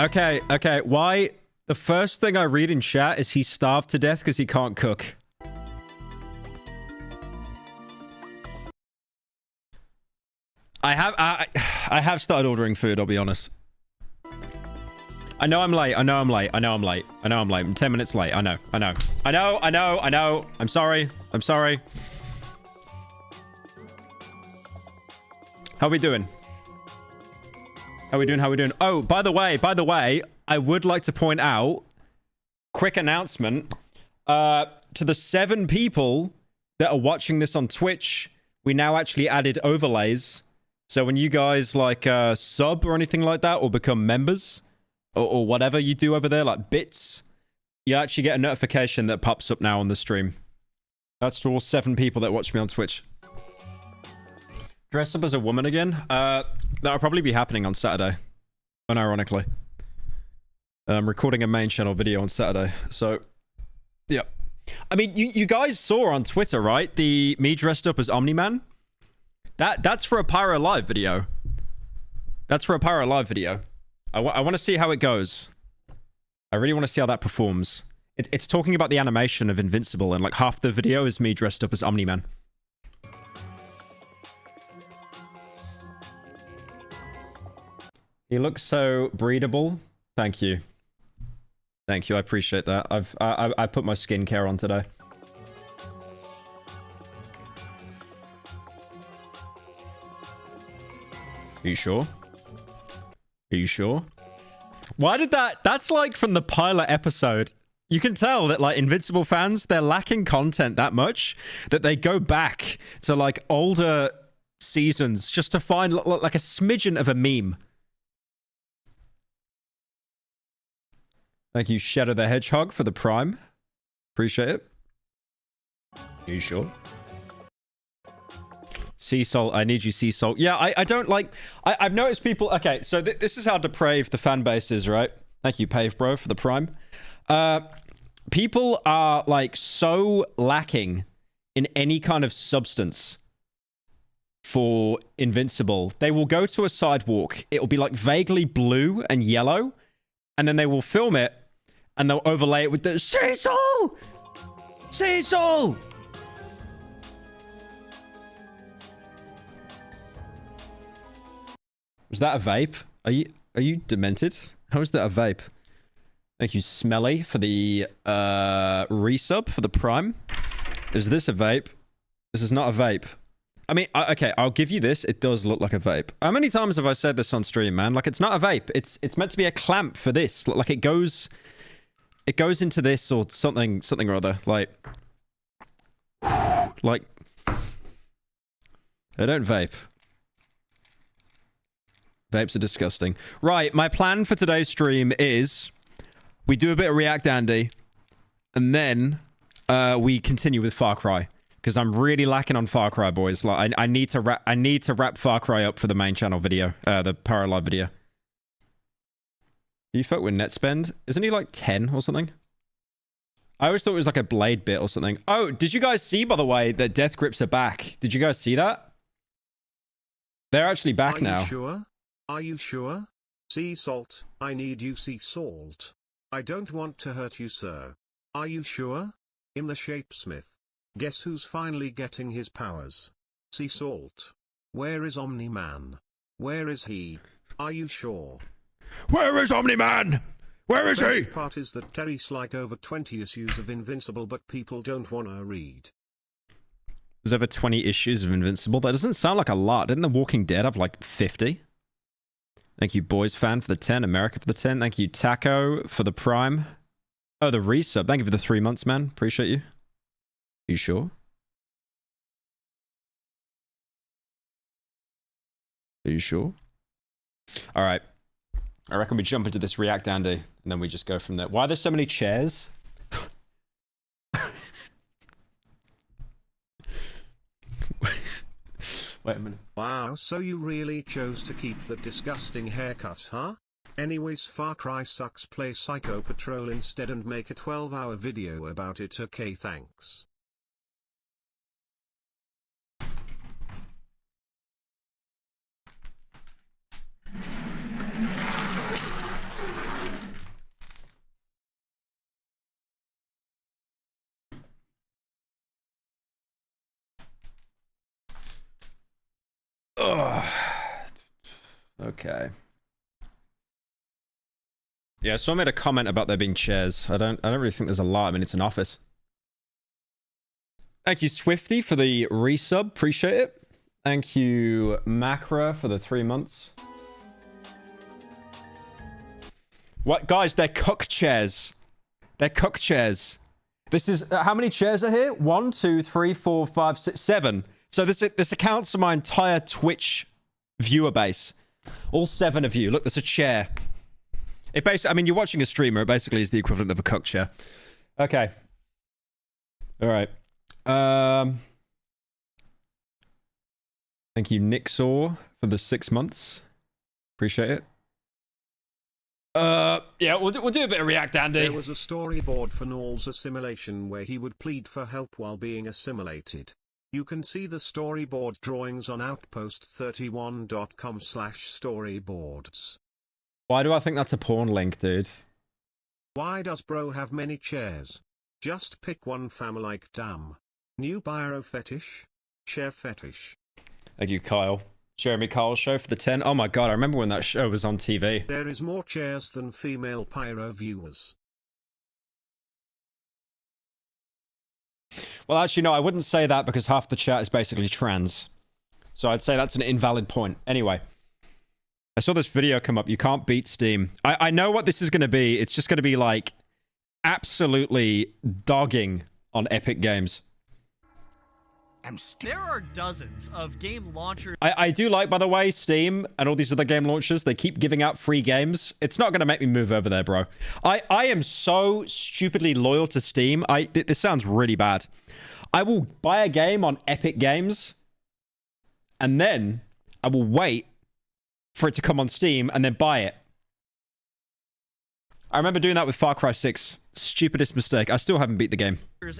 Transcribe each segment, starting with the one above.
Okay. Why? The first thing I read in chat is he starved to death because he can't cook. I have started ordering food, I'll be honest. I know I'm late. I'm 10 minutes late. I know. I'm sorry. How we doing? Oh, by the way, I would like to point out, quick announcement, to the 7 people that are watching this on Twitch, we now actually added overlays. So when you guys like sub or anything like that, or become members, or whatever you do over there, like bits, you actually get a notification that pops up now on the stream. That's to all 7 people that watch me on Twitch. Dress up as a woman again? That'll probably be happening on Saturday, unironically. I'm recording a main channel video on Saturday, so yeah. I mean, you guys saw on Twitter, right? Me dressed up as Omni-Man? That's for a Pyro Live video. I want to see how it goes. I really want to see how that performs. It's talking about the animation of Invincible, and like half the video is me dressed up as Omni-Man. He looks so breedable. Thank you. I appreciate that. I put my skincare on today. Are you sure? Why did that's like from the pilot episode. You can tell that like Invincible fans, they're lacking content that much that they go back to like older seasons just to find like a smidgen of a meme. Thank you, Shadow the Hedgehog, for the Prime. Appreciate it. Are you sure? Sea Salt, I need you, Sea Salt. Yeah, I don't like... I've noticed people... Okay, so this is how depraved the fan base is, right? Thank you, Pave Bro, for the Prime. People are, like, so lacking in any kind of substance for Invincible. They will go to a sidewalk. It will be, like, vaguely blue and yellow. And then they will film it. And they'll overlay it with the... Cecil! Cecil! Was that a vape? Are you demented? How is that a vape? Thank you, Smelly, for the resub for the Prime. Is this a vape? This is not a vape. I mean, okay, I'll give you this. It does look like a vape. How many times have I said this on stream, man? Like, it's not a vape. It's meant to be a clamp for this. Like, it goes into this or something or other. Like, I don't vape. Vapes are disgusting. Right, my plan for today's stream is we do a bit of React Andy, and then we continue with Far Cry. Because I'm really lacking on Far Cry, boys. Like, I need to wrap Far Cry up for the main channel video, the Pyro Live video. You fuck with net spend? Isn't he like 10 or something? I always thought it was like a blade bit or something. Oh, did you guys see, by the way, that Death Grips are back? Did you guys see that? They're actually back now. Are you sure? Are you sure? Sea Salt, I need you, Sea Salt. I don't want to hurt you, sir. Are you sure? I'm the Shapesmith. Guess who's finally getting his powers? Sea Salt. Where is Omni-Man? Where is he? Are you sure? Where is Omni-Man? Where is he? The best part is that Terry's like over 20 issues of Invincible, but people don't want to read. There's over 20 issues of Invincible. That doesn't sound like a lot. Didn't The Walking Dead have like 50? Thank you, Boys Fan, for the 10. America for the 10. Thank you, Taco, for the Prime. Oh, the resub. Thank you for the 3 months, man. Appreciate you. You sure? Are you sure? All right. I reckon we jump into this React Andy, and then we just go from there. Why are there so many chairs? Wait a minute. Wow, so you really chose to keep that disgusting haircut, huh? Anyways, Far Cry sucks. Play Psycho Patrol instead and make a 12-hour video about it. Okay, thanks. Okay. Yeah, so I made a comment about there being chairs. I don't really think there's a lot. I mean, it's an office. Thank you, Swifty, for the resub. Appreciate it. Thank you, Macra, for the 3 months. What, guys? They're cook chairs. They're cook chairs. This is how many chairs are here? 1, 2, 3, 4, 5, 6, 7. So this accounts for my entire Twitch viewer base. All 7 of you. Look, there's a chair. It basically, I mean, you're watching a streamer. It basically is the equivalent of a cook chair. Okay. All right. Thank you, Nixor, for the 6 months. Appreciate it. Yeah, we'll do a bit of React, Andy. There was a storyboard for Noel's assimilation where he would plead for help while being assimilated. You can see the storyboard drawings on outpost31.com/storyboards. Why do I think that's a porn link, dude? Why does bro have many chairs? Just pick one, fam, like damn. New Pyro fetish? Chair fetish. Thank you, Kyle. Jeremy Kyle show for the 10. Oh my god, I remember when that show was on TV. There is more chairs than female Pyro viewers. Well, actually, no, I wouldn't say that because half the chat is basically trans. So I'd say that's an invalid point. Anyway, I saw this video come up. You can't beat Steam. I know what this is going to be. It's just going to be like absolutely dogging on Epic Games. There are dozens of game launchers. I do like, by the way, Steam and all these other game launchers. They keep giving out free games. It's not going to make me move over there, bro. I am so stupidly loyal to Steam. This sounds really bad. I will buy a game on Epic Games, and then I will wait for it to come on Steam and then buy it. I remember doing that with Far Cry 6. Stupidest mistake. I still haven't beat the game.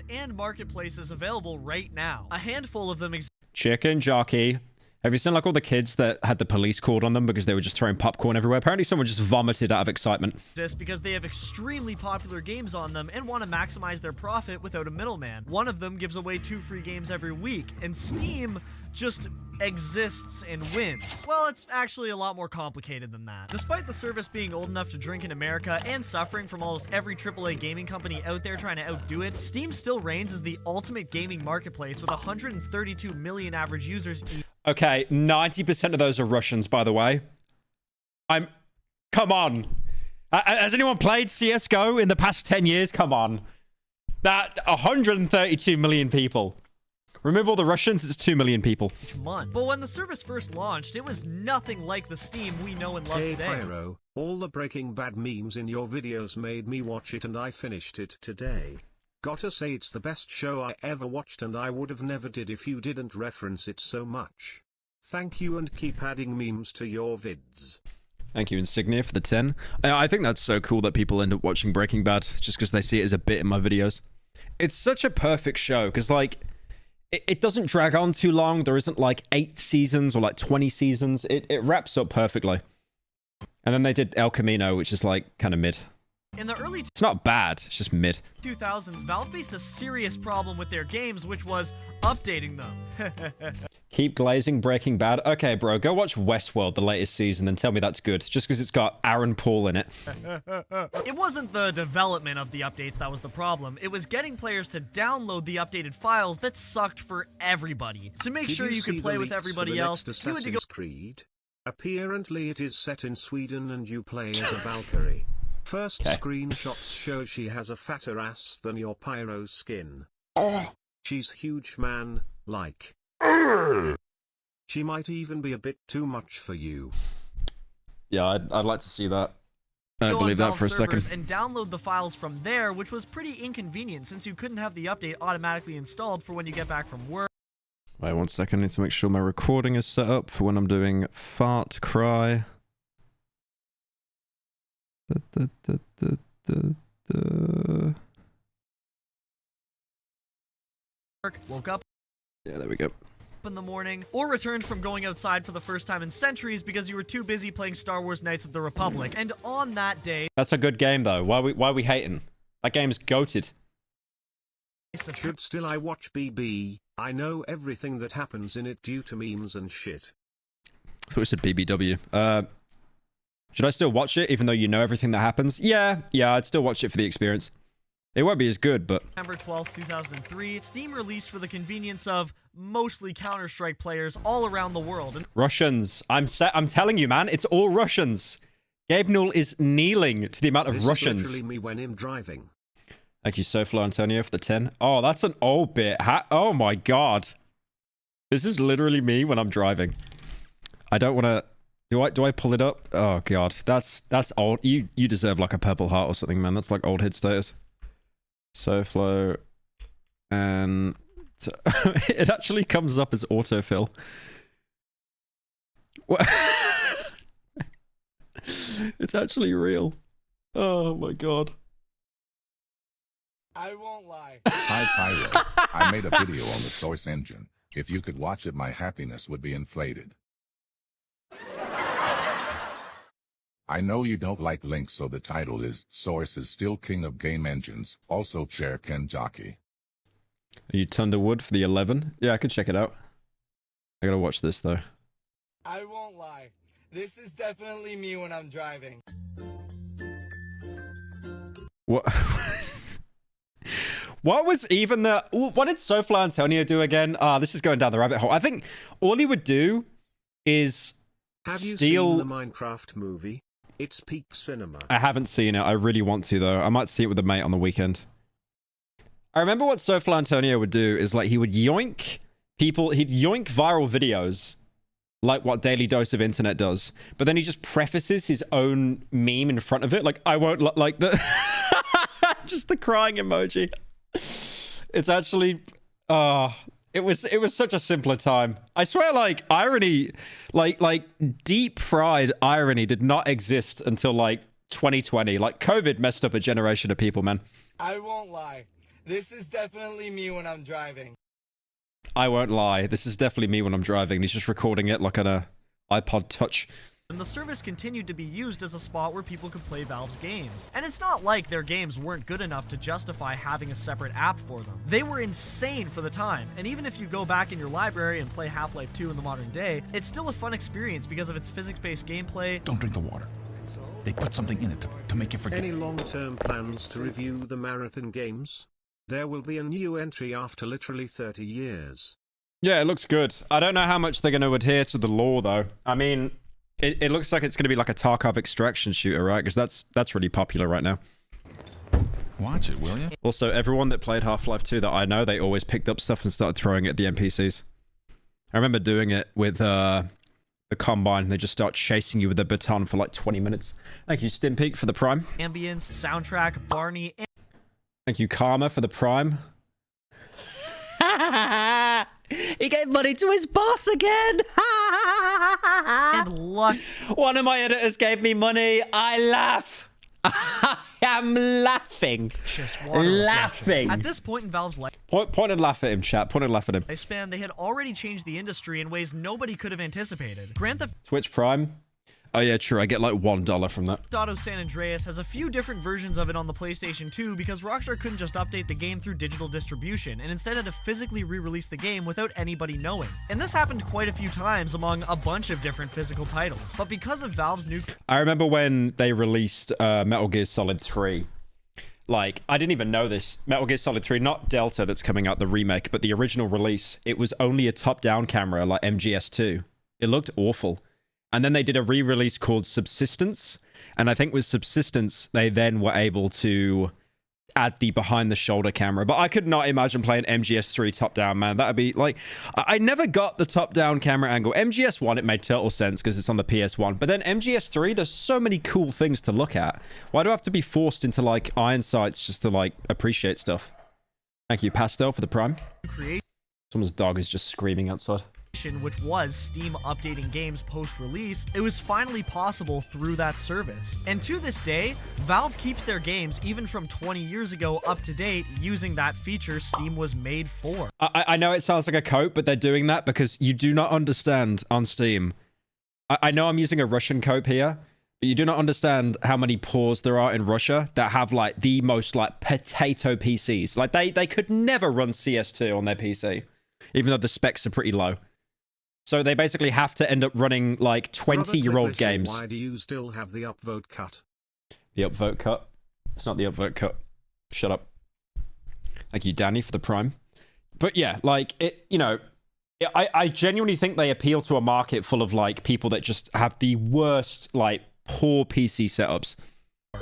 And marketplaces available right now. A handful of them Chicken jockey. Have you seen like all the kids that had the police called on them because they were just throwing popcorn everywhere? Apparently someone just vomited out of excitement. exist because they have extremely popular games on them and want to maximize their profit without a middleman. One of them gives away 2 free games every week, and Steam just exists and wins. Well, it's actually a lot more complicated than that. Despite the service being old enough to drink in America and suffering from almost every AAA gaming company out there trying to outdo it, Steam still reigns as the ultimate gaming marketplace with 132 million average users each. Okay, 90% of those are Russians, by the way. Come on. Has anyone played CSGO in the past 10 years? Come on. That 132 million people. Remove all the Russians, it's 2 million people. Each month. But when the service first launched, it was nothing like the Steam we know and love Hey today. Pyro, all the Breaking Bad memes in your videos made me watch it and I finished it today. Gotta say it's the best show I ever watched and I would have never did if you didn't reference it so much. Thank you and keep adding memes to your vids. Thank you, Insignia, for the 10. I think that's so cool that people end up watching Breaking Bad just because they see it as a bit in my videos. It's such a perfect show because, like, it doesn't drag on too long. There isn't, like, 8 seasons or, like, 20 seasons. It wraps up perfectly. And then they did El Camino, which is, like, kind of mid. In the early It's not bad. It's just mid. 2000s, Valve faced a serious problem with their games, which was updating them. Keep glazing Breaking Bad. Okay, bro, go watch Westworld, the latest season, and tell me that's good. Just because it's got Aaron Paul in it. It wasn't the development of the updates that was the problem. It was getting players to download the updated files that sucked for everybody. To make sure you could play with everybody else, you had to go... Creed? Apparently it is set in Sweden and you play as a Valkyrie. First screenshots show she has a fatter ass than your Pyro skin. She's huge, man, like... She might even be a bit too much for you. Yeah, I'd like to see that. I don't go believe on that for a Valve servers second. and download the files from there, which was pretty inconvenient since you couldn't have the update automatically installed for when you get back from work. Wait 1 second, I need to make sure my recording is set up for when I'm doing fart cry. Woke up Yeah, there we go. in the morning, or returned from going outside for the first time in centuries because you were too busy playing Star Wars Knights of the Republic. And on that day... That's a good game, though. Why are we hating? That game's goated. Should still I watch BB? I know everything that happens in it due to memes and shit. I thought it said BBW. Should I still watch it even though you know everything that happens? Yeah, I'd still watch it for the experience. It won't be as good, but... September 12th, 2003, Steam released for the convenience of mostly Counter-Strike players all around the world. And Russians. I'm telling you, man, it's all Russians. Gabe Newell is kneeling to the amount of This Russians. is literally me when I'm driving. Thank you, SoFlo Antonio, for the 10. Oh, that's an old bit. Oh my god. This is literally me when I'm driving. I don't want to... Do I pull it up? Oh god, that's old. You deserve like a purple heart or something, man. That's like old head status. SoFlo, and it actually comes up as autofill. What? It's actually real. Oh my god. I won't lie. Hi, Pyro. I made a video on the Source engine. If you could watch it, my happiness would be inflated. I know you don't like links, so the title is Source is Still King of Game Engines. Also, Chair Ken Jockey. Are you Thunderwood for the 11? Yeah, I could check it out. I gotta watch this though. I won't lie. This is definitely me when I'm driving. What? What was even the... What did SoFlo Antonio do again? This is going down the rabbit hole. I think all he would do is Have you steal... seen the Minecraft movie? It's peak cinema. I haven't seen it. I really want to, though. I might see it with a mate on the weekend. I remember what SoFlo Antonio would do is, like, he would yoink people... He'd yoink viral videos, like what Daily Dose of Internet does. But then he just prefaces his own meme in front of it. Like, I won't... Like, the... just the crying emoji. It's actually... It was such a simpler time. I swear, like, irony, like deep fried irony did not exist until like 2020. Like, COVID messed up a generation of people, man. I won't lie. This is definitely me when I'm driving. I won't lie. This is definitely me when I'm driving. He's just recording it like on a iPod Touch. And the service continued to be used as a spot where people could play Valve's games. And it's not like their games weren't good enough to justify having a separate app for them. They were insane for the time, and even if you go back in your library and play Half-Life 2 in the modern day, it's still a fun experience because of its physics-based gameplay. Don't drink the water. They put something in it to make you forget. Any long-term plans to review the marathon games? There will be a new entry after literally 30 years. Yeah, it looks good. I don't know how much they're going to adhere to the law, though. I mean... It looks like it's going to be like a Tarkov extraction shooter, right? Because that's really popular right now. Watch it, will you? Also, everyone that played Half-Life 2 that I know, they always picked up stuff and started throwing it at the NPCs. I remember doing it with the Combine. They just start chasing you with a baton for like 20 minutes. Thank you, Stimpeak, for the Prime. Ambience, soundtrack, Barney, Thank you, Karma, for the Prime. He gave money to his boss again. and luck. One of my editors gave me money. I laugh. I am laughing. Just water laughing. At this point in Valve's life, Point and laugh at him, chat. Point and laugh at him. lifespan, they had already changed the industry in ways nobody could have anticipated. Grand Theft Twitch Prime. Oh yeah, true. I get like $1 from that. Auto San Andreas has a few different versions of it on the PlayStation 2 because Rockstar couldn't just update the game through digital distribution and instead had to physically re-release the game without anybody knowing. And this happened quite a few times among a bunch of different physical titles. But because of Valve's new... I remember when they released Metal Gear Solid 3. Like, I didn't even know this. Metal Gear Solid 3, not Delta that's coming out, the remake, but the original release, it was only a top-down camera like MGS2. It looked awful. And then they did a re-release called Subsistence. And I think with Subsistence, they then were able to add the behind-the-shoulder camera. But I could not imagine playing MGS3 top-down, man. That would be like... I never got the top-down camera angle. MGS1, it made total sense because it's on the PS1. But then MGS3, there's so many cool things to look at. Why do I have to be forced into, like, iron sights just to, like, appreciate stuff? Thank you, Pastel, for the Prime. Someone's dog is just screaming outside. Which was Steam updating games post-release, it was finally possible through that service. And to this day, Valve keeps their games, even from 20 years ago, up to date, using that feature Steam was made for. I know it sounds like a cope, but they're doing that because you do not understand on Steam. I know I'm using a Russian cope here, but you do not understand how many poors there are in Russia that have, like, the most, like, potato PCs. Like, they could never run CS2 on their PC, even though the specs are pretty low. So they basically have to end up running like 20-year-old games. Why do you still have the upvote cut? The upvote cut? It's not the upvote cut. Shut up. Thank you, Danny, for the prime. But yeah, like, it, you know, I genuinely think they appeal to a market full of like people that just have the worst, like, poor PC setups.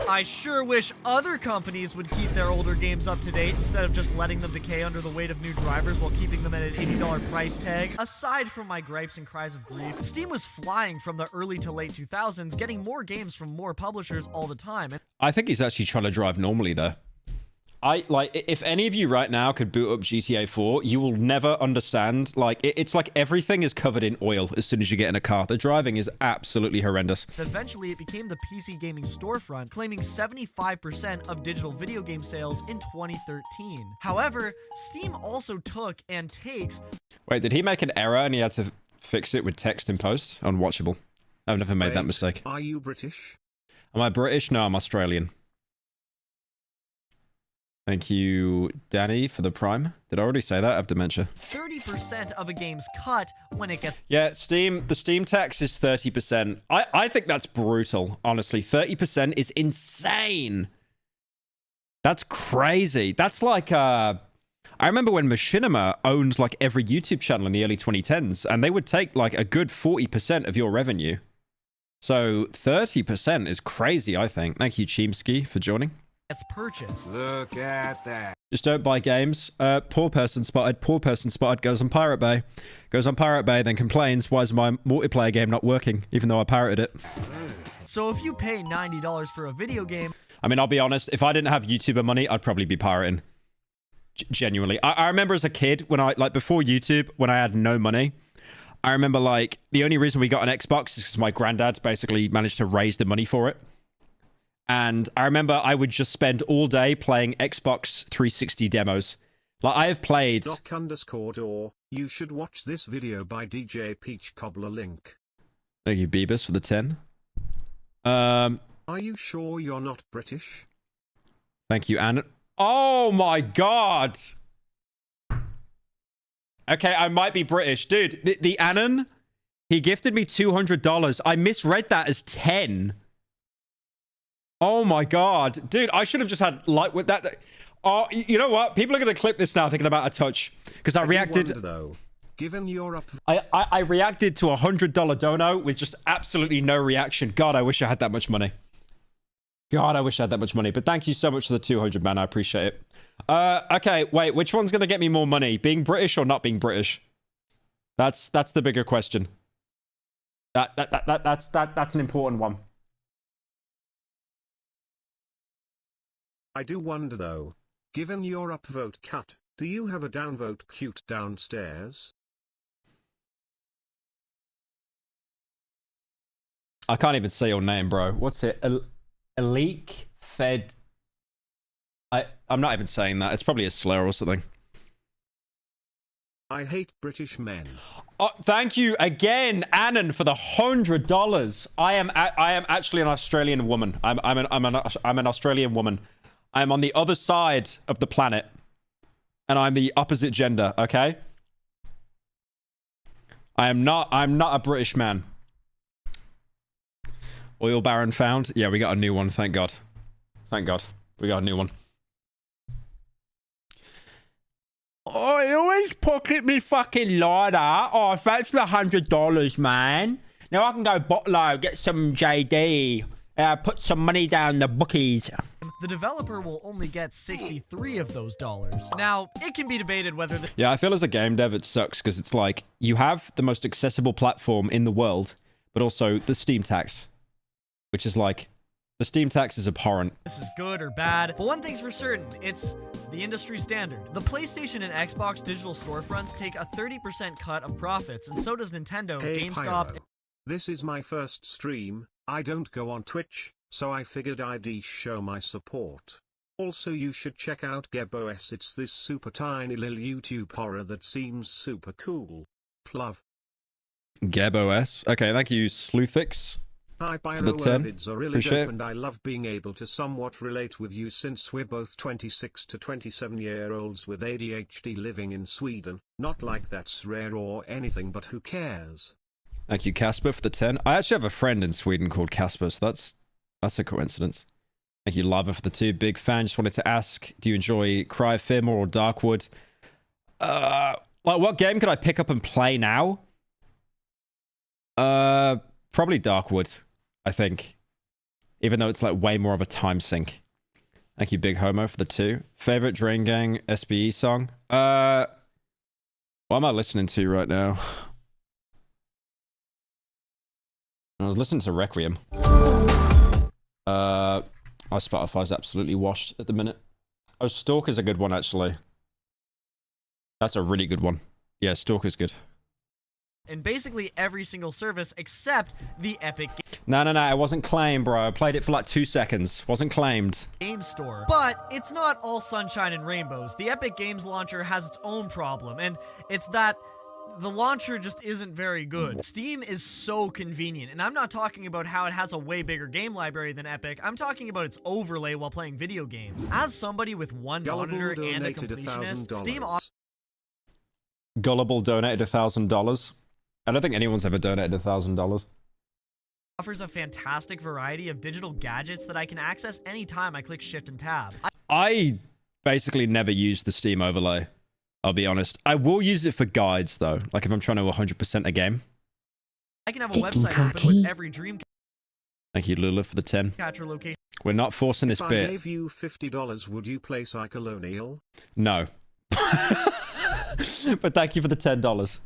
I sure wish other companies would keep their older games up to date instead of just letting them decay under the weight of new drivers while keeping them at an $80 price tag. Aside from my gripes and cries of grief, Steam was flying from the early to late 2000s, getting more games from more publishers all the time. I think he's actually trying to drive normally there. If any of you right now could boot up GTA 4, you will never understand. Like, it's like everything is covered in oil as soon as you get in a car. The driving is absolutely horrendous. Eventually, it became the PC gaming storefront, claiming 75% of digital video game sales in 2013. However, Steam also took and takes... Wait, did he make an error and he had to fix it with text in post? Unwatchable. I've never made that mistake. Are you British? Am I British? No, I'm Australian. Thank you, Danny, for the prime. Did I already say that? I have dementia. 30% of a game's cut when it gets... Yeah, the Steam tax is 30%. I think that's brutal, honestly. 30% is insane. That's crazy. That's like, I remember when Machinima owned like every YouTube channel in the early 2010s, and they would take like a good 40% of your revenue. So 30% is crazy, I think. Thank you, Chimsky, for joining. Gets purchased. Look at that. Just don't buy games. Poor person spotted. Poor person spotted. Goes on Pirate Bay. Goes on Pirate Bay, then complains, why is my multiplayer game not working, even though I pirated it. So if you pay $90 for a video game... I mean, I'll be honest. If I didn't have YouTuber money, I'd probably be pirating. Genuinely. I remember as a kid, when before YouTube, when I had no money, I remember, like, the only reason we got an Xbox is because my granddad basically managed to raise the money for it. And I remember I would just spend all day playing Xbox 360 demos. Like, I have played... Doc_door, you should watch this video by DJ Peach Cobbler link. Thank you, Beebus, for the 10. Are you sure you're not British? Thank you, Anna. Oh my god! Okay, I might be British. Dude, the Annan, he gifted me $200. I misread that as 10. Oh my god. Dude, I should have just had light with that. Oh, you know what? People are going to clip this now thinking about a touch. Because I reacted... wonder, though, given you're up... I reacted to a $100 dono with just absolutely no reaction. God, I wish I had that much money. God, I wish I had that much money. But thank you so much for the 200, man. I appreciate it. Okay, wait. Which one's going to get me more money? Being British or not being British? That's the bigger question. That's an important one. I do wonder, though, given your upvote cut, do you have a downvote cute downstairs? I can't even say your name, bro. What's it? Elite Fed... I'm not even saying that. It's probably a slur or something. I hate British men. Oh, thank you again, Annan, for the $100. I am actually an Australian woman. I'm an Australian woman. I'm on the other side of the planet, and I'm the opposite gender. Okay. I'm not a British man. Oil baron found. Yeah, we got a new one. Thank God. Thank God. We got a new one. Oh, I always pocket me fucking lighter. Oh, thanks for the $100, man. Now I can go botlow, get some JD, put some money down the bookies. The developer will only get 63 of those dollars. Now, it can be debated whether the... Yeah, I feel as a game dev it sucks because it's like, you have the most accessible platform in the world, but also the Steam tax, which is like, the Steam tax is abhorrent. This is good or bad, but one thing's for certain, it's the industry standard. The PlayStation and Xbox digital storefronts take a 30% cut of profits, and so does Nintendo, Hey, GameStop... Pyro. This is my first stream. I don't go on Twitch, so I figured I'd show my support. Also, you should check out GebOS. It's this super tiny little YouTube horror that seems super cool. Plov. GebOS. Okay, thank you, Sleuthix. Hi the Pyro, 10. vids are really Appreciate dope and I love being able to somewhat relate with you since we're both 26 to 27-year-olds with ADHD living in Sweden. Not like that's rare or anything, but who cares? Thank you, Casper, for the 10. I actually have a friend in Sweden called Casper, so that's a coincidence. Thank you, Lava, for the 2. Big fan. Just wanted to ask, do you enjoy Cry of Fear or Darkwood? Like, what game could I pick up and play now? Probably Darkwood, I think. Even though it's like way more of a time sink. Thank you, Big Homo, for the 2. Favorite Drain Gang SBE song? What am I listening to right now? I was listening to Requiem. My Spotify's absolutely washed at the minute. Oh, Stalker's a good one, actually. That's a really good one. Yeah, Stalker's good. In basically every single service except the Epic No, it wasn't claimed, bro. I played it for like 2 seconds. Wasn't claimed. Game Store. But it's not all sunshine and rainbows. The Epic Games launcher has its own problem, and it's that the launcher just isn't very good. Steam is so convenient, and I'm not talking about how it has a way bigger game library than Epic. I'm talking about its overlay while playing video games. As somebody with one monitor and a completionist, Steam Gullible donated $1,000. I don't think anyone's ever donated $1,000. offers a fantastic variety of digital gadgets that I can access anytime I click Shift and Tab. I basically never use the Steam overlay. I'll be honest. I will use it for guides, though. Like if I'm trying to 100% a game. I can have a website open with every Dreamcatcher Thank you, Lula, for the 10. location. We're not forcing this If I bit. gave you $50, would you play Psychocolonial? No. But thank you for the $10.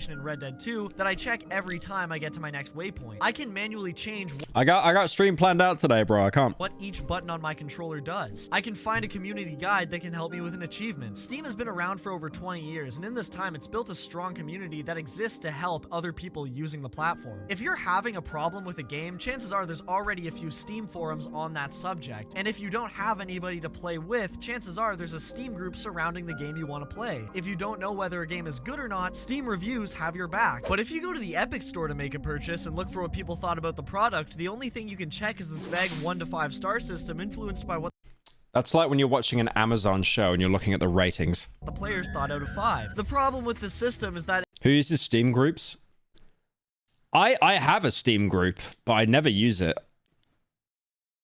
In Red Dead 2 that I check every time I get to my next waypoint. I can manually change I got stream planned out today, bro. I can't. what each button on my controller does. I can find a community guide that can help me with an achievement. Steam has been around for over 20 years, and in this time it's built a strong community that exists to help other people using the platform. If you're having a problem with a game, chances are there's already a few Steam forums on that subject, and if you don't have anybody to play with, chances are there's a Steam group surrounding the game you want to play. If you don't know whether a game is good or not, Steam reviews have your back. But if you go to the Epic Store to make a purchase and look for what people thought about the product, the only thing you can check is this vague 1 to 5 star system influenced by what That's like when you're watching an Amazon show and you're looking at the ratings. the players thought out of 5. The problem with this system is that Who uses Steam groups? I have a Steam group, but I never use it.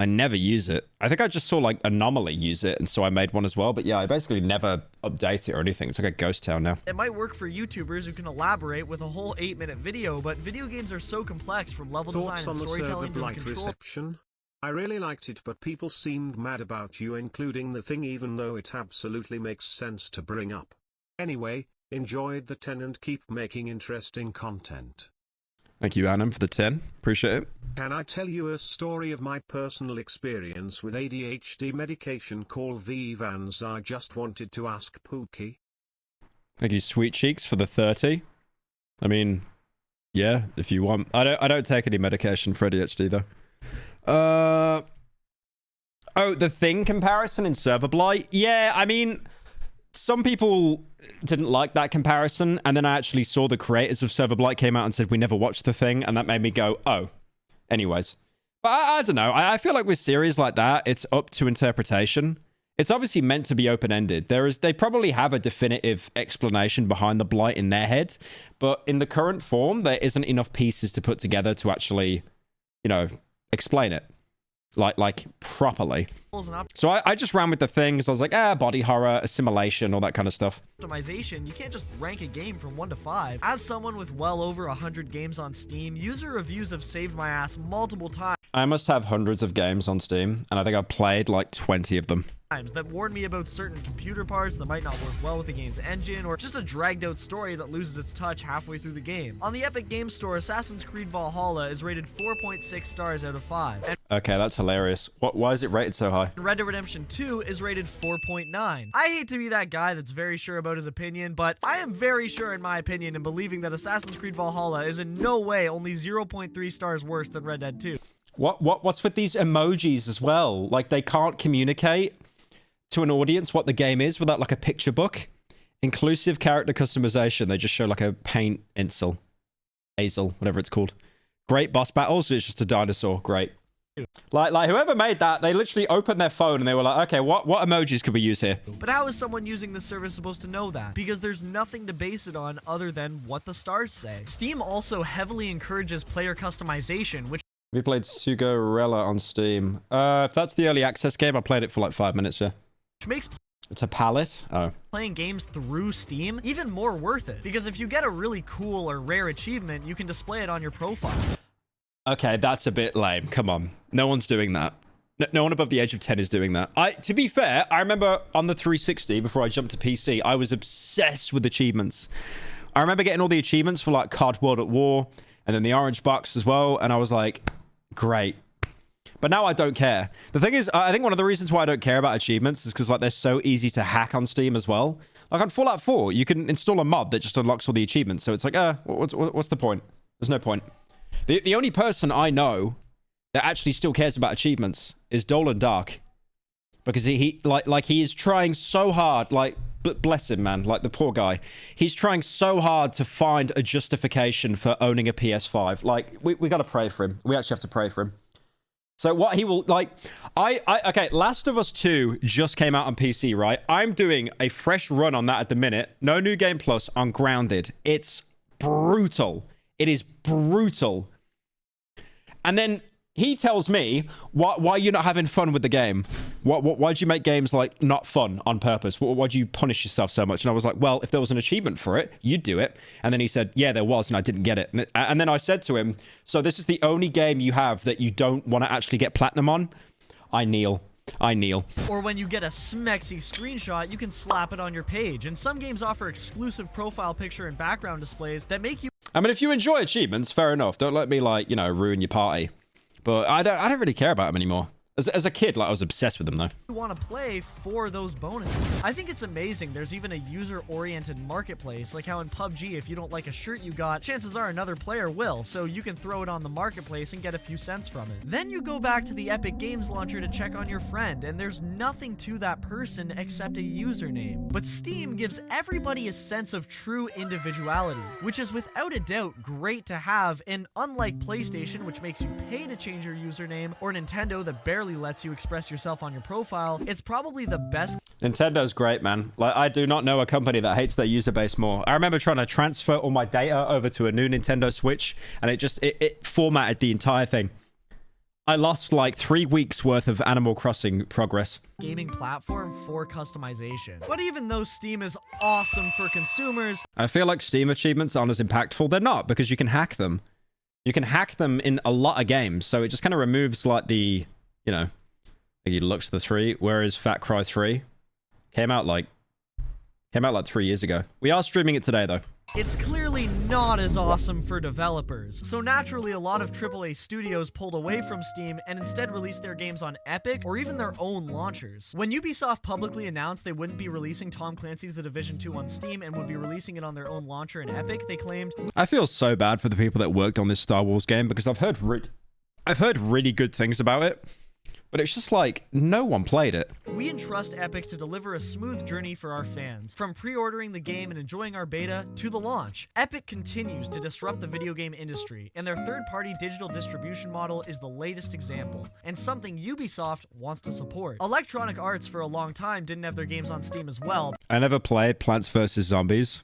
I never use it. I think I just saw like Anomaly use it, and so I made one as well. But yeah, I basically never update it or anything. It's like a ghost town now. it might work for YouTubers who can elaborate with a whole 8-minute video, but video games are so complex from level design Thoughts and on the server storytelling to the blight control. reception? I really liked it, but people seemed mad about you including the thing, even though it absolutely makes sense to bring up. Anyway, enjoyed the 10 and keep making interesting content. Thank you, Adam, for the 10. Appreciate it. Can I tell you a story of my personal experience with ADHD medication? Call the Vans. I just wanted to ask Pookie. Thank you, Sweet Cheeks, for the 30. I mean, yeah, if you want. I don't take any medication for ADHD though. Oh, the Thing comparison in Server Blight? Yeah, I mean, some people didn't like that comparison, and then I actually saw the creators of Server Blight came out and said we never watched the Thing, and that made me go, oh. Anyways. But I don't know. I feel like with series like that, it's up to interpretation. It's obviously meant to be open-ended. They probably have a definitive explanation behind the Blight in their head, but in the current form, there isn't enough pieces to put together to actually, you know, explain it. Like properly. So I just ran with the things. I was like, body horror, assimilation, all that kind of stuff. Optimization, you can't just rank a game from 1 to 5. As someone with well over 100 games on Steam, user reviews have saved my ass multiple times I must have hundreds of games on Steam, and I think I've played like 20 of them. that warn me about certain computer parts that might not work well with the game's engine, or just a dragged out story that loses its touch halfway through the game. On the Epic Games Store, Assassin's Creed Valhalla is rated 4.6 stars out of 5. And Okay, that's hilarious. Why is it rated so high? Red Dead Redemption 2 is rated 4.9. I hate to be that guy that's very sure about his opinion, but I am very sure in my opinion in believing that Assassin's Creed Valhalla is in no way only 0.3 stars worse than Red Dead 2. What's with these emojis as well? Like they can't communicate to an audience what the game is without like a picture book. Inclusive character customization. They just show like a paint pencil Hazel, whatever it's called. Great boss battles. It's just a dinosaur. Great. Like whoever made that, they literally opened their phone and they were like, okay, what emojis could we use here? But how is someone using this service supposed to know that? Because there's nothing to base it on other than what the stars say. Steam also heavily encourages player customization, which We played Sugorella on Steam. If that's the early access game, I played it for like 5 minutes, yeah. makes It's a palette? Oh. playing games through Steam even more worth it. Because if you get a really cool or rare achievement, you can display it on your profile. Okay, that's a bit lame. Come on. No one's doing that. No one above the age of 10 is doing that. To be fair, I remember on the 360, before I jumped to PC, I was obsessed with achievements. I remember getting all the achievements for like Card World at War, and then the orange box as well, and I was like, great. But now I don't care. The thing is, I think one of the reasons why I don't care about achievements is because like they're so easy to hack on Steam as well. Like on Fallout 4, you can install a mod that just unlocks all the achievements. So it's like, what's the point? There's no point. The only person I know that actually still cares about achievements is Dolan Dark, because he is trying so hard. Like, bless him, man. Like the poor guy, he's trying so hard to find a justification for owning a PS5. Like we gotta pray for him. We actually have to pray for him. So what he will like, okay. Last of Us 2 just came out on PC, right? I'm doing a fresh run on that at the minute. No new game plus on Grounded. It's brutal. It is brutal. And then he tells me, why you're not having fun with the game? Why'd you make games like not fun on purpose? Why'd you punish yourself so much? And I was like, well, if there was an achievement for it, you'd do it. And then he said, yeah, there was, and I didn't get it. And then I said to him, so this is the only game you have that you don't want to actually get platinum on? I kneel. Or when you get a smexy screenshot, you can slap it on your page. And some games offer exclusive profile picture and background displays that make you... I mean, if you enjoy achievements, fair enough. Don't let me, like, ruin your party. But I don't really care about them anymore. As a kid, like, I was obsessed with them, though. You want to play for those bonuses. I think it's amazing there's even a user-oriented marketplace, like how in PUBG, if you don't like a shirt you got, chances are another player will, so you can throw it on the marketplace and get a few cents from it. Then you go back to the Epic Games launcher to check on your friend, and there's nothing to that person except a username. But Steam gives everybody a sense of true individuality, which is without a doubt great to have, and unlike PlayStation, which makes you pay to change your username, or Nintendo that barely lets you express yourself on your profile, it's probably the best. Nintendo's great, man. Like, I do not know a company that hates their user base more. I remember trying to transfer all my data over to a new Nintendo Switch, and it formatted the entire thing. I lost like 3 weeks worth of Animal Crossing progress. Gaming platform for customization. But even though Steam is awesome for consumers, I feel like Steam achievements aren't as impactful. They're not, because you can hack them. You can hack them in a lot of games, so it just kind of removes like the, you Lux the 3, whereas Fat Cry 3 came out like 3 years ago. We are streaming it today, though. it's clearly not as awesome for developers. So naturally, a lot of AAA studios pulled away from Steam and instead released their games on Epic or even their own launchers. When Ubisoft publicly announced they wouldn't be releasing Tom Clancy's The Division 2 on Steam and would be releasing it on their own launcher in Epic, they claimed, I feel so bad for the people that worked on this Star Wars game because I've heard really good things about it. But it's just like, no one played it. We entrust Epic to deliver a smooth journey for our fans. From pre-ordering the game and enjoying our beta, to the launch. Epic continues to disrupt the video game industry, and their third-party digital distribution model is the latest example, and something Ubisoft wants to support. Electronic Arts for a long time didn't have their games on Steam as well. I never played Plants vs. Zombies,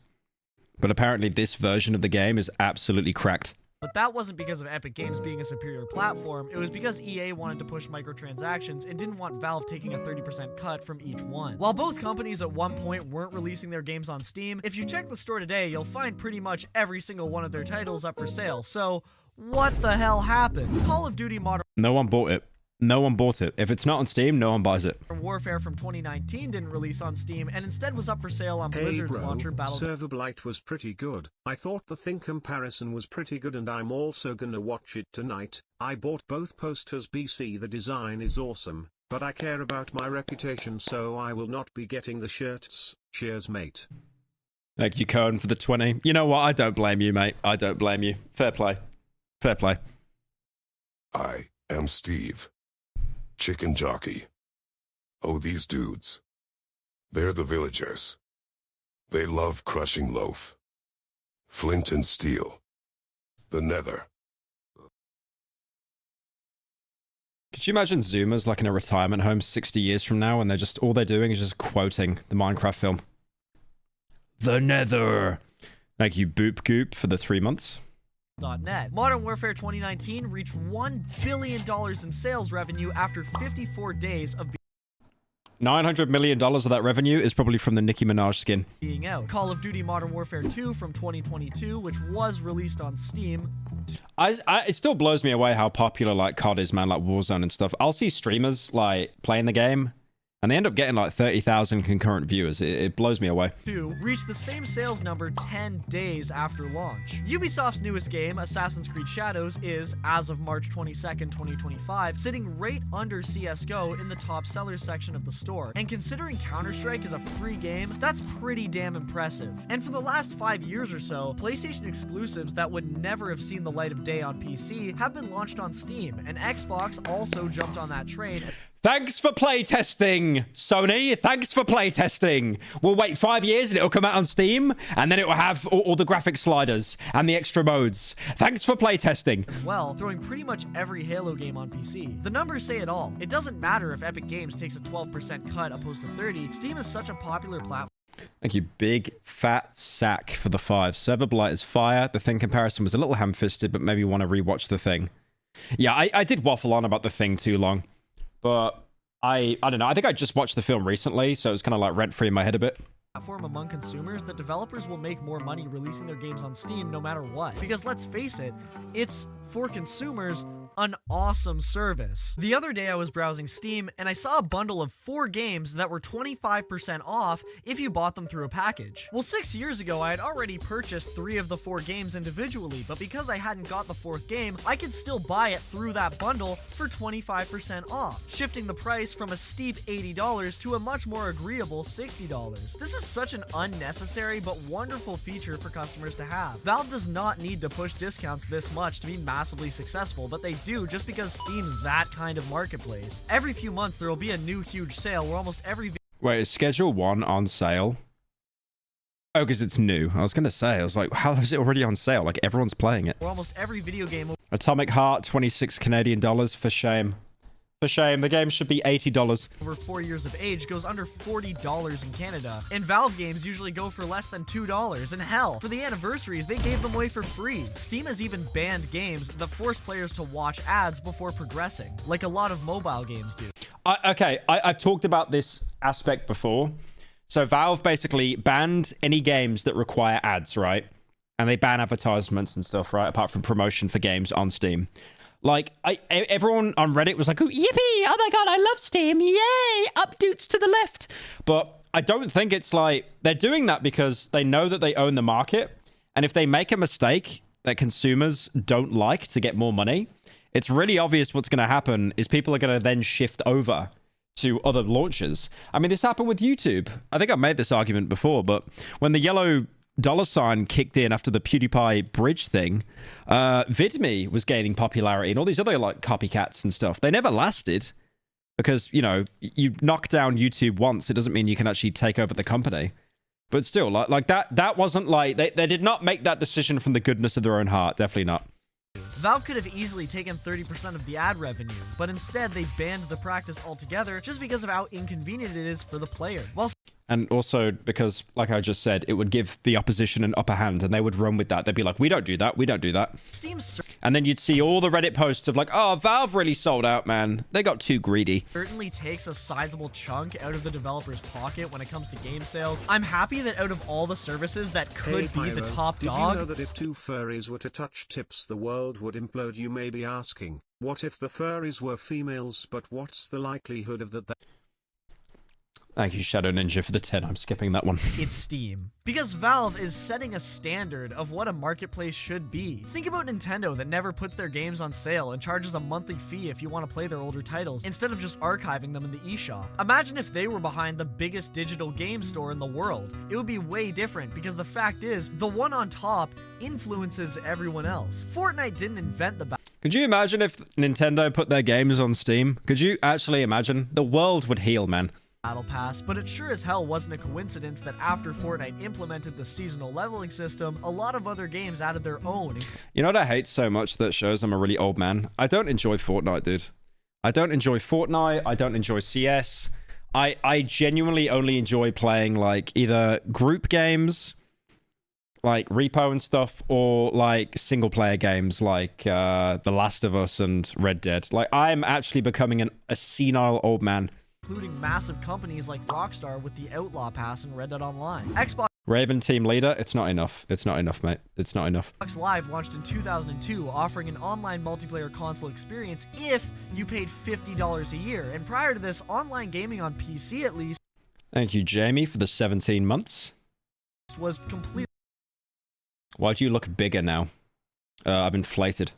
but apparently this version of the game is absolutely cracked. But that wasn't because of Epic Games being a superior platform, it was because EA wanted to push microtransactions and didn't want Valve taking a 30% cut from each one. While both companies at one point weren't releasing their games on Steam, if you check the store today, you'll find pretty much every single one of their titles up for sale. So, what the hell happened? Call of Duty Modern No one bought it. No one bought it. If it's not on Steam, no one buys it. Warfare from 2019 didn't release on Steam and instead was up for sale on Blizzard's launcher Battle. Server Blight was pretty good. I thought the Thing comparison was pretty good and I'm also gonna watch it tonight. I bought both posters BC. The design is awesome, but I care about my reputation so I will not be getting the shirts. Cheers, mate. Thank you, Cohen, for the 20. You know what? I don't blame you, mate. I don't blame you. Fair play. Fair play. I am Steve. Chicken jockey. Oh, these dudes. They're the villagers. They love crushing loaf. Flint and steel. the Nether. Could you imagine Zoomers like in a retirement home 60 years from now and they're just, all they're doing is just quoting the Minecraft film? The Nether. Thank you, Boop Goop, for the 3 months. .net. Modern Warfare 2019 reached $1 billion in sales revenue after 54 days of $900 million of that revenue is probably from the Nicki Minaj skin. being out. Call of Duty Modern Warfare 2 from 2022, which was released on Steam. It still blows me away how popular like COD is, man, like Warzone and stuff. I'll see streamers like playing the game and they end up getting like 30,000 concurrent viewers. It blows me away. 2 reached the same sales number 10 days after launch. Ubisoft's newest game, Assassin's Creed Shadows, is, as of March 22nd, 2025, sitting right under CSGO in the top sellers section of the store. And considering Counter-Strike is a free game, that's pretty damn impressive. And for the last 5 years or so, PlayStation exclusives that would never have seen the light of day on PC have been launched on Steam, and Xbox also jumped on that train. Thanks for playtesting, Sony. Thanks for playtesting. We'll wait 5 years and it'll come out on Steam, and then it will have all the graphic sliders and the extra modes. Thanks for playtesting. As well, throwing pretty much every Halo game on PC. The numbers say it all. It doesn't matter if Epic Games takes a 12% cut opposed to 30. Steam is such a popular platform. Thank you, Big Fat Sack, for the 5. Server Blight is fire. The Thing comparison was a little ham-fisted, but maybe want to rewatch The Thing. Yeah, I did waffle on about The Thing too long. But I don't know. I think I just watched the film recently, so it was kind of like rent-free in my head a bit. Platform among consumers, the developers will make more money releasing their games on Steam no matter what. Because let's face it, it's, for consumers, an awesome service. The other day I was browsing Steam and I saw a bundle of 4 games that were 25% off if you bought them through a package. Well, 6 years ago I had already purchased 3 of the 4 games individually, but because I hadn't got the 4th game, I could still buy it through that bundle for 25% off, shifting the price from a steep $80 to a much more agreeable $60. This is such an unnecessary but wonderful feature for customers to have. Valve does not need to push discounts this much to be massively successful, but they do just because Steam's that kind of marketplace. Every few months there will be a new huge sale where almost every Wait, is Schedule 1 on sale? Oh, because it's new. I was going to say, I was like, how is it already on sale? Like, everyone's playing it. video game Atomic Heart, 26 Canadian dollars. For shame. For shame. The game should be $80. over 4 years of age goes under $40 in Canada, and Valve games usually go for less than $2, and hell, for the anniversaries they gave them away for free. Steam has even banned games that force players to watch ads before progressing, like a lot of mobile games do. I've talked about this aspect before. So Valve basically banned any games that require ads, right? And they ban advertisements and stuff, right? Apart from promotion for games on Steam. Like, everyone on Reddit was like, oh, yippee, oh my god, I love Steam, yay, updates to the left. But I don't think it's like, they're doing that because they know that they own the market. And if they make a mistake that consumers don't like to get more money, it's really obvious what's going to happen is people are going to then shift over to other launches. I mean, this happened with YouTube. I think I've made this argument before, but when the yellow $sign kicked in after the PewDiePie bridge thing, VidMe was gaining popularity and all these other like copycats and stuff. They never lasted because, you know, you knock down YouTube once, it doesn't mean you can actually take over the company. But still, like that wasn't like, they did not make that decision from the goodness of their own heart. Definitely not. Valve could have easily taken 30% of the ad revenue, but instead they banned the practice altogether just because of how inconvenient it is for the player. And also because, like I just said, it would give the opposition an upper hand and they would run with that. They'd be like, we don't do that. We don't do that. And then you'd see all the Reddit posts of like, oh, Valve really sold out, man. They got too greedy. Certainly takes a sizable chunk out of the developer's pocket when it comes to game sales. I'm happy that out of all the services that could be the top dog. Did you know that if 2 furries were to touch tips, the world would implode? You may be asking, what if the furries were females, but what's the likelihood of that? Thank you, Shadow Ninja, for the 10. I'm skipping that one. It's Steam. Because Valve is setting a standard of what a marketplace should be. Think about Nintendo that never puts their games on sale and charges a monthly fee if you want to play their older titles, instead of just archiving them in the eShop. Imagine if they were behind the biggest digital game store in the world. It would be way different, because the fact is, the one on top influences everyone else. Fortnite didn't invent the Could you imagine if Nintendo put their games on Steam? Could you actually imagine? The world would heal, man. Battle Pass, but it sure as hell wasn't a coincidence that after Fortnite implemented the seasonal leveling system, a lot of other games added their own. You know what I hate so much that shows I'm a really old man? I don't enjoy Fortnite, dude. I don't enjoy Fortnite. I don't enjoy CS. I genuinely only enjoy playing like either group games, like Repo and stuff, or like single player games like The Last of Us and Red Dead. Like I'm actually becoming a senile old man. Including massive companies like Rockstar with the Outlaw Pass and Red Dead Online. Xbox Raven team leader, it's not enough. It's not enough, mate. It's not enough. Live launched in 2002, offering an online multiplayer console experience if you paid $50 a year. And prior to this, online gaming on PC at least Thank you, Jamie, for the 17 months. was completely... Why do you look bigger now? I've inflated.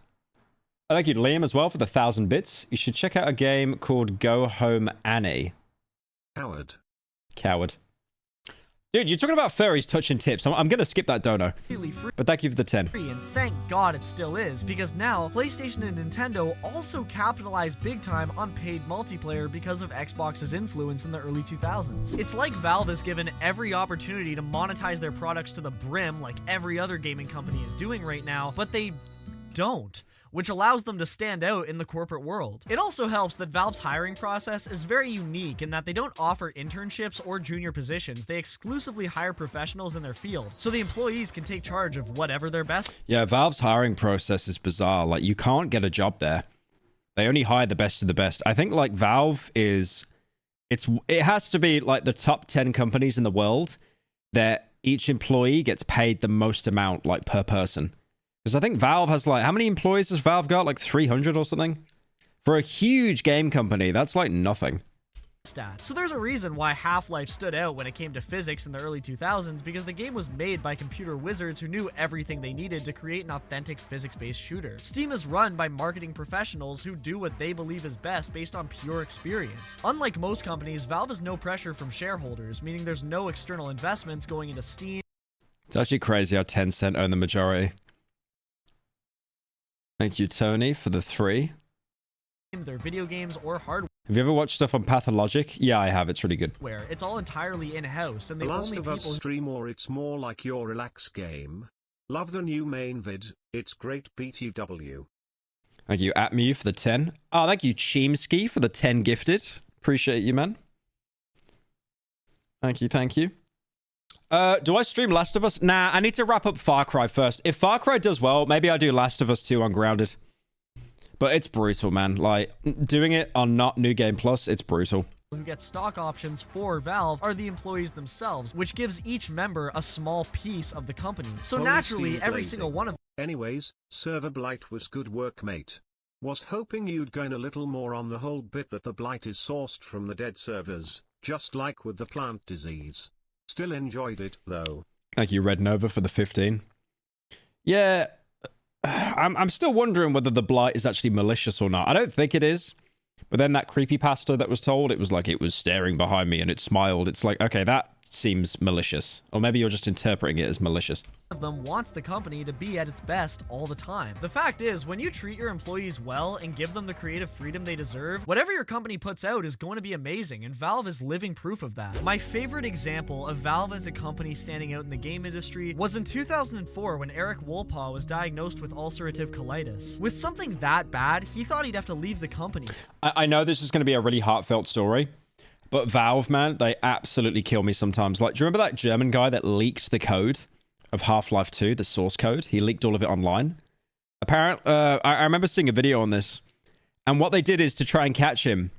Thank you, Liam, as well, for the 1,000 bits. You should check out a game called Go Home Annie. Coward. Dude, you're talking about furries touching tips. I'm going to skip that dono. But thank you for the 10. And thank God it still is, because now PlayStation and Nintendo also capitalized big time on paid multiplayer because of Xbox's influence in the early 2000s. It's like Valve is given every opportunity to monetize their products to the brim like every other gaming company is doing right now, but they don't, which allows them to stand out in the corporate world. It also helps that Valve's hiring process is very unique in that they don't offer internships or junior positions. They exclusively hire professionals in their field, so the employees can take charge of whatever they're best. Yeah, Valve's hiring process is bizarre. Like, you can't get a job there. They only hire the best of the best. I think, like, Valve is... It has to be, like, the top 10 companies in the world that each employee gets paid the most amount, like, per person. Because I think Valve has, like, how many employees has Valve got? Like 300 or something? For a huge game company, that's like nothing. So there's a reason why Half-Life stood out when it came to physics in the early 2000s, because the game was made by computer wizards who knew everything they needed to create an authentic physics-based shooter. Steam is run by marketing professionals who do what they believe is best based on pure experience. Unlike most companies, Valve has no pressure from shareholders, meaning there's no external investments going into Steam. It's actually crazy how Tencent own the majority. Thank you, Tony, for the 3. Their video games or hardware. Have you ever watched stuff on Pathologic? Yeah, I have. It's really good. It's all entirely in-house, and the Last only of people Us stream, or it's more like your relax game. Love the new main vid. It's great. BTW. Thank you, Atmew, for the 10. Oh, thank you, Chimsky, for the 10 gifted. Appreciate you, man. Thank you, thank you. Do I stream Last of Us? Nah, I need to wrap up Far Cry first. If Far Cry does well, maybe I do Last of Us 2 on Grounded. But it's brutal, man. Like, doing it on not New Game Plus, it's brutal. Who get stock options for Valve are the employees themselves, which gives each member a small piece of the company. So Holy naturally, Steve every Blazing. single one of Anyways, Server Blight was good work, mate. Was hoping you'd go in a little more on the whole bit that the blight is sourced from the dead servers, just like with the plant disease. Still enjoyed it, though. Thank you, Red Nova, for the 15. Yeah, I'm still wondering whether the blight is actually malicious or not. I don't think it is. But then that creepypasta that was told, it was like it was staring behind me and it smiled. It's like, okay, that seems malicious. Or maybe you're just interpreting it as malicious. of them wants the company to be at its best all the time. The fact is, when you treat your employees well and give them the creative freedom they deserve, whatever your company puts out is going to be amazing, and Valve is living proof of that. My favorite example of Valve as a company standing out in the game industry was in 2004 when Eric Wolpaw was diagnosed with ulcerative colitis. With something that bad, he thought he'd have to leave the company. I know this is going to be a really heartfelt story, but Valve, man, they absolutely kill me sometimes. Like, do you remember that German guy that leaked the code of Half-Life 2, the source code? He leaked all of it online. Apparently, I remember seeing a video on this, and what they did is to try and catch him.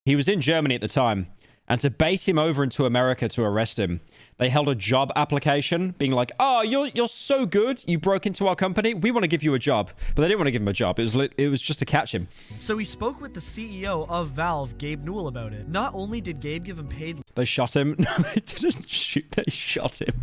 He was in Germany at the time, and to bait him over into America to arrest him, they held a job application, being like, "Oh, you're so good, you broke into our company. We want to give you a job." But they didn't want to give him a job. It was just to catch him. So he spoke with the CEO of Valve, Gabe Newell, about it. Not only did Gabe give him paid They shot him. No, they didn't shoot. They shot him.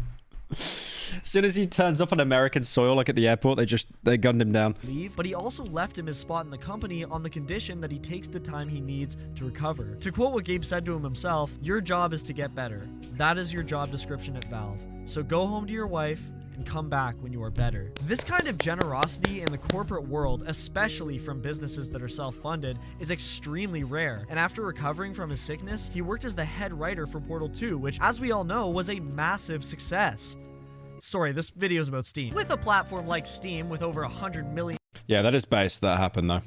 As soon as he turns up on American soil, like at the airport, they gunned him down. leave, but he also left him his spot in the company on the condition that he takes the time he needs to recover. To quote what Gabe said to him himself, "Your job is to get better. That is your job description at Valve. So go home to your wife and come back when you are better. This kind of generosity in the corporate world, especially from businesses that are self-funded, is extremely rare. And after recovering from his sickness, he worked as the head writer for Portal 2, which, as we all know, was a massive success. Sorry, this video is about Steam. With a platform like Steam, with over 100 million Yeah, that is based. That happened though.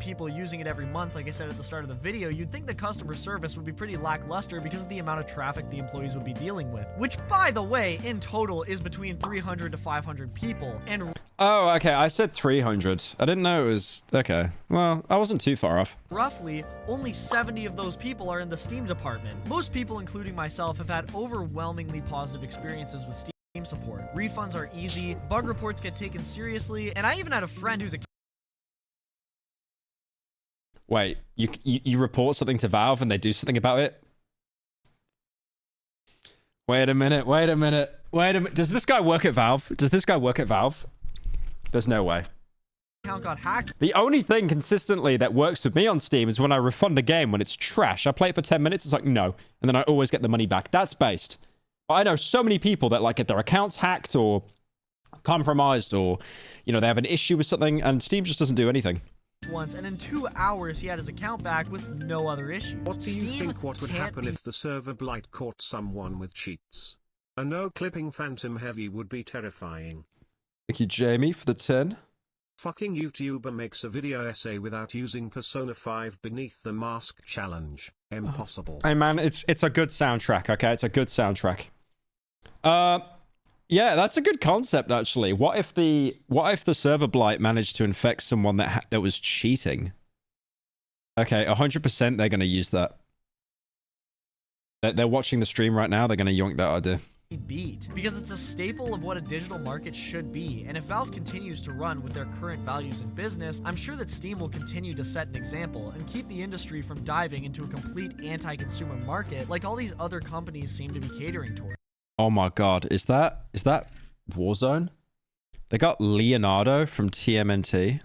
people using it every month, like I said at the start of the video, you'd think the customer service would be pretty lackluster because of the amount of traffic the employees would be dealing with. Which, by the way, in total is between 300 to 500 people. And Oh, okay. I said 300. I didn't know it was... Okay. Well, I wasn't too far off. roughly, only 70 of those people are in the Steam department. Most people, including myself, have had overwhelmingly positive experiences with Steam support. Refunds are easy, bug reports get taken seriously, and I even had a friend who's a Wait, you report something to Valve and they do something about it? Wait a minute. Does this guy work at Valve? There's no way. account got hacked. The only thing consistently that works with me on Steam is when I refund a game when it's trash. I play it for 10 minutes, it's like, no. And then I always get the money back. That's based. But I know so many people that like get their accounts hacked or compromised or, you know, they have an issue with something and Steam just doesn't do anything. Once, and in 2 hours he had his account back with no other issues. What do you Steam think what would can't happen be if the server blight caught someone with cheats? A no-clipping Phantom Heavy would be terrifying. Thank you, Jamie, for the 10. Fucking YouTuber makes a video essay without using Persona 5 Beneath the Mask challenge. Impossible. Hey man, it's a good soundtrack, okay? It's a good soundtrack. Yeah, that's a good concept actually. What if the server blight managed to infect someone that was cheating? Okay, 100% they're going to use that. They're watching the stream right now, they're going to yoink that idea. beat, because it's a staple of what a digital market should be, and if Valve continues to run with their current values in business, I'm sure that Steam will continue to set an example and keep the industry from diving into a complete anti-consumer market like all these other companies seem to be catering toward. Oh my god, is that Warzone? They got Leonardo from TMNT.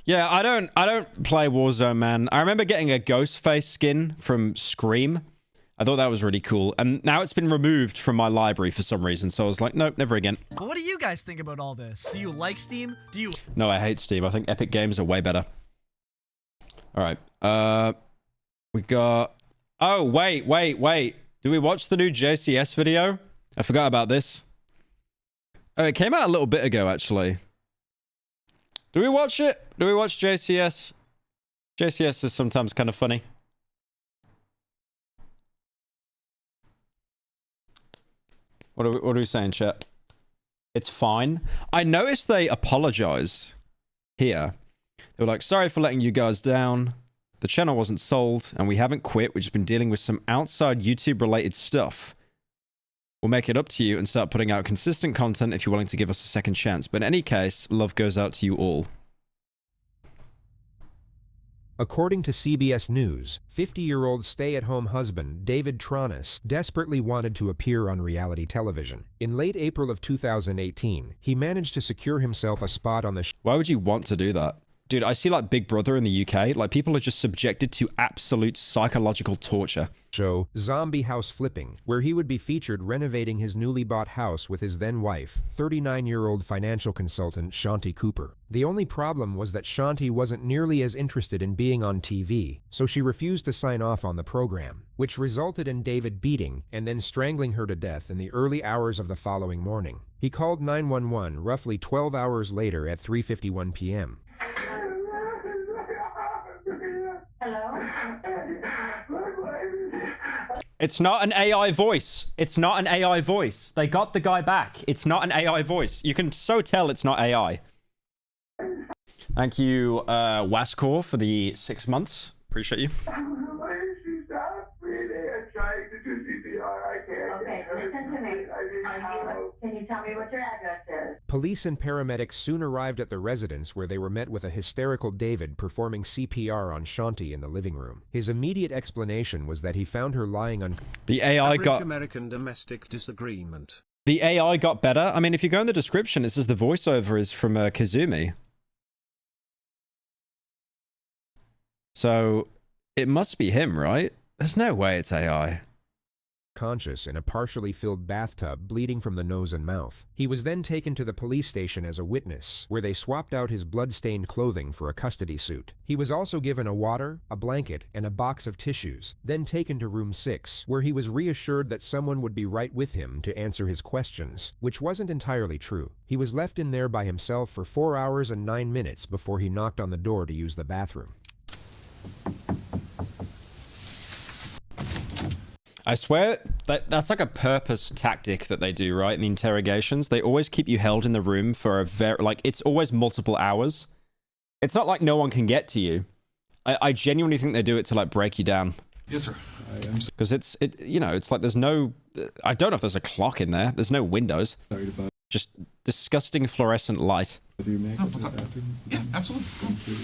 Yeah, I don't play Warzone, man. I remember getting a Ghostface skin from Scream. I thought that was really cool. And now it's been removed from my library for some reason. So I was like, nope, never again. But what do you guys think about all this? Do you like Steam? Do you... No, I hate Steam. I think Epic Games are way better. All right. We got... Oh, wait. Do we watch the new JCS video? I forgot about this. Oh, it came out a little bit ago, actually. Do we watch it? Do we watch JCS? JCS is sometimes kind of funny. What are we saying, chat? It's fine. I noticed they apologized here. They were like, sorry for letting you guys down. The channel wasn't sold, and we haven't quit. We've just been dealing with some outside YouTube-related stuff. We'll make it up to you and start putting out consistent content if you're willing to give us a second chance. But in any case, love goes out to you all. According to CBS News, 50-year-old stay-at-home husband David Tronis desperately wanted to appear on reality television. In late April of 2018, he managed to secure himself a spot on the Why would you want to do that? Dude, I see like Big Brother in the UK. Like people are just subjected to absolute psychological torture. show Zombie House Flipping, where he would be featured renovating his newly bought house with his then-wife, 39-year-old financial consultant Shanti Cooper. The only problem was that Shanti wasn't nearly as interested in being on TV, so she refused to sign off on the program, which resulted in David beating and then strangling her to death in the early hours of the following morning. He called 911 roughly 12 hours later at 3:51 p.m. It's not an AI voice. It's not an AI voice. They got the guy back. It's not an AI voice. You can so tell it's not AI. Thank you, Wascor, for the 6 months. Appreciate you. Okay, listen to me. Can you tell me what your address is? Police and paramedics soon arrived at the residence where they were met with a hysterical David performing CPR on Shanti in the living room. His immediate explanation was that he found her lying on... The AI got... American domestic disagreement. The AI got better. I mean, if you go in the description, it says the voiceover is from Kazumi. So, it must be him, right? There's no way it's AI. conscious in a partially filled bathtub, bleeding from the nose and mouth. He was then taken to the police station as a witness, where they swapped out his blood-stained clothing for a custody suit. He was also given a water, a blanket, and a box of tissues, then taken to room 6, where he was reassured that someone would be right with him to answer his questions, which wasn't entirely true. He was left in there by himself for 4 hours and 9 minutes before he knocked on the door to use the bathroom. I swear that's like a purpose tactic that they do, right? In the interrogations, they always keep you held in the room for a it's always multiple hours. It's not like no one can get to you. I genuinely think they do it to like break you down. Yes, sir. Because it's like there's no, I don't know if there's a clock in there. There's no windows. Sorry to bother. Just disgusting fluorescent light. You make it to the bathroom? Yeah, absolutely. Thank you.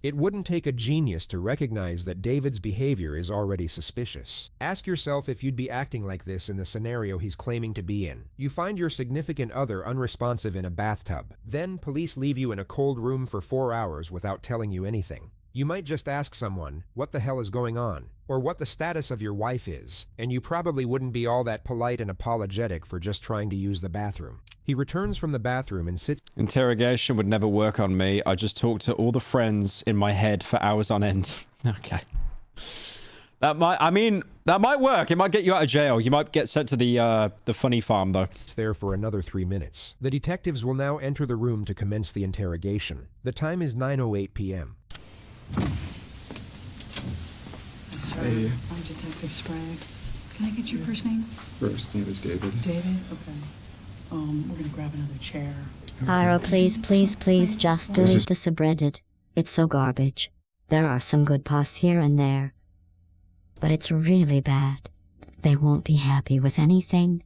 It wouldn't take a genius to recognize that David's behavior is already suspicious. Ask yourself if you'd be acting like this in the scenario he's claiming to be in. You find your significant other unresponsive in a bathtub. Then police leave you in a cold room for 4 hours without telling you anything. You might just ask someone, what the hell is going on? Or what the status of your wife is, and you probably wouldn't be all that polite and apologetic for just trying to use the bathroom. He returns from the bathroom and sits— Interrogation would never work on me. I just talk to all the friends in my head for hours on end. Okay. That might work. It might get you out of jail. You might get sent to the funny farm, though. It's there for another 3 minutes. The detectives will now enter the room to commence the interrogation. The time is 9:08 p.m. Sir, Hey. I'm Detective Sprague. Can I get your first name? First name is David. David? Okay. We're gonna grab another chair. Pyro, please, please, please just delete the subreddit. It's so garbage. There are some good posts here and there, but it's really bad. They won't be happy with anything.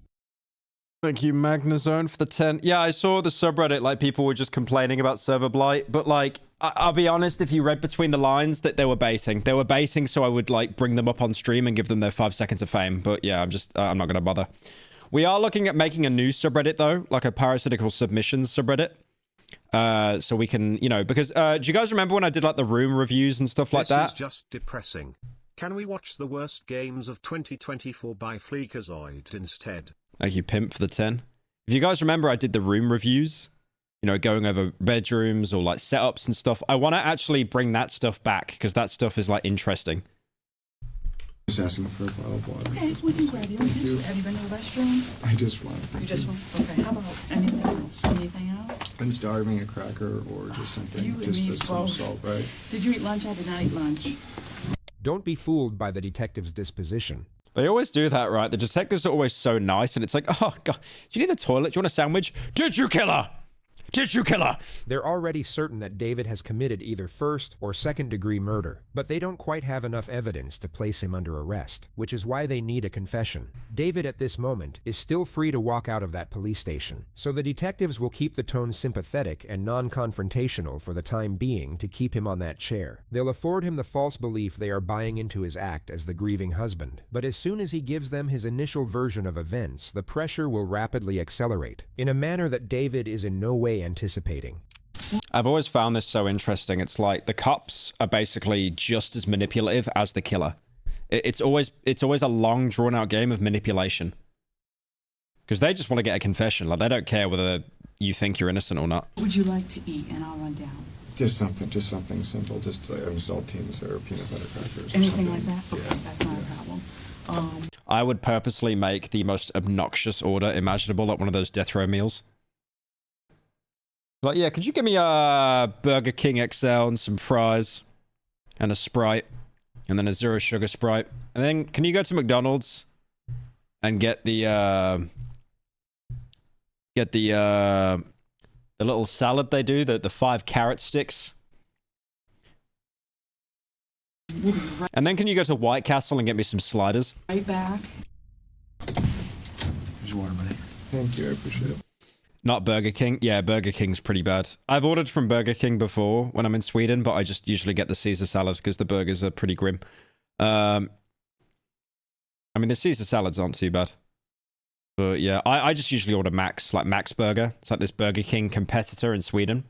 Thank you, Magnazone, for the 10. Yeah, I saw the subreddit, like, people were just complaining about server blight, but, like, I'll be honest, if you read between the lines, that they were baiting. They were baiting, so I would, like, bring them up on stream and give them their 5 seconds of fame. But, yeah, I'm not gonna bother. We are looking at making a new subreddit, though, like a parasitical submissions subreddit. So we can, because, do you guys remember when I did, like, the room reviews and stuff like that? This is just depressing. Can we watch the worst games of 2024 by Fleekazoid instead? Thank you, Pimp, for the 10. If you guys remember, I did the room reviews, going over bedrooms or, like, setups and stuff. I want to actually bring that stuff back, because that stuff is, like, interesting. Just asking for a bottle of water. Okay, we can grab you. Have you been to the restroom? I just want. You just want? Okay, how about anything else? Anything else? I'm starving, a cracker or just something. You and just me with some both. salt, right? Did you eat lunch? I did not eat lunch. Don't be fooled by the detective's disposition. They always do that, right? The detectives are always so nice, and it's like, oh, God, do you need the toilet? Do you want a sandwich? Did you kill her? Did you kill her? They're already certain that David has committed either first or second-degree murder, but they don't quite have enough evidence to place him under arrest, which is why they need a confession. David, at this moment, is still free to walk out of that police station, so the detectives will keep the tone sympathetic and non-confrontational for the time being to keep him on that chair. They'll afford him the false belief they are buying into his act as the grieving husband, but as soon as he gives them his initial version of events, the pressure will rapidly accelerate, in a manner that David is in no way anticipating. I've always found this so interesting. It's like the cops are basically just as manipulative as the killer. It's always a long, drawn-out game of manipulation. Because they just want to get a confession. Like, they don't care whether you think you're innocent or not. What would you like to eat? And I'll run down. Just something simple. Just like saltines or peanut butter crackers. Or Anything something. like that? Okay, Yeah. that's not a problem. I would purposely make the most obnoxious order imaginable at one of those death row meals. Like, yeah, could you give me a Burger King XL and some fries and a Sprite and then a zero sugar Sprite? And then can you go to McDonald's and get the little salad they do, the 5 carrot sticks? And then can you go to White Castle and get me some sliders? Right back. Here's your water, buddy. Thank you, I appreciate it. Not Burger King. Yeah, Burger King's pretty bad. I've ordered from Burger King before when I'm in Sweden, but I just usually get the Caesar salad because the burgers are pretty grim. I mean, the Caesar salads aren't too bad. But yeah, I just usually order Max, like Max Burger. It's like this Burger King competitor in Sweden.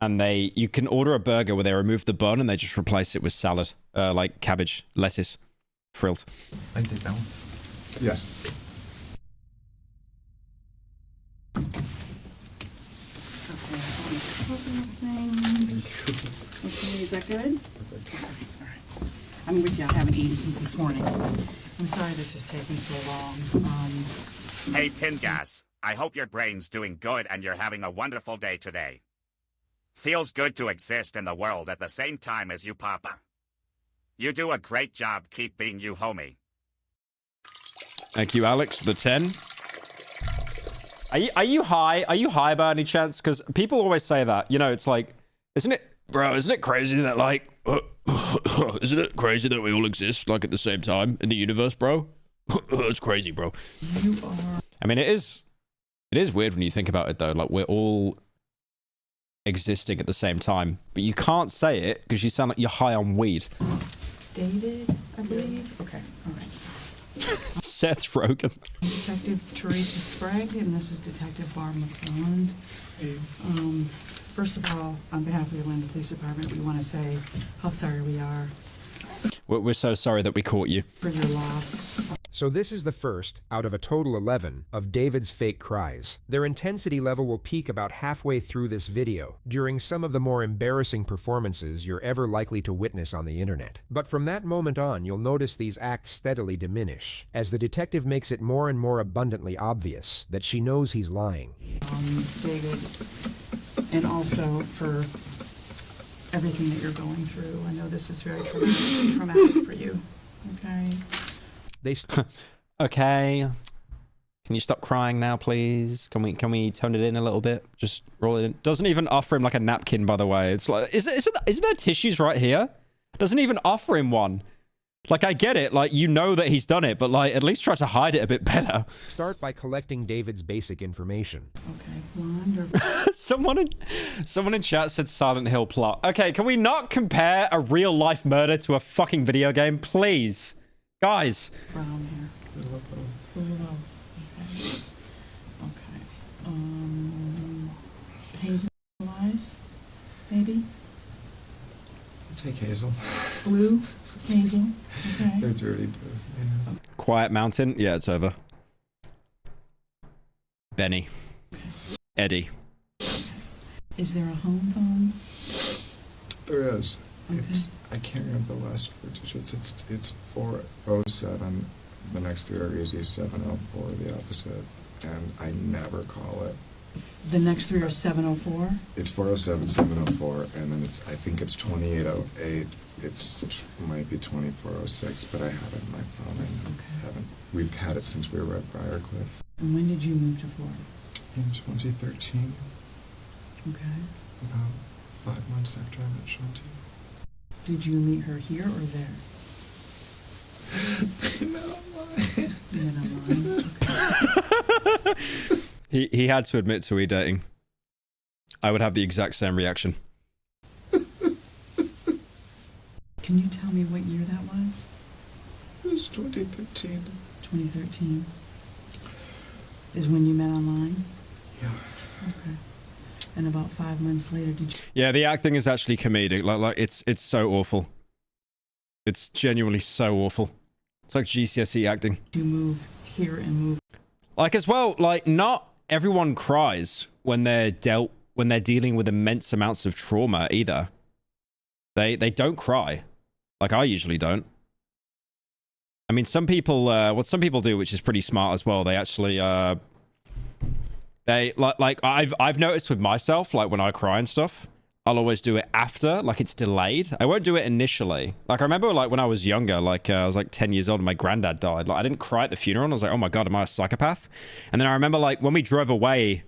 And you can order a burger where they remove the bun and they just replace it with salad. Like cabbage, lettuce, frills. I can take that one. Yes. Okay, is that good? Alright. I'm with you. I haven't eaten since this morning. I'm sorry this is taking so long. Hey, Pingas. I hope your brain's doing good and you're having a wonderful day today. Feels good to exist in the world at the same time as you, Papa. You do a great job. Keep being you, homie. Thank you, Alex. The 10. Are you high? Are you high by any chance? Because people always say that. You know, it's like, isn't it crazy that, like, isn't it crazy that we all exist, like, at the same time in the universe, bro? It's crazy, bro. You are... I mean, it is weird when you think about it, though. Like, we're all existing at the same time. But you can't say it because you sound like you're high on weed. David, I believe? Okay, all right. Seth Rogen. Detective Teresa Sprague, and this is Detective Barb McClelland. First of all, on behalf of the Atlanta Police Department, we want to say how sorry we are. We're so sorry that we caught you. For your loss. So this is the first, out of a total 11, of David's fake cries. Their intensity level will peak about halfway through this video, during some of the more embarrassing performances you're ever likely to witness on the internet. But from that moment on, you'll notice these acts steadily diminish, as the detective makes it more and more abundantly obvious that she knows he's lying. David, and also for everything that you're going through. I know this is very traumatic for you, okay? Okay. Can you stop crying now, please? Can we tone it in a little bit? Just roll it in. Doesn't even offer him like a napkin, by the way. It's like, isn't there tissues right here? Doesn't even offer him one. Like, I get it. Like, you know that he's done it, but like, at least try to hide it a bit better. Start by collecting David's basic information. Okay, blonde or... Someone in chat said Silent Hill plot. Okay, can we not compare a real life murder to a fucking video game, please? Guys. Brown hair. Okay. Okay. Hazel eyes, maybe? I'll take hazel. Blue? Hazel? Okay. They're dirty blue, yeah. Quiet Mountain? Yeah, it's over. Benny. Okay. Eddie. Is there a home phone? There is. Okay. I can't remember the last four digits. It's 407. The next three are easy. 704, the opposite. And I never call it. The next three are 704? It's 407, 704, and then I think it's 2808. It might be 2406, but I have it in my phone. I haven't. We've had it since we were at Briarcliff. And when did you move to Florida? In 2013. Okay. About 5 months after I met Shanti. Did you meet her here or there? You met online. Okay. He had to admit to dating. I would have the exact same reaction. Can you tell me what year that was? It was 2013. 2013 is when you met online? Yeah. Okay. And about 5 months later, did you... Yeah, the acting is actually comedic. Like it's so awful. It's genuinely so awful. It's like GCSE acting. You move here and move... Like, as well, like, not everyone cries when they're dealing with immense amounts of trauma either. They don't cry. Like, I usually don't. I mean, some people, what some people do, which is pretty smart as well, they actually, I've noticed with myself, like, when I cry and stuff, I'll always do it after, like, it's delayed. I won't do it initially. Like, I remember, like, when I was younger, like, I was, like, 10 years old and my granddad died. Like, I didn't cry at the funeral, and I was like, oh my god, am I a psychopath? And then I remember, like, when we drove away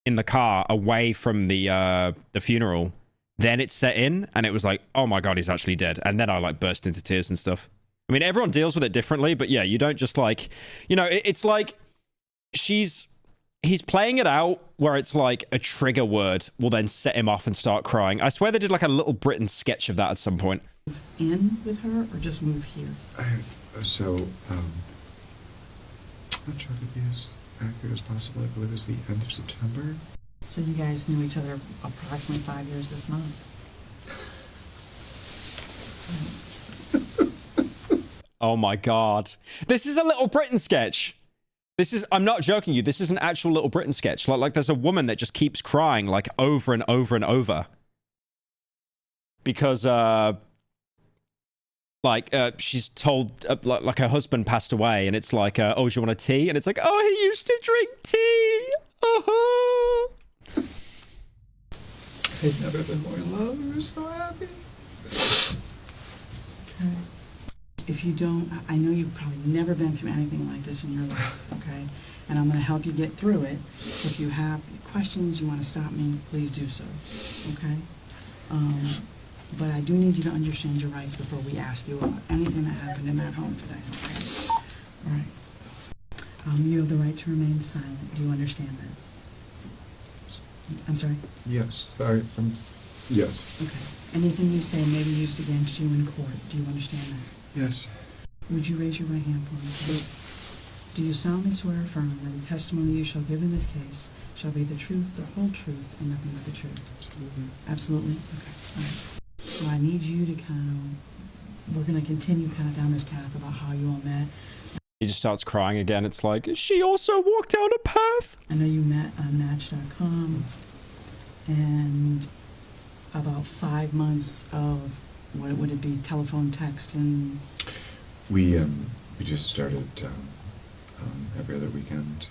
in the car, away from the funeral, then it set in, and it was like, oh my god, he's actually dead. And then I, like, burst into tears and stuff. I mean, everyone deals with it differently, but yeah, you don't just, like... You know, it's like... He's playing it out where it's like a trigger word will then set him off and start crying. I swear they did, like, a Little Britain sketch of that at some point. In with her, or just move here? I'm trying to be as accurate as possible. I believe it's the end of September. So you guys knew each other approximately 5 years this month. Oh my god. This is a Little Britain sketch. This is, I'm not joking you, this is an actual Little Britain sketch. Like there's a woman that just keeps crying like over and over and over. Because she's told like her husband passed away, and it's like, oh, do you want a tea? And it's like, oh, he used to drink tea. Uh-huh. I've never been more in love. We were so happy. Okay. If you don't, I know you've probably never been through anything like this in your life, okay? And I'm going to help you get through it. If you have questions, you want to stop me, please do so, okay? But I do need you to understand your rights before we ask you about anything that happened in that home today, okay? All right. You have the right to remain silent. Do you understand that? I'm sorry? Yes. Sorry. Yes. Okay. Anything you say may be used against you in court. Do you understand that? Yes. Would you raise your right hand for me, please? Do you solemnly swear or affirm that the testimony you shall give in this case shall be the truth, the whole truth, and nothing but the truth? Absolutely. Absolutely? Okay. All right. So I need you to we're going to continue down this path about how you all met. He just starts crying again. It's like, she also walked down a path. I know you met on Match.com, and about 5 months of, what would it be, telephone, text, and... We just started every other weekend.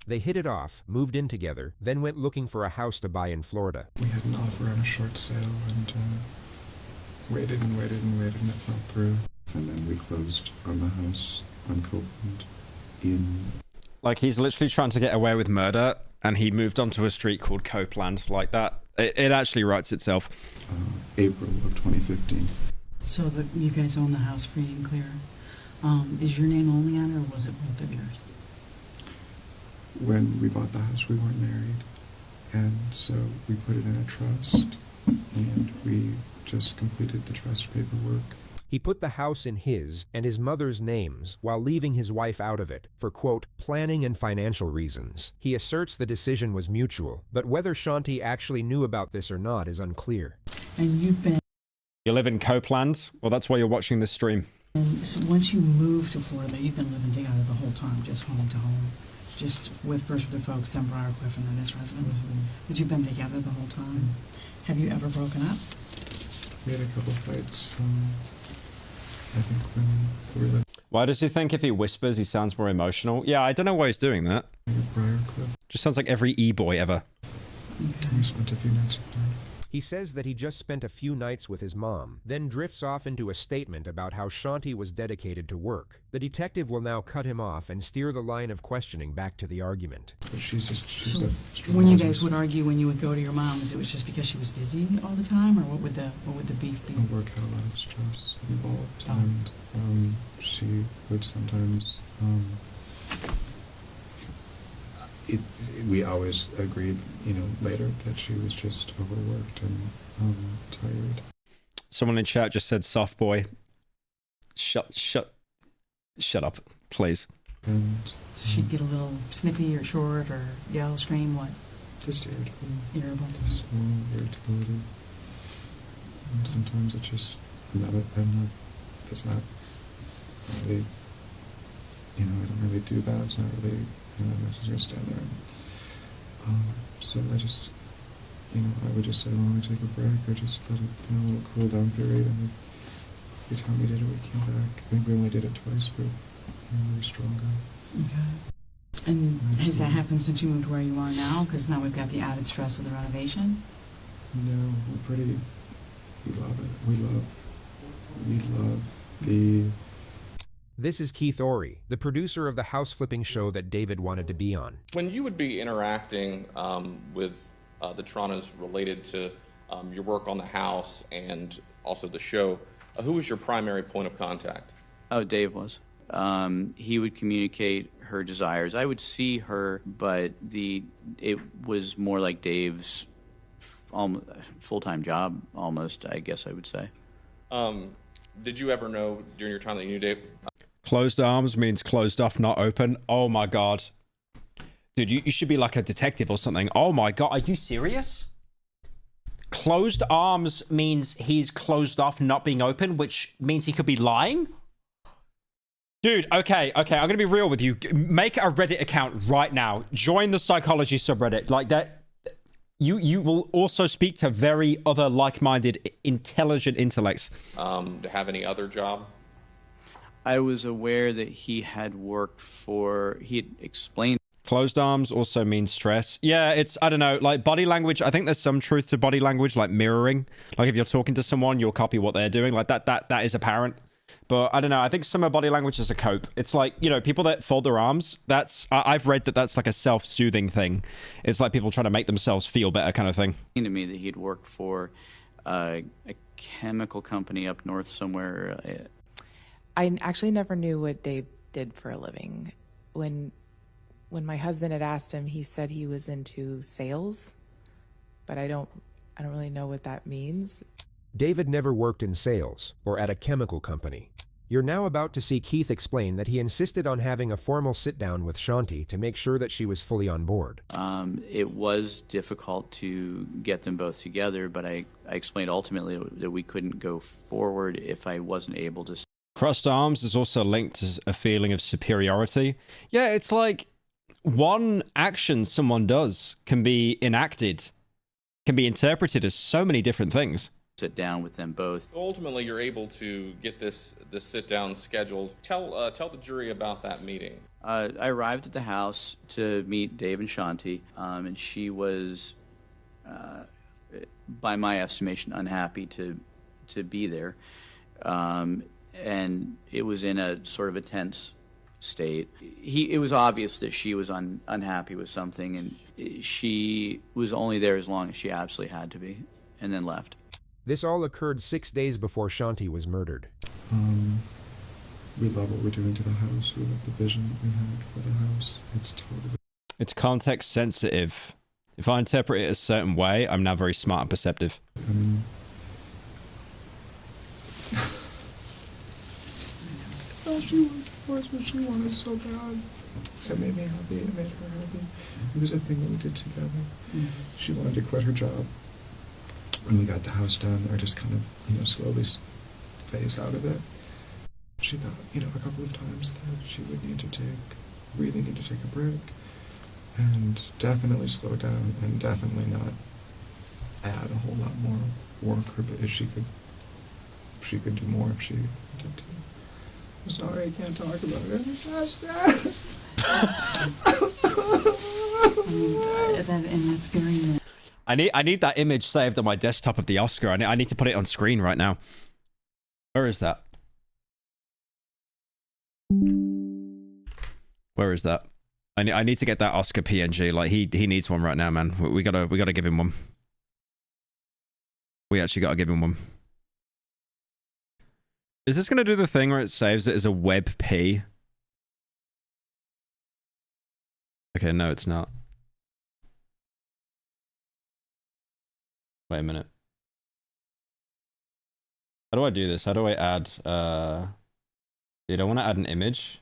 They hit it off, moved in together, then went looking for a house to buy in Florida. We had an offer on a short sale and waited and waited and waited, and it fell through. And then we closed on the house on Copeland in... Like, he's literally trying to get away with murder, and he moved onto a street called Copeland. Like that. It actually writes itself. April of 2015. So you guys own the house free and clear. Is your name only on it, or was it both of yours? When we bought the house, we weren't married, and so we put it in a trust, and we just completed the trust paperwork. He put the house in his and his mother's names while leaving his wife out of it for, quote, planning and financial reasons. He asserts the decision was mutual, but whether Shanti actually knew about this or not is unclear. And you've been... You live in Copeland? Well, that's why you're watching this stream. And so once you moved to Florida, you've been living together the whole time, just home to home. Just first with the folks, then Briarcliff, and then this residence. Mm-hmm. But you've been together the whole time. Have you ever broken up? We had a couple fights, I think when we were... Why does he think if he whispers, he sounds more emotional? Yeah, I don't know why he's doing that. Briarcliff. Just sounds like every e-boy ever. Okay. We spent a few nights apart. He says that he just spent a few nights with his mom, then drifts off into a statement about how Shanti was dedicated to work. The detective will now cut him off and steer the line of questioning back to the argument. But she's So a strong when you business. guys would argue, when you would go to your mom's, it was just because she was busy all the time, or what would the beef be? The work had a lot of stress involved, Oh. and she would sometimes... we always agreed, later that she was just overworked and tired. Someone in chat just said, soft boy. Shut up, please. And So she'd get a little snippy or short or yell, scream, what? just irritable. Irritable. Just small irritability. And sometimes it just, that's not really, I don't really do that. It's not really, I'm just gonna stand there. So I just, I would just say, why don't we take a break, or just let it, a little cool down period, and every time we did it, we came back. I think we only did it twice, but we were stronger. Okay. And has that happened since you moved where you are now? Because now we've got the added stress of the renovation? No, we love it. We love the... This is Keith Orey, the producer of the house flipping show that David wanted to be on. When you would be interacting with the Torontos related to your work on the house and also the show, who was your primary point of contact? Oh, Dave was. He would communicate her desires. I would see her, but it was more like Dave's full-time job, almost, I guess I would say. Did you ever know during your time that you knew Dave? Closed arms means closed off, not open. Oh my god. Dude, you should be like a detective or something. Oh my god, are you serious? Closed arms means he's closed off, not being open, which means he could be lying? Dude, okay, I'm gonna be real with you. Make a Reddit account right now. Join the psychology subreddit. Like that, you will also speak to very other like-minded, intelligent intellects. To have any other job? I was aware that he had explained. Closed arms also means stress. Yeah, it's, I don't know, like body language. I think there's some truth to body language, like mirroring. Like if you're talking to someone, you'll copy what they're doing. Like that is apparent. But I don't know. I think some of body language is a cope. It's like, you know, people that fold their arms, I've read that that's like a self-soothing thing. It's like people trying to make themselves feel better kind of thing. To me that he'd worked for a chemical company up north somewhere. I actually never knew what Dave did for a living. When my husband had asked him, he said he was into sales, but I don't really know what that means. David never worked in sales or at a chemical company. You're now about to see Keith explain that he insisted on having a formal sit-down with Shanti to make sure that she was fully on board. It was difficult to get them both together, but I explained ultimately that we couldn't go forward if I wasn't able to. Crossed arms is also linked to a feeling of superiority. Yeah, it's like one action someone does can be enacted, can be interpreted as so many different things. Sit down with them both. Ultimately, you're able to get this sit down scheduled. Tell the jury about that meeting. I arrived at the house to meet Dave and Shanti, and she was, by my estimation, unhappy to be there, and it was in a sort of a tense state. It was obvious that she was unhappy with something, and she was only there as long as she absolutely had to be, and then left. This all occurred 6 days before Shanti was murdered. We love what we're doing to the house. We love the vision that we had for the house. It's context sensitive. If I interpret it a certain way, I'm now very smart and perceptive. I mean, she wanted divorce, but she wanted so bad. It made me happy. It made her happy. It was a thing that we did together. She wanted to quit her job. When we got the house done, or just kind of, slowly phase out of it. She thought, a couple of times that she would really need to take a break, and definitely slow down, and definitely not add a whole lot more work. But she could do more if she wanted to. I'm sorry, I can't talk about it any faster. And that's very. I need that image saved on my desktop of the Oscar. I need to put it on screen right now. Where is that? Where is that? I need to get that Oscar PNG. Like he needs one right now, man. We gotta give him one. We actually gotta give him one. Is this gonna do the thing where it saves it as a WebP? Okay, no, it's not. Wait a minute. How do I do this? How do I add, dude, I want to add an image.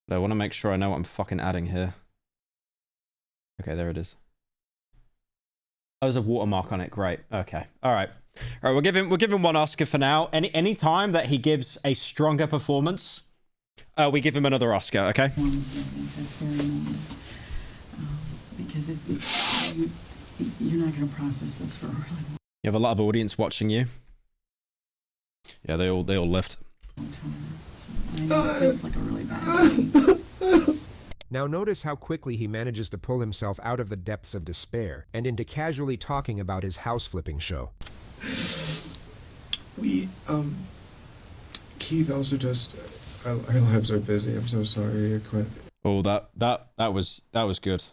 But I want to make sure I know what I'm fucking adding here. Okay, there it is. Oh, there's a watermark on it. Great. Okay. All right. All right, we'll give him one Oscar for now. Any time that he gives a stronger performance, we give him another Oscar, okay? That's very normal. Because you're not going to process this for a really long time. You have a lot of audience watching you. Yeah, they all left. So I know it feels like a really bad day. Now notice how quickly he manages to pull himself out of the depths of despair and into casually talking about his house flipping show. Keith also just, our lives are busy. I'm so sorry I quit. Oh, that was good.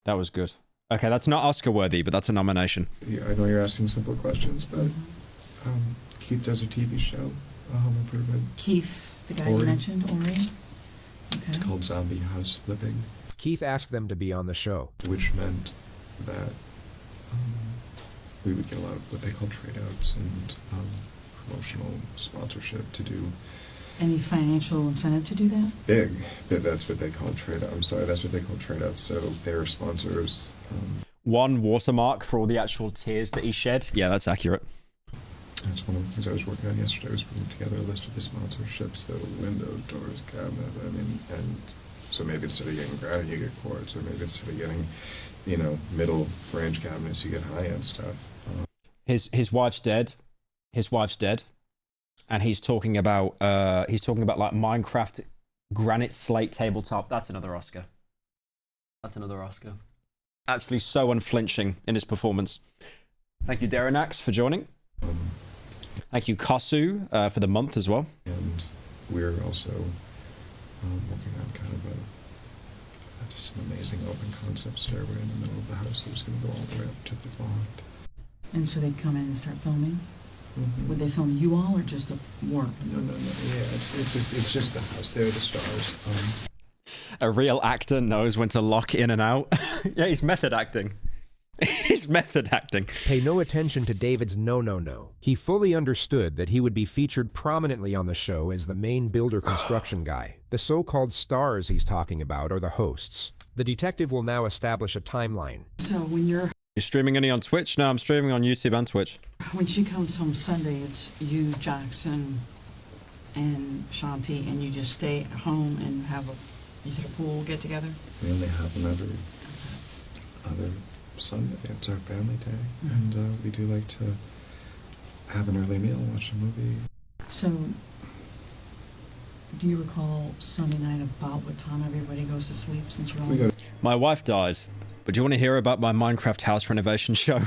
That was good. Okay, that's not Oscar worthy, but that's a nomination. Yeah, I know you're asking simple questions, but Keith does a TV show, a home improvement. Keith, the guy you mentioned, Ori? Okay. It's called Zombie House Flipping. Keith asked them to be on the show. Which meant that we would get a lot of what they call trade-outs and promotional sponsorship to do. Any financial incentive to do that? Big. That's what they call trade-out. I'm sorry, that's what they call trade-outs. So their sponsors. One watermark for all the actual tears that he shed. Yeah, that's accurate. That's one of the things I was working on yesterday, was putting together a list of the sponsorships, the windows, doors, cabinets, I mean, and so maybe instead of getting granite, you get quartz, or maybe instead of getting, you know, middle range cabinets, you get high-end stuff. His wife's dead. His wife's dead. And he's talking about like Minecraft granite slate tabletop. That's another Oscar. That's another Oscar. Actually so unflinching in his performance. Thank you, Derinax, for joining. Thank you, Kasu, for the month as well. And we're also working on kind of just an amazing open concept stairway in the middle of the house that was going to go all the way up to the loft. And so they'd come in and start filming? Mm-hmm. Would they film you all or just the work? No. Yeah, it's just the house. They're the stars. A real actor knows when to lock in and out. Yeah, he's method acting. He's method acting. Pay no attention to David's no. He fully understood that he would be featured prominently on the show as the main builder construction guy. The so-called stars he's talking about are the hosts. The detective will now establish a timeline. So when you're streaming any on Twitch? No, I'm streaming on YouTube and Twitch. When she comes home Sunday, it's you, Jackson, and Shanti, and you just stay at home and have is it a pool get together? We only have them every Sunday. It's our family day, and we do like to have an early meal, watch a movie. So, do you recall Sunday night about what time everybody goes to sleep since you're all... My wife dies, but do you want to hear about my Minecraft house renovation show?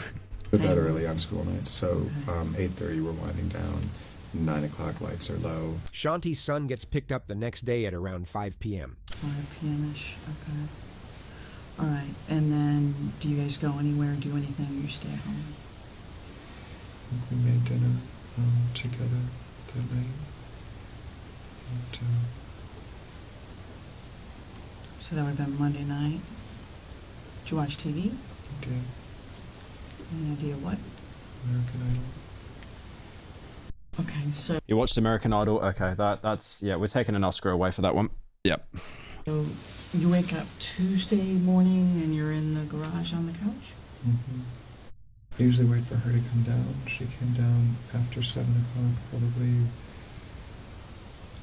We're that early on school nights, so 8:30 we're winding down, 9 o'clock lights are low. Shanti's son gets picked up the next day at around 5 p.m. 5 p.m.-ish, okay. All right, and then do you guys go anywhere, do anything, or you stay at home? We made dinner together that night. And, so that would have been Monday night. Did you watch TV? I did. Any idea what? American Idol. Okay, so... You watched American Idol? Okay, that's... Yeah, we're taking an Oscar away for that one. Yep. So you wake up Tuesday morning and you're in the garage on the couch? Mm-hmm. I usually wait for her to come down. She came down after 7 o'clock, probably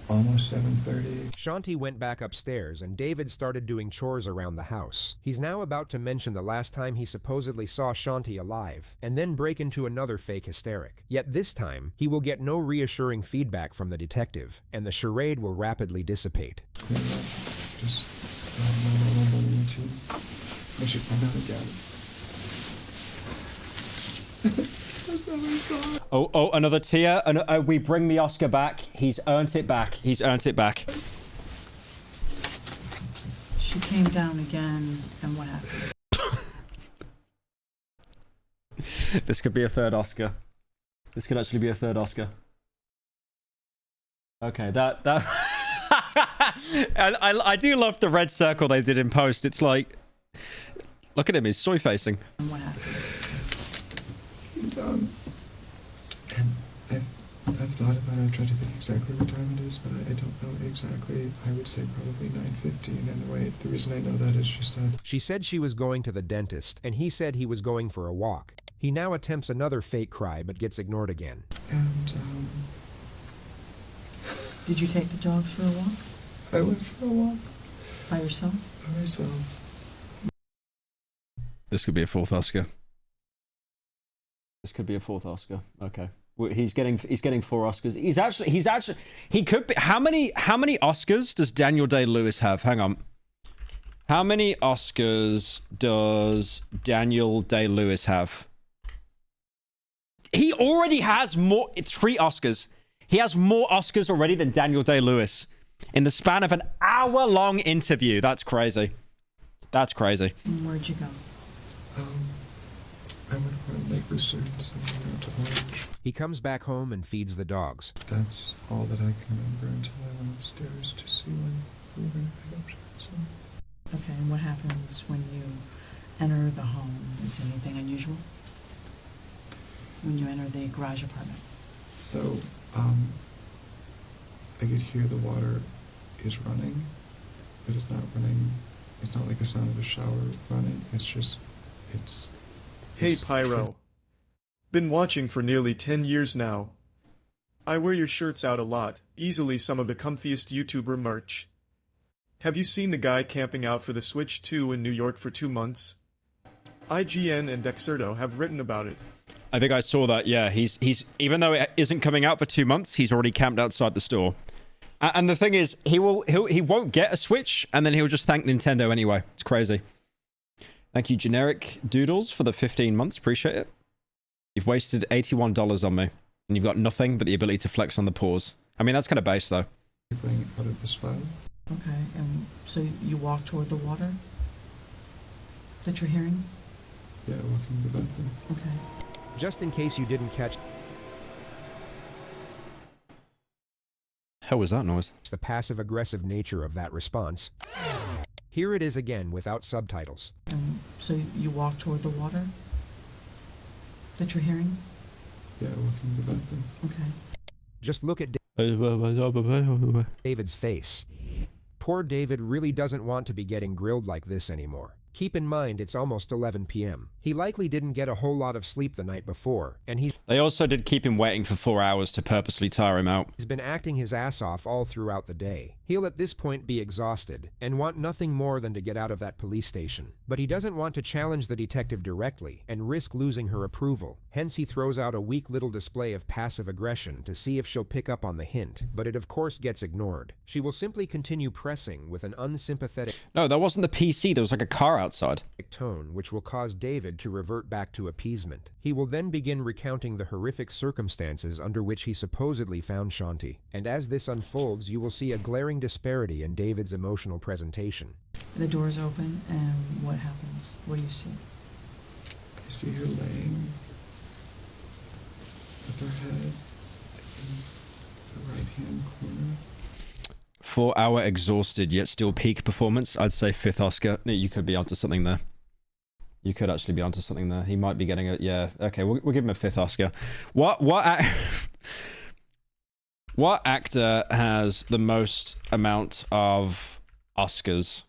almost 7:30. Shanti went back upstairs and David started doing chores around the house. He's now about to mention the last time he supposedly saw Shanti alive, and then break into another fake hysteric. Yet this time, he will get no reassuring feedback from the detective, and the charade will rapidly dissipate. Yeah, just normal morning routine. I should come down again. That's not what I saw. Oh, another tear. We bring the Oscar back. He's earned it back. He's earned it back. She came down again, and what happened? This could be a third Oscar. This could actually be a third Oscar. Okay, that... I do love the red circle they did in post. It's like... Look at him, he's soy facing. And what happened? And I've thought about it. I've tried to think exactly what time it is, but I don't know exactly. I would say probably 9:15. And the reason I know that is she said she was going to the dentist, and he said he was going for a walk. He now attempts another fake cry, but gets ignored again. And did you take the dogs for a walk? I went for a walk. By yourself? By myself. This could be a fourth Oscar. This could be a fourth Oscar. Okay. He's getting 4 Oscars. He could be. How many Oscars does Daniel Day-Lewis have? Hang on. How many Oscars does Daniel Day-Lewis have? He already has more. It's 3 Oscars. He has more Oscars already than Daniel Day-Lewis in the span of an hour-long interview. That's crazy. That's crazy. Where'd you go? I went around Lake Lucerne, so I went out to Orange. He comes back home and feeds the dogs. That's all that I can remember until I went upstairs to see when we were going to pick up Jackson. Okay, and what happens when you enter the home? Is anything unusual? When you enter the garage apartment? So, I could hear the water is running, but it's not running. It's not like the sound of the shower running. It's just, Hey, Pyro. Been watching for nearly 10 years now. I wear your shirts out a lot, easily some of the comfiest YouTuber merch. Have you seen the guy camping out for the Switch 2 in New York for 2 months? IGN and Dexerto have written about it. I think I saw that. Yeah, he's even though it isn't coming out for 2 months, he's already camped outside the store. And the thing is, he won't get a Switch, and then he'll just thank Nintendo anyway. It's crazy. Thank you, Generic Doodles, for the 15 months. Appreciate it. You've wasted $81 on me, and you've got nothing but the ability to flex on the pause. I mean, that's kind of base, though. Going out of the spot. Okay, and so you walk toward the water that you're hearing? Yeah, walking to the bathroom. Okay. Just in case you didn't catch hell was that noise? The passive-aggressive nature of that response. Here it is again without subtitles. So you walk toward the water that you're hearing? Yeah, walking to the bathroom. Okay. Just look at David's face. Poor David really doesn't want to be getting grilled like this anymore. Keep in mind it's almost 11 p.m. He likely didn't get a whole lot of sleep the night before, and They also did keep him waiting for 4 hours to purposely tire him out. He's been acting his ass off all throughout the day. He'll at this point be exhausted, and want nothing more than to get out of that police station. But he doesn't want to challenge the detective directly, and risk losing her approval. Hence he throws out a weak little display of passive aggression to see if she'll pick up on the hint, but it of course gets ignored. She will simply continue pressing with an unsympathetic... No, that wasn't the PC, there was like a car outside. ...tone, which will cause David to revert back to appeasement. He will then begin recounting the horrific circumstances under which he supposedly found Shanti. And as this unfolds, you will see a glaring disparity in David's emotional presentation. The doors open, and what happens? What do you see? I see her laying with her head in the right-hand corner. 4 hour exhausted yet still peak performance. I'd say 5th Oscar. You could be onto something there. You could actually be onto something there. He might be getting a... Yeah, okay, we'll give him a 5th Oscar. What actor has the most amount of Oscars?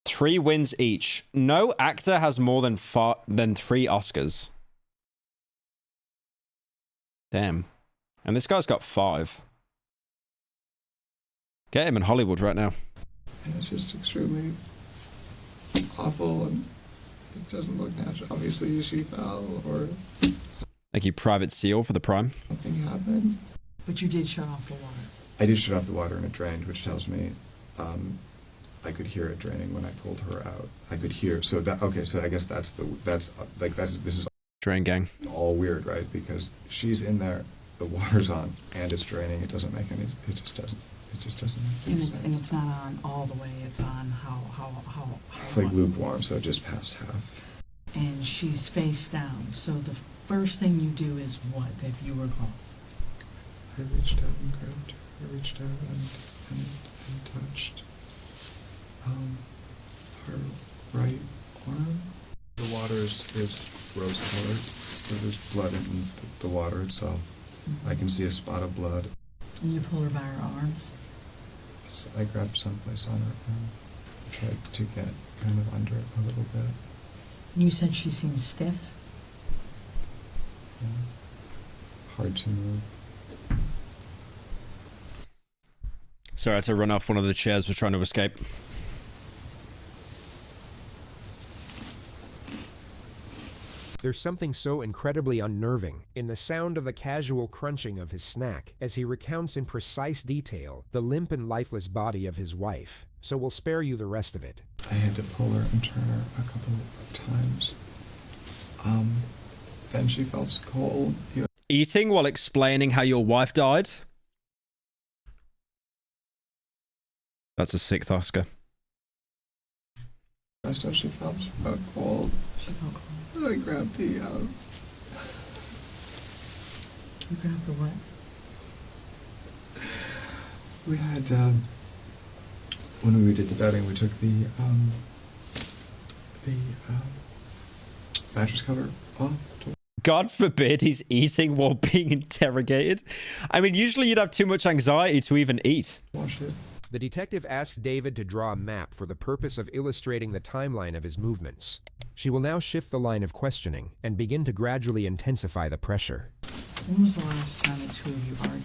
Three wins each. No actor has more than 3 Oscars. Damn. And this guy's got 5. Get him in Hollywood right now. And it's just extremely awful, and it doesn't look natural. Obviously, she fell, or... Thank you, Private Seal, for the Prime. Something happened. But you did shut off the water. I did shut off the water and it drained, which tells me I could hear it draining when I pulled her out. I could hear, so that, okay, so I guess this is... Drain gang. All weird, right? Because she's in there, the water's on, and it's draining. It doesn't make any, it just doesn't make any sense. And it's not on all the way, it's on how like lukewarm, so just past half. And she's face down, so the first thing you do is what, if you recall? I reached out and grabbed her. I reached out and touched her right arm. The water is rose colored, so there's blood in the water itself. I can see a spot of blood. And you pull her by her arms? So I grabbed someplace on her arm, tried to get kind of under it a little bit. You said she seemed stiff? Yeah. Hard to move. Sorry, I had to run off. One of the chairs was trying to escape. There's something so incredibly unnerving in the sound of the casual crunching of his snack as he recounts in precise detail the limp and lifeless body of his wife, so we'll spare you the rest of it. I had to pull her and turn her a couple of times. Then she felt cold. Eating while explaining how your wife died? That's a 6th Oscar. That's how she felt cold. She felt cold. I grabbed the, You grabbed the what? We had, when we did the bedding, we took the mattress cover off. God forbid he's eating while being interrogated. I mean, usually you'd have too much anxiety to even eat. Washed it. The detective asks David to draw a map for the purpose of illustrating the timeline of his movements. She will now shift the line of questioning and begin to gradually intensify the pressure. When was the last time the two of you argued?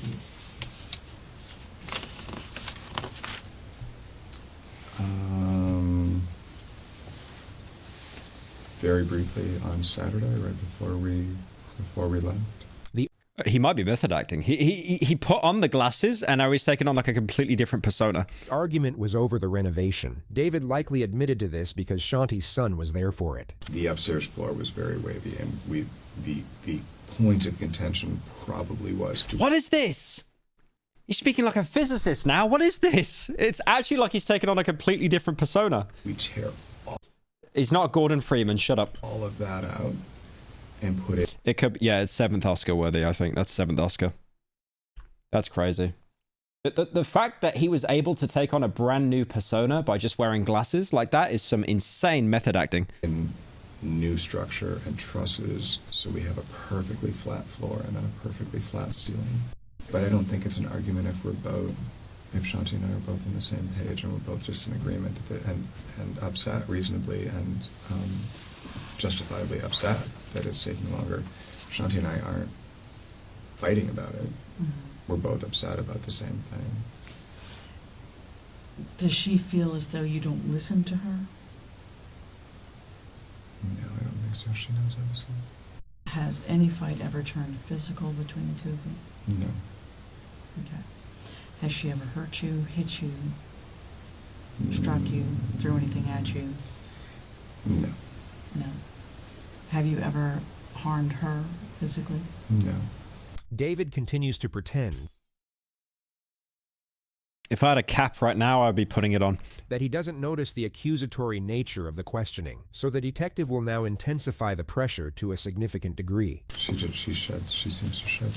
Very briefly on Saturday, right before we left. He might be method acting. He put on the glasses and now he's taken on like a completely different persona. The argument was over the renovation. David likely admitted to this because Shanti's son was there for it. The upstairs floor was very wavy, and the point of contention probably was to... What is this? He's speaking like a physicist now. What is this? It's actually like he's taken on a completely different persona. We tear all... He's not Gordon Freeman. Shut up. All of that out and put it... It could... Yeah, it's 7th Oscar worthy, I think. That's 7th Oscar. That's crazy. The fact that he was able to take on a brand new persona by just wearing glasses like that is some insane method acting. In new structure and trusses, so we have a perfectly flat floor and then a perfectly flat ceiling. But I don't think it's an argument if Shanti and I are both on the same page and we're both just in agreement and upset reasonably and justifiably upset that it's taking longer. Shanti and I aren't fighting about it. Mm-hmm. We're both upset about the same thing. Does she feel as though you don't listen to her? No, I don't think so. She knows I listen. Has any fight ever turned physical between the two of you? No. Okay. Has she ever hurt you, hit you, struck you, threw anything at you? No. No. Have you ever harmed her physically? No. David continues to pretend If I had a cap right now, I'd be putting it on. that he doesn't notice the accusatory nature of the questioning, so the detective will now intensify the pressure to a significant degree. She seems to shed.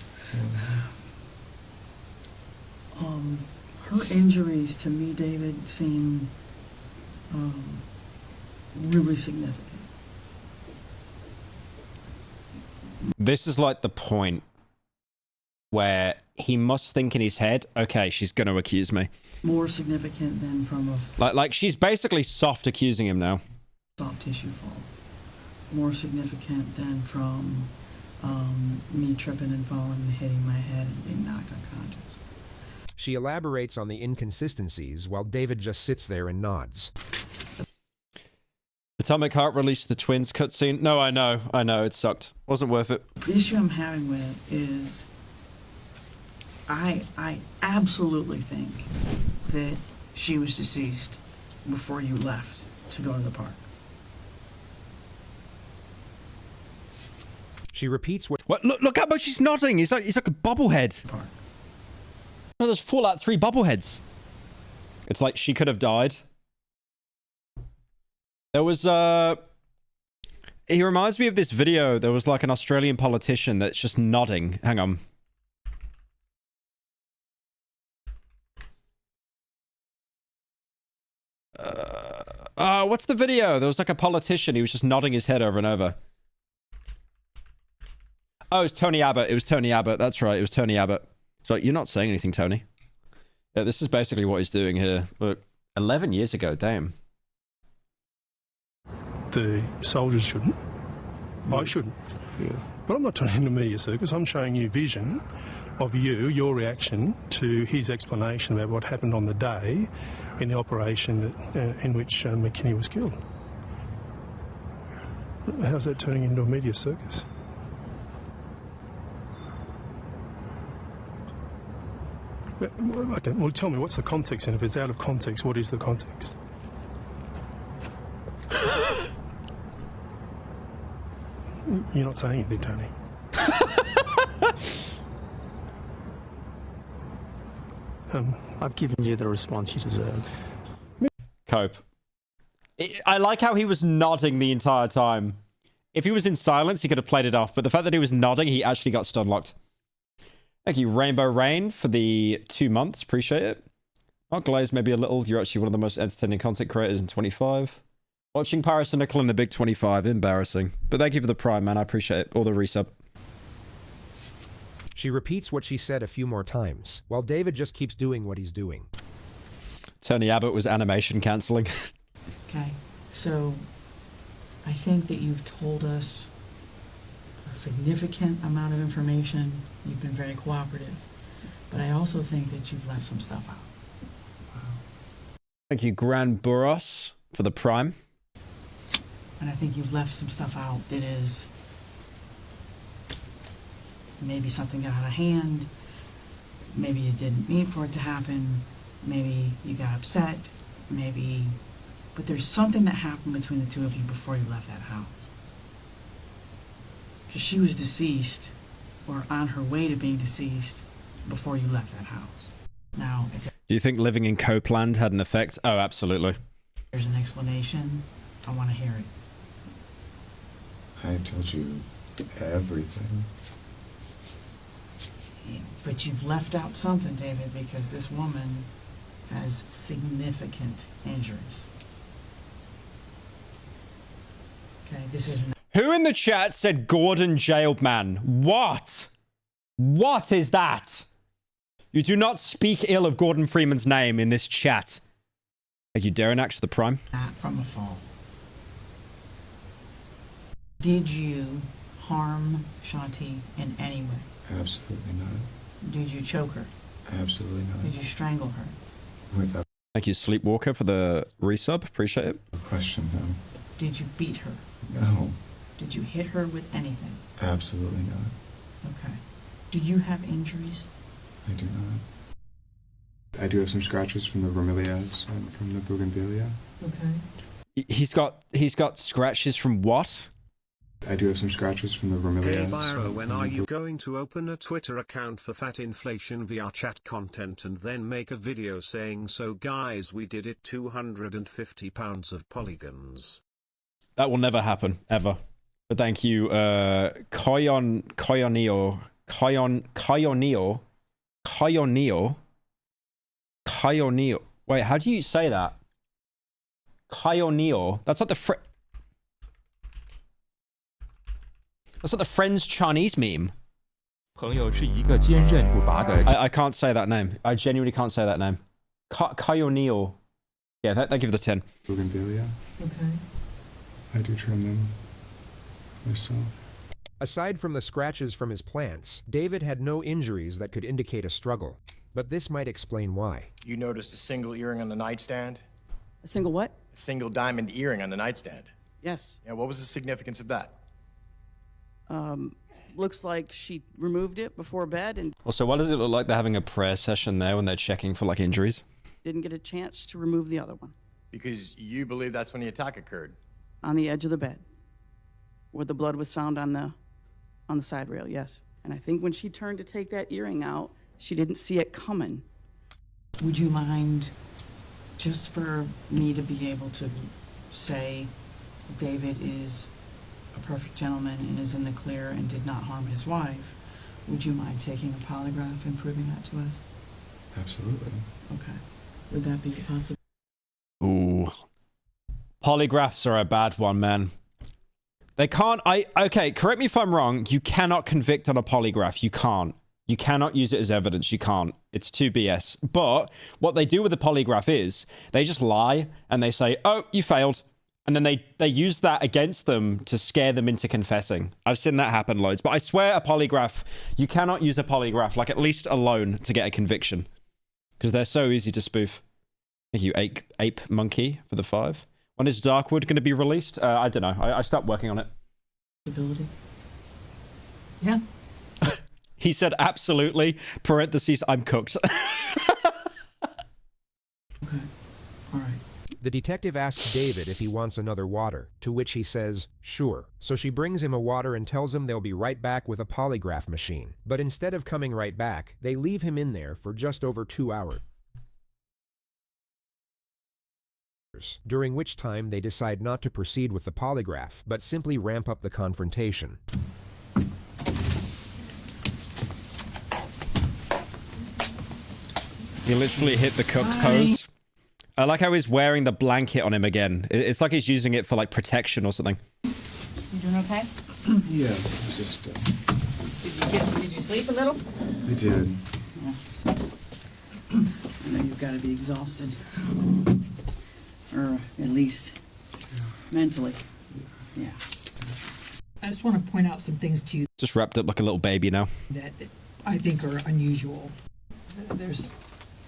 Her injuries to me, David, seem really significant. This is like the point where he must think in his head, okay, she's going to accuse me. More significant than from a Like she's basically soft accusing him now. soft tissue fall. More significant than from me tripping and falling and hitting my head and being knocked unconscious. She elaborates on the inconsistencies while David just sits there and nods. Atomic Heart released the twins cutscene. No, I know, it sucked. Wasn't worth it. The issue I'm having with it is I absolutely think that she was deceased before you left to go to the park. She repeats what... Look how much she's nodding. He's like a bobblehead. No, there's Fallout 3 bobbleheads. It's like she could have died. There was he reminds me of this video. There was like an Australian politician that's just nodding. Hang on. What's the video? There was like a politician. He was just nodding his head over and over. Oh, it was Tony Abbott. It was Tony Abbott. That's right. It was Tony Abbott. So you're not saying anything, Tony. Yeah, this is basically what he's doing here. Look, 11 years ago. Damn. The soldiers shouldn't. I shouldn't. Yeah. But I'm not turning into a media circus. I'm showing you vision of your reaction to his explanation about what happened on the day in the operation that, in which McKinney was killed. How's that turning into a media circus? Okay, well, tell me, what's the context? And if it's out of context, what is the context? You're not saying anything, Tony. I've given you the response you deserve. Cope. I like how he was nodding the entire time. If he was in silence, he could have played it off, but the fact that he was nodding, he actually got stun locked. Thank you, Rainbow Rain, for the 2 months. Appreciate it. Not glazed, maybe a little. You're actually one of the most entertaining content creators in 25. Watching Pyro in the big 25. Embarrassing. But thank you for the prime, man. I appreciate it. Or the resub. She repeats what she said a few more times, while David just keeps doing what he's doing. Tony Abbott was animation canceling. Okay, so I think that you've told us a significant amount of information. You've been very cooperative. But I also think that you've left some stuff out. Thank you, Grand Burros, for the Prime. And I think you've left some stuff out that is maybe something got out of hand. Maybe you didn't mean for it to happen. Maybe you got upset. Maybe... But there's something that happened between the two of you before you left that house. Because she was deceased, or on her way to being deceased, before you left that house. Now, if Do you think living in Copeland had an effect? Oh, absolutely. there's an explanation, I want to hear it. I told you everything. But you've left out something, David, because this woman has significant injuries. Okay, this is... Who in the chat said Gordon jailed man? What? What is that? You do not speak ill of Gordon Freeman's name in this chat. Thank you, Darren, to the Prime. Not from a fall. Did you harm Shanti in any way? Absolutely not. Did you choke her? Absolutely not. Did you strangle her? Without Thank you, Sleepwalker, for the resub. Appreciate it. a question, no. Did you beat her? No. Did you hit her with anything? Absolutely not. Okay. Do you have injuries? I do not. I do have some scratches from the bromeliads and from the bougainvillea. Okay. He's got scratches from what? I do have some scratches from the bromeliads. Hey Pyro, and when from are the you going to open a Twitter account for Fat Inflation VR chat content and then make a video saying, so guys, we did it, 250 pounds of polygons? That will never happen, ever. But thank you, Coyoneo. Wait, how do you say that? Coyoneo. That's not the That's not the Friends Chinese meme. I can't say that name. I genuinely can't say that name. Coyoneo. Yeah, that give the 10. bougainvillea. Okay. I do trim them myself. Aside from the scratches from his plants, David had no injuries that could indicate a struggle. But this might explain why. You noticed a single earring on the nightstand? A single what? A single diamond earring on the nightstand. Yes. Yeah, what was the significance of that? Looks like she removed it before bed and Also, why does it look like they're having a prayer session there when they're checking for like injuries? didn't get a chance to remove the other one. Because you believe that's when the attack occurred. On the edge of the bed, where the blood was found on the side rail, yes. And I think when she turned to take that earring out, she didn't see it coming. Would you mind, just for me to be able to say David is a perfect gentleman and is in the clear and did not harm his wife, would you mind taking a polygraph and proving that to us? Absolutely. Okay. Would that be possible? Ooh. Polygraphs are a bad one, man. They can't... Okay, correct me if I'm wrong. You cannot convict on a polygraph. You can't. You cannot use it as evidence. You can't. It's too BS. But what they do with the polygraph is they just lie and they say, oh, you failed. And then they use that against them to scare them into confessing. I've seen that happen loads. But I swear a polygraph, you cannot use a polygraph, like at least alone, to get a conviction. Because they're so easy to spoof. Thank you, Ape Monkey, for the 5. When is Darkwood going to be released? I don't know. I stopped working on it. Ability. Yeah. He said absolutely, parentheses, I'm cooked. Okay. All right. The detective asks David if he wants another water, to which he says, sure. So she brings him a water and tells him they'll be right back with a polygraph machine. But instead of coming right back, they leave him in there for just over 2 hours. During which time they decide not to proceed with the polygraph, but simply ramp up the confrontation. He literally hit the cooked pose. I like how he's wearing the blanket on him again. It's like he's using it for like protection or something. You doing okay? Yeah, it's just... Did you sleep a little? I did. Yeah. I know you've got to be exhausted. Or at least mentally. Yeah. I just want to point out some things to you Just wrapped up like a little baby now. that I think are unusual. There's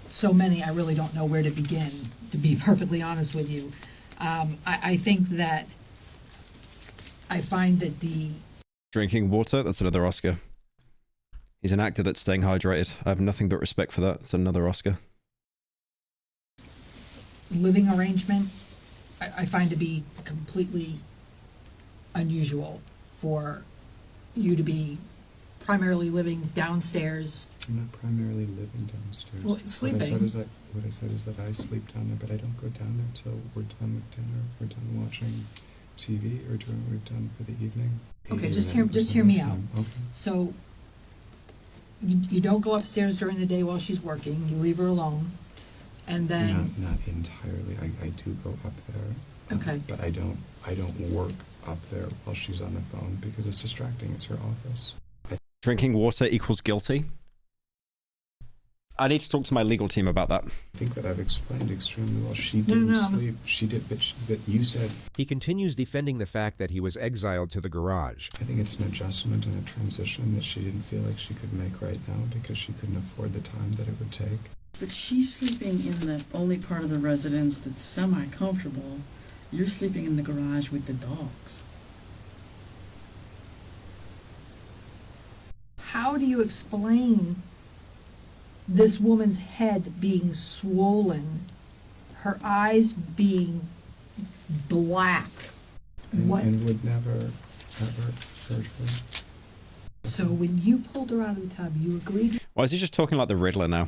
so many, I really don't know where to begin, to be perfectly honest with you. I think that I find that the Drinking water, that's another Oscar. He's an actor that's staying hydrated. I have nothing but respect for that. It's another Oscar. living arrangement, I find to be completely unusual for you to be primarily living downstairs. I'm not primarily living downstairs. Well, sleeping. What I said is that I sleep down there, but I don't go down there until we're done with dinner, we're done watching TV, or we're done for the evening. Okay, just hear me out. Okay. So you don't go upstairs during the day while she's working. You leave her alone, and then Not entirely. I do go up there. Okay. But I don't work up there while she's on the phone because it's distracting. It's her office. Drinking water equals guilty. I need to talk to my legal team about that. I think that I've explained extremely well. She didn't sleep. She did, but you said. He continues defending the fact that he was exiled to the garage. I think it's an adjustment and a transition that she didn't feel like she could make right now because she couldn't afford the time that it would take. But she's sleeping in the only part of the residence that's semi-comfortable. You're sleeping in the garage with the dogs. how do you explain this woman's head being swollen, her eyes being black? And would never, ever hurt her. So when you pulled her out of the tub, you agreed Why is he just talking like the Riddler now?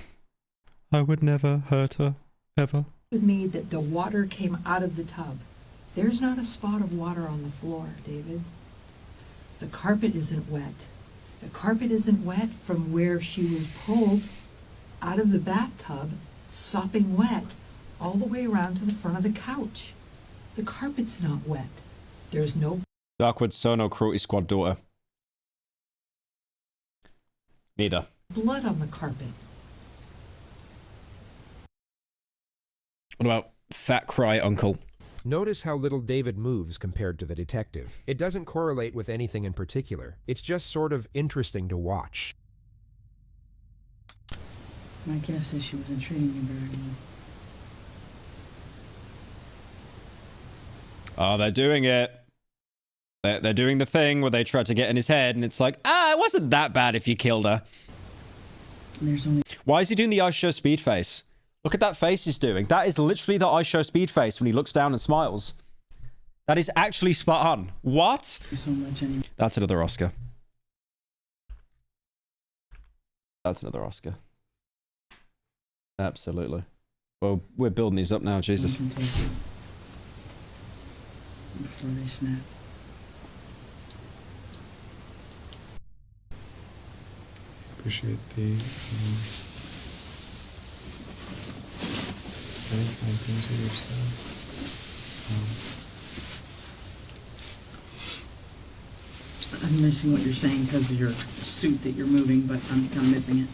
I would never hurt her, ever. with me that the water came out of the tub. There's not a spot of water on the floor, David. The carpet isn't wet. The carpet isn't wet from where she was pulled out of the bathtub, sopping wet, all the way around to the front of the couch. The carpet's not wet. There's no Darkwood Sono Cruelty Squad daughter. Neither. blood on the carpet. What about Fat Cry Uncle? Notice how little David moves compared to the detective. It doesn't correlate with anything in particular. It's just sort of interesting to watch. My guess is she wasn't treating you very well. Oh, they're doing it. They're doing the thing where they try to get in his head, and it's like, it wasn't that bad if you killed her. There's only... Why is he doing the I Show Speed face? Look at that face he's doing. That is literally the I Show Speed face when he looks down and smiles. That is actually spot on. What? So much anymore. That's another Oscar. That's another Oscar. Absolutely. Well, we're building these up now, Jesus. You can take it before they snap. Appreciate the very kind things that you've said. I'm missing what you're saying because of your suit that you're moving, but I'm missing it.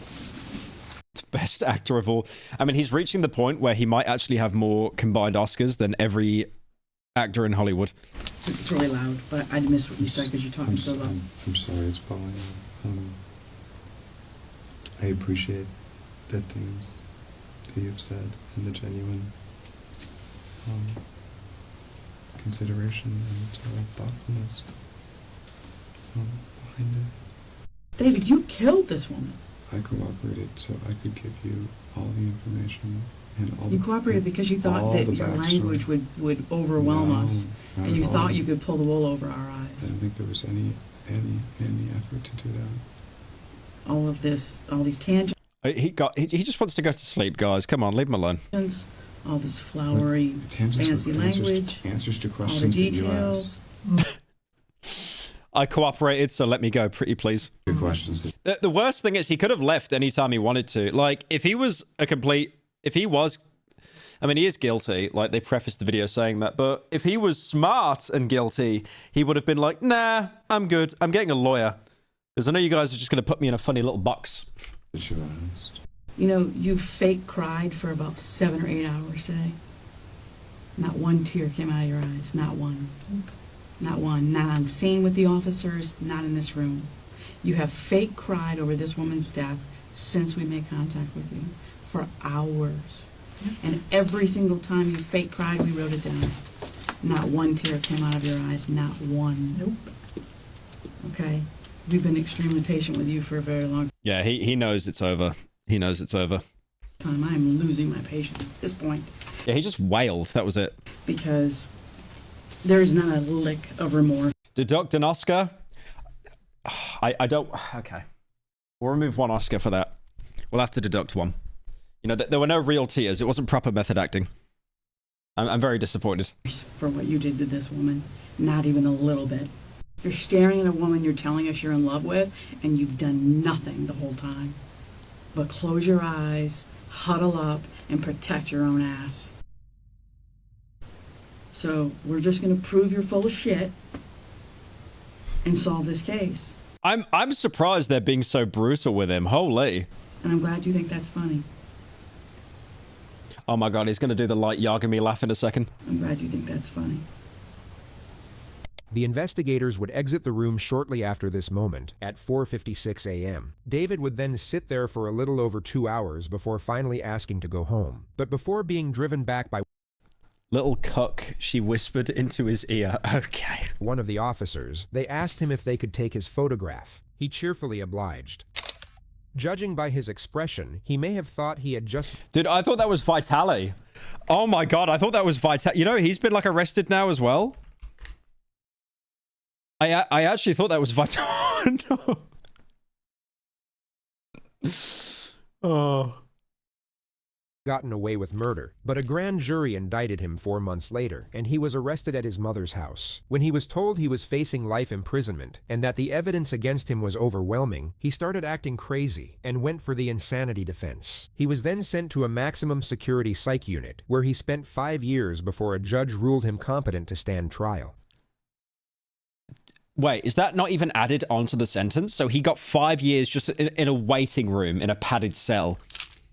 Best actor of all. I mean, he's reaching the point where he might actually have more combined Oscars than every actor in Hollywood. It's really loud, but I missed what you said because you're talking so loud. I'm sorry, it's falling out. I appreciate the things that you've said and the genuine consideration and thoughtfulness behind it. David, you killed this woman. I cooperated so I could give you all the information and all. You cooperated because you thought that your language would overwhelm us, and you thought you could pull the wool over our eyes. I don't think there was any effort to do that. All of this, all these tangents. He just wants to go to sleep, guys. Come on, leave him alone. All this flowery, fancy language. Answers to all the questions that you details. I cooperated, so let me go, pretty please. Good questions. The worst thing is he could have left anytime he wanted to. Like, if he was I mean, he is guilty. Like, they prefaced the video saying that. But if he was smart and guilty, he would have been like, nah, I'm good. I'm getting a lawyer. Because I know you guys are just going to put me in a funny little box. That you asked. You know, you fake cried for about 7 or 8 hours today. Not one tear came out of your eyes. Not one. Not one. Not on scene with the officers, not in this room. You have fake cried over this woman's death since we made contact with you for hours. And every single time you fake cried, we wrote it down. Not one tear came out of your eyes. Not one. Nope. Okay? We've been extremely patient with you for a very long Yeah, he knows it's over. He knows it's over. time. I'm losing my patience at this point Yeah, he just wailed. That was it. because there is not a lick of remorse. Deduct an Oscar? I don't... Okay. We'll remove one Oscar for that. We'll have to deduct one. You know, there were no real tears. It wasn't proper method acting. I'm very disappointed. For what you did to this woman. Not even a little bit. You're staring at a woman you're telling us you're in love with, and you've done nothing the whole time. But close your eyes, huddle up, and protect your own ass. So we're just going to prove you're full of shit and solve this case. I'm surprised they're being so brutal with him. Holy. And I'm glad you think that's funny. Oh my god, he's going to do the light Yagami laugh in a second. I'm glad you think that's funny. The investigators would exit the room shortly after this moment, at 4:56 a.m. David would then sit there for a little over 2 hours before finally asking to go home. But before being driven back by little cuck, she whispered into his ear. Okay. One of the officers, they asked him if they could take his photograph. He cheerfully obliged. Judging by his expression, he may have thought he had just... Dude, I thought that was Vitali. Oh my god, I thought that was Vitali. You know, he's been like arrested now as well. I actually thought that was Vitali. No. Oh. Gotten away with murder, but a grand jury indicted him 4 months later, and he was arrested at his mother's house. When he was told he was facing life imprisonment and that the evidence against him was overwhelming, he started acting crazy and went for the insanity defense. He was then sent to a maximum security psych unit, where he spent 5 years before a judge ruled him competent to stand trial. Wait, is that not even added onto the sentence? So he got 5 years just in a waiting room in a padded cell.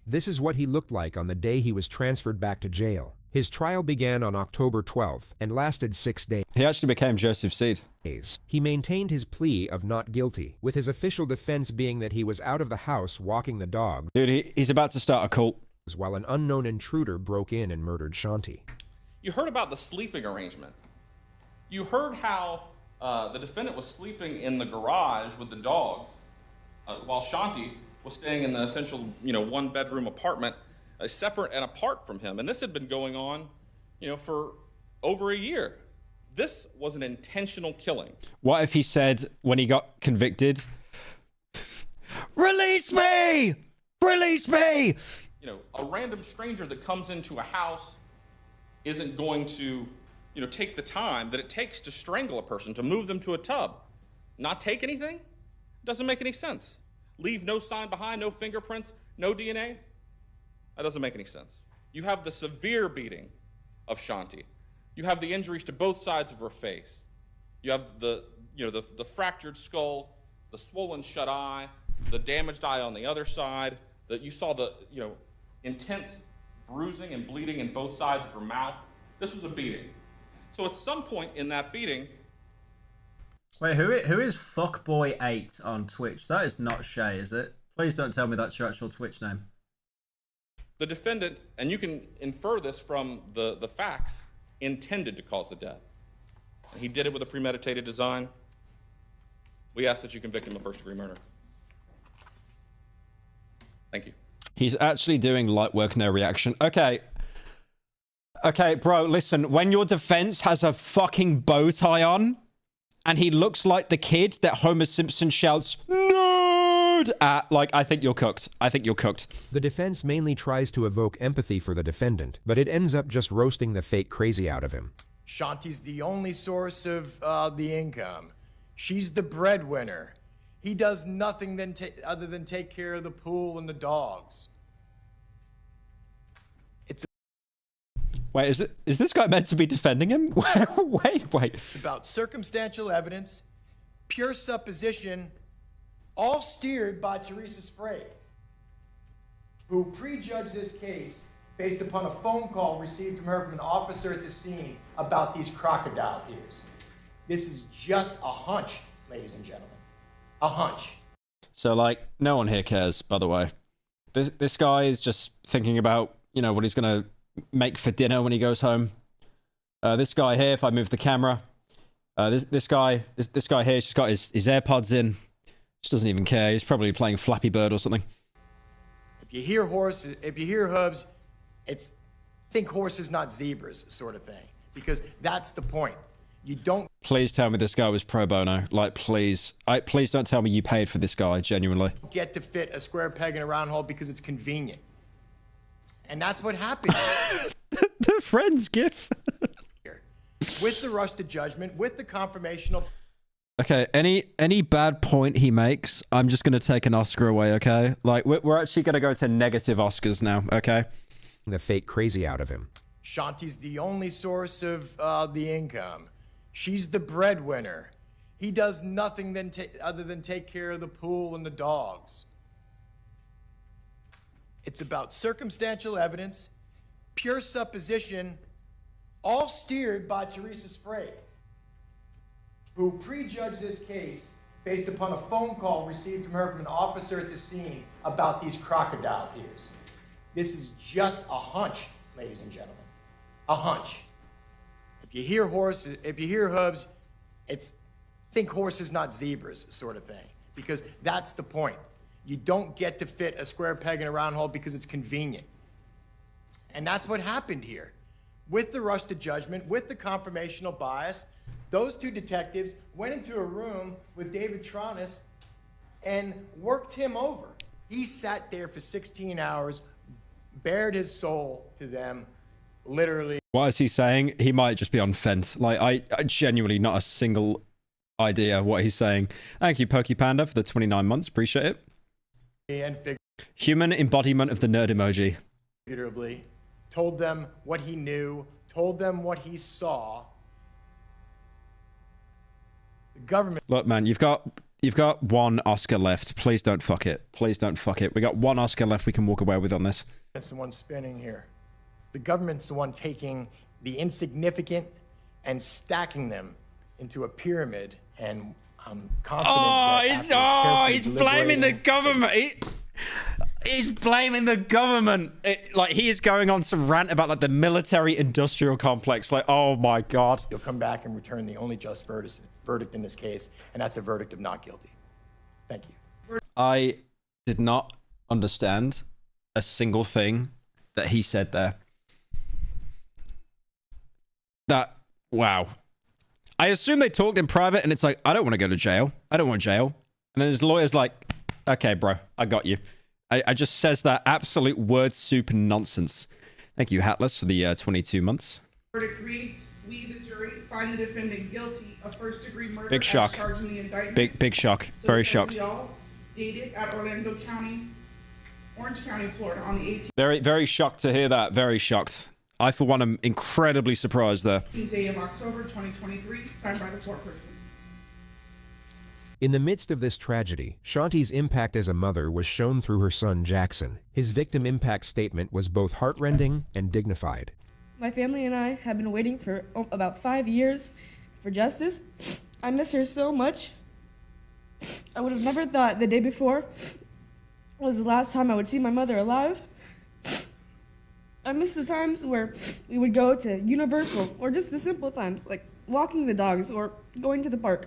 This is what he looked like on the day he was transferred back to jail. His trial began on October 12th and lasted 6 days. He actually became Joseph Seed. He maintained his plea of not guilty, with his official defense being that he was out of the house walking the dog. Dude, he's about to start a cult. While an unknown intruder broke in and murdered Shanti. You heard about the sleeping arrangement. You heard how the defendant was sleeping in the garage with the dogs, while Shanti was staying in the essential, one-bedroom apartment, separate and apart from him. And this had been going on, for over a year. This was an intentional killing. What if he said, when he got convicted, "Release me! Release me!" A random stranger that comes into a house isn't going to, take the time that it takes to strangle a person, to move them to a tub. Not take anything? Doesn't make any sense. Leave no sign behind, no fingerprints, no DNA? That doesn't make any sense. You have the severe beating of Shanti. You have the injuries to both sides of her face. You have the fractured skull, the swollen shut eye, the damaged eye on the other side. You saw the, intense bruising and bleeding in both sides of her mouth. This was a beating. So at some point in that beating... Wait, who is Fuckboy8 on Twitch? That is not Shay, is it? Please don't tell me that's your actual Twitch name. The defendant, and you can infer this from the facts, intended to cause the death. He did it with a premeditated design. We ask that you convict him of first-degree murder. Thank you. He's actually doing light work, no reaction. Okay. Okay, bro, listen. When your defense has a fucking bow tie on, and he looks like the kid that Homer Simpson shouts, "Nerd!" at, I think you're cooked. I think you're cooked. The defense mainly tries to evoke empathy for the defendant, but it ends up just roasting the fake crazy out of him. Shanti's the only source of the income. She's the breadwinner. He does nothing other than take care of the pool and the dogs. Wait, is this guy meant to be defending him? Wait. It's about circumstantial evidence, pure supposition, all steered by Teresa Sprague. who prejudged this case based upon a phone call received from her from an officer at the scene about these crocodile tears. This is just a hunch, ladies and gentlemen. A hunch. So, like, no one here cares, by the way. This guy is just thinking about, you know, what he's going to make for dinner when he goes home. This guy here, if I move the camera, this guy here, just got his AirPods in. Just doesn't even care. He's probably playing Flappy Bird or something. If you hear horses, if you hear hooves, think horses, not zebras, sort of thing. Because that's the point. You don't Please tell me this guy was pro bono. Like, please. Please don't tell me you paid for this guy, genuinely. get to fit a square peg in a round hole because it's convenient. And that's what happened. The Friends gif. With the rush to judgment, with the confirmational... Okay, any bad point he makes, I'm just going to take an Oscar away, okay? Like, we're actually going to go to negative Oscars now, okay? The fake crazy out of him. Shanti's the only source of the income. She's the breadwinner. He does nothing other than take care of the pool and the dogs. It's about circumstantial evidence, pure supposition, all steered by Teresa Sprague, who prejudged this case based upon a phone call received from her from an officer at the scene about these crocodile tears. This is just a hunch, ladies and gentlemen. A hunch. If you hear horses, if you hear hooves, think horses, not zebras, sort of thing. Because that's the point. You don't get to fit a square peg in a round hole because it's convenient. And that's what happened here. With the rush to judgment, with the confirmational bias, those two detectives went into a room with David Tronis and worked him over. He sat there for 16 hours, bared his soul to them, literally. What is he saying? He might just be on Fent. Like, I genuinely not a single idea what he's saying. Thank you, Pokey Panda, for the 29 months. Appreciate it. And Human embodiment of the nerd emoji. figuratively, told them what he knew, told them what he saw. The government... Look, man, you've got one Oscar left. Please don't fuck it. Please don't fuck it. We got one Oscar left we can walk away with on this. That's the one spinning here. The government's the one taking the insignificant and stacking them into a pyramid, and I'm confident he's blaming the government. He's blaming the government. Like, he is going on some rant about, like, the military-industrial complex. Like, oh my god. You'll come back and return the only just verdict in this case, and that's a verdict of not guilty. Thank you. I did not understand a single thing that he said there. Wow. I assume they talked in private, and it's like, I don't want to go to jail. I don't want jail. And then his lawyer's like, okay, bro, I got you. I just says that absolute word soup nonsense. Thank you, Hatless, for the 22 months. Verdict reads, we, the jury, find the defendant guilty of first-degree murder Big shock. as charged in the indictment. Big shock. Very shocked. Dated at Orlando County, Orange County, Florida, on the 18th Very, very shocked to hear that. Very shocked. I, for one, am incredibly surprised there. day of October 2023, signed by the foreperson. In the midst of this tragedy, Shanti's impact as a mother was shown through her son, Jackson. His victim impact statement was both heartrending and dignified. My family and I have been waiting for about 5 years for justice. I miss her so much. I would have never thought the day before was the last time I would see my mother alive. I miss the times where we would go to Universal, or just the simple times, like walking the dogs or going to the park.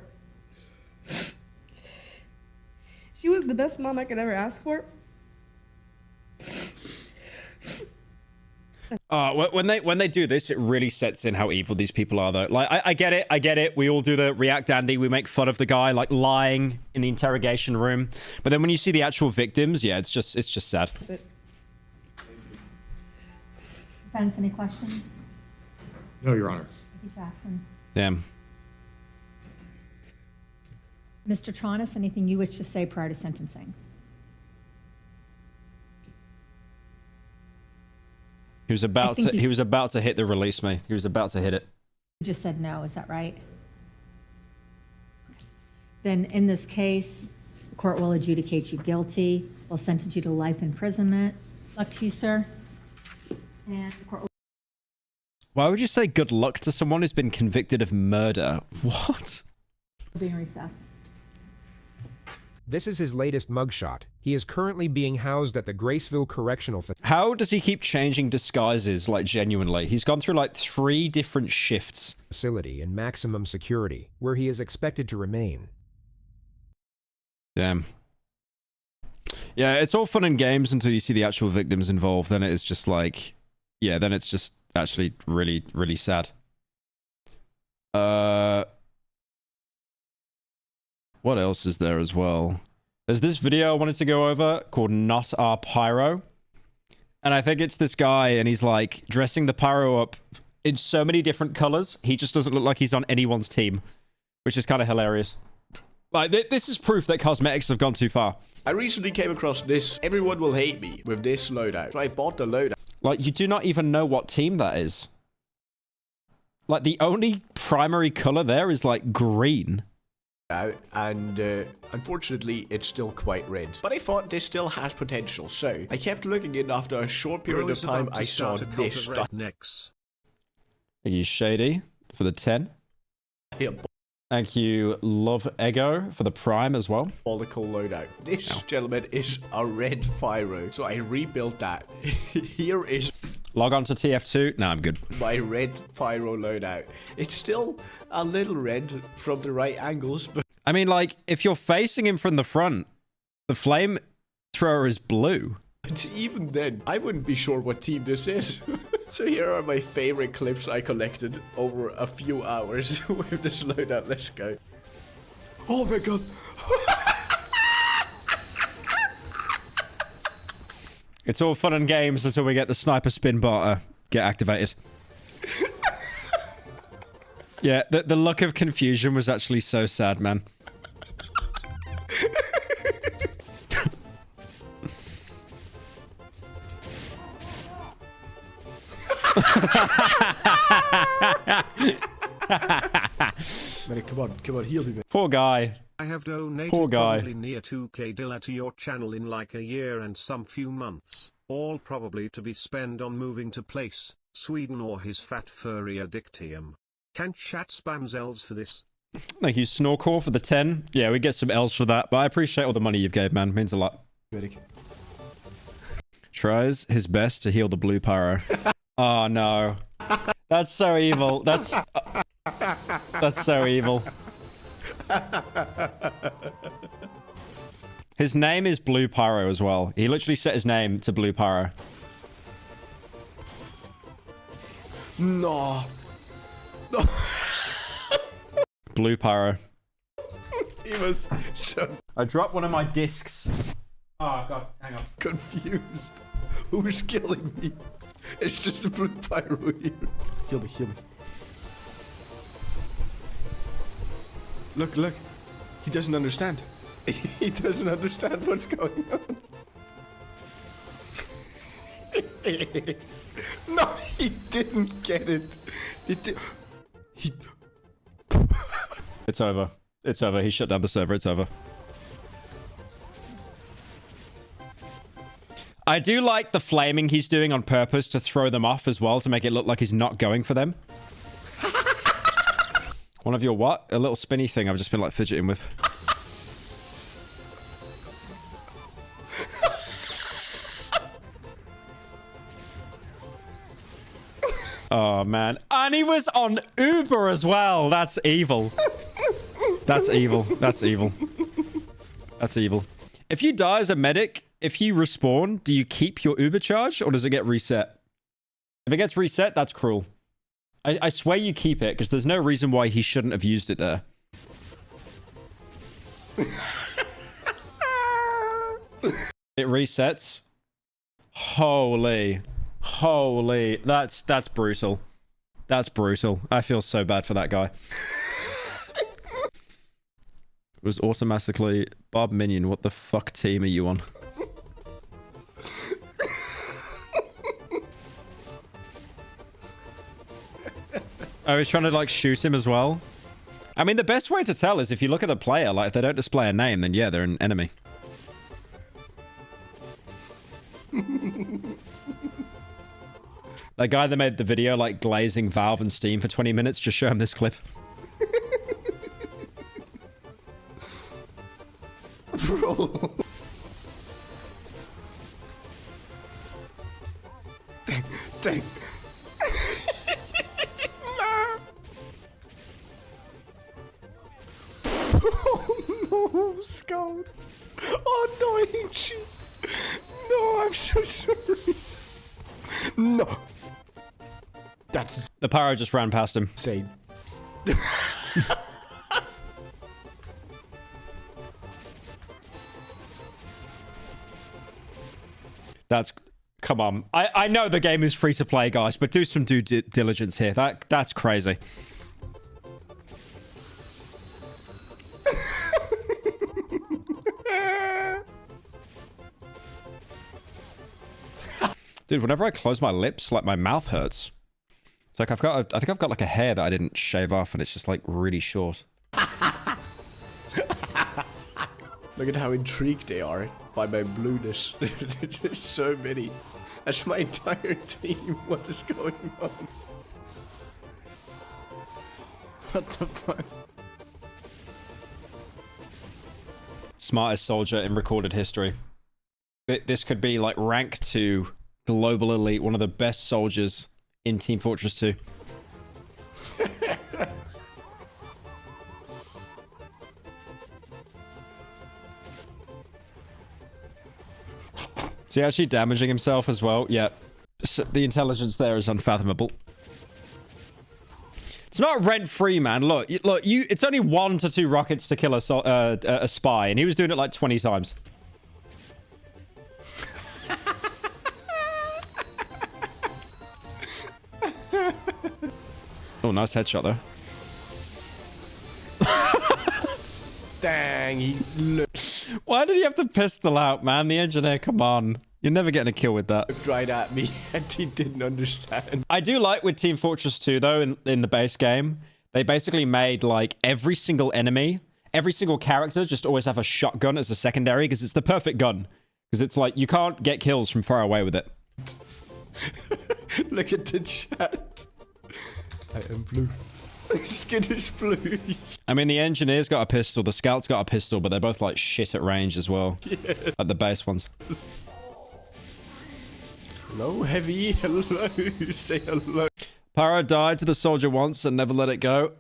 She was the best mom I could ever ask for. When they do this, it really sets in how evil these people are, though. Like, I get it. We all do the React Andy. We make fun of the guy, like, lying in the interrogation room. But then when you see the actual victims, yeah, it's just sad. Defense, any questions? No, Your Honor. Thank you, Jackson. Damn. Mr. Tronis, anything you wish to say prior to sentencing? He was about to hit the release me. He was about to hit it. You just said no, is that right? Then in this case, the court will adjudicate you guilty, will sentence you to life imprisonment. Luck to you, sir. And the court Why would you say good luck to someone who's been convicted of murder? What? will be in recess. This is his latest mugshot. He is currently being housed at the Graceville Correctional Facility. How does he keep changing disguises, like, genuinely? He's gone through, like, 3 different shifts. Facility in maximum security, where he is expected to remain. Damn. Yeah, it's all fun and games until you see the actual victims involved. Then it is just like... Yeah, then it's just actually really, really sad. What else is there as well? There's this video I wanted to go over called Not Our Pyro. And I think it's this guy and he's like dressing the pyro up in so many different colors. He just doesn't look like he's on anyone's team, which is kind of hilarious. Like, this is proof that cosmetics have gone too far. I recently came across this. Everyone will hate me with this loadout. So I bought the loadout. Like, you do not even know what team that is. Like, the only primary color there is, like, green. And unfortunately, it's still quite red. But I thought this still has potential, so I kept looking in. After a short period of time, I saw this stuff. Thank you, Shady, for the 10. Thank you, Love Ego, for the Prime as well. Follicle loadout. This, gentlemen, is a red pyro. So I rebuilt that. Here is... Log on to TF2. No, I'm good. My red pyro loadout. It's still a little red from the right angles, but... I mean, like, if you're facing him from the front, the flamethrower is blue. But even then, I wouldn't be sure what team this is. So here are my favorite clips I collected over a few hours with this loadout. Let's go. Oh my god. It's all fun and games until we get the sniper spin bar get activated. Yeah, the look of confusion was actually so sad, man. Man, come on, heal me. Poor guy. I have donated Poor guy. probably near 2k dilla to your channel in like a year and some few months, all probably to be spent on moving to place, Sweden or his fat furry addictium. Can chat spams L's for this? Thank you, Snorcore, for the 10. Yeah, we get some L's for that, but I appreciate all the money you've gave, man. It means a lot. Tries his best to heal the blue pyro. Oh, no. That's so evil. That's so evil. His name is Blue Pyro as well. He literally set his name to Blue Pyro. No. Blue Pyro. He was so... I dropped one of my discs. Oh, God. Hang on. Confused. Who's killing me? It's just a blue pyro here. Heal me. Look. He doesn't understand. He doesn't understand what's going on. No, he didn't get it. It's over. It's over. He shut down the server. It's over. I do like the flaming he's doing on purpose to throw them off as well, to make it look like he's not going for them. One of your what? A little spinny thing I've just been like fidgeting with. Oh, man. And he was on Uber as well. That's evil. That's evil. That's evil. That's evil. If you die as a medic, if you respawn, do you keep your Uber charge or does it get reset? If it gets reset, that's cruel. I swear you keep it because there's no reason why he shouldn't have used it there. It resets. Holy. That's brutal. That's brutal. I feel so bad for that guy. It was automatically Bob Minion. What the fuck team are you on? I was trying to like shoot him as well. I mean, the best way to tell is if you look at a player, like if they don't display a name, then yeah, they're an enemy. That guy that made the video like glazing Valve and Steam for 20 minutes, just show him this clip. Bro. Dang. Oh no, Scout. Oh no, H. No, I'm so sorry. No. That's... The Pyro just ran past him. Insane. That's... Come on. I know the game is free to play, guys, but do some due diligence here. That's crazy. Dude, whenever I close my lips, like my mouth hurts. It's like I think I've got like a hair that I didn't shave off and it's just like really short. Look at how intrigued they are by my blueness. There's so many. That's my entire team. What is going on? What the fuck? Smartest soldier in recorded history. This could be like rank 2, global elite, one of the best soldiers in Team Fortress 2. Is he actually damaging himself as well? Yeah. So the intelligence there is unfathomable. It's not rent-free, man. Look, it's only 1 to 2 rockets to kill a spy, and he was doing it like 20 times. Oh, nice headshot, though. Dang, he looked Why did he have the pistol out, man? The engineer, come on. You're never getting a kill with that. right at me and he didn't understand. I do like with Team Fortress 2, though, in the base game, they basically made, like, every single enemy, every single character just always have a shotgun as a secondary, because it's the perfect gun. Because it's like, you can't get kills from far away with it. Look at the chat. I am blue. Skin is blue. I mean, the engineer's got a pistol, the scout's got a pistol, but they're both, like, shit at range as well. Yeah. Like the base ones. Hello, Heavy. Hello. Say hello. Pyro died to the soldier once and never let it go.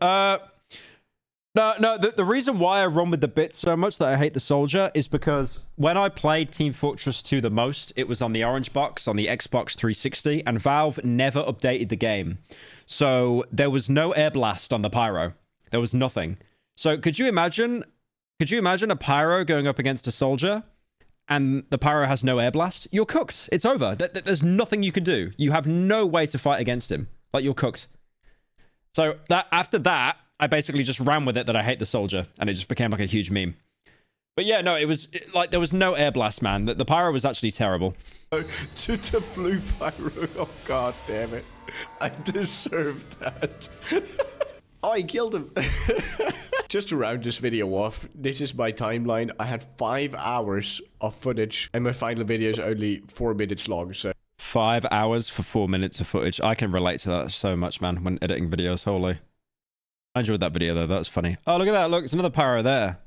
No, the reason why I run with the bit so much that I hate the soldier is because when I played Team Fortress 2 the most, it was on the orange box, on the Xbox 360, and Valve never updated the game. So there was no air blast on the Pyro. There was nothing. So could you imagine a Pyro going up against a soldier and the Pyro has no air blast? You're cooked. It's over. There's nothing you can do. You have no way to fight against him. Like, you're cooked. So after that, I basically just ran with it that I hate the soldier, and it just became like a huge meme. But yeah, no, like there was no air blast, man. The Pyro was actually terrible. To the blue Pyro. Oh, god damn it. I deserved that. Oh, I killed him. Just to round this video off, this is my timeline. I had 5 hours of footage, and my final video is only 4 minutes long, so... 5 hours for 4 minutes of footage. I can relate to that so much, man, when editing videos. Holy. I enjoyed that video, though. That was funny. Oh, look at that. Look, it's another Pyro there.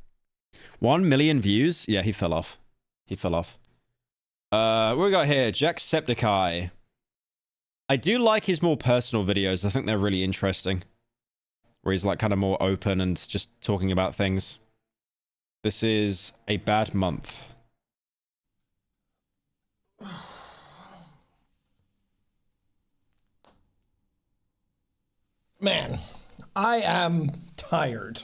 1 million views? Yeah, he fell off. He fell off. What we got here? Jacksepticeye. I do like his more personal videos. I think they're really interesting. Where he's like kind of more open and just talking about things. This is a bad month. Man, I am tired.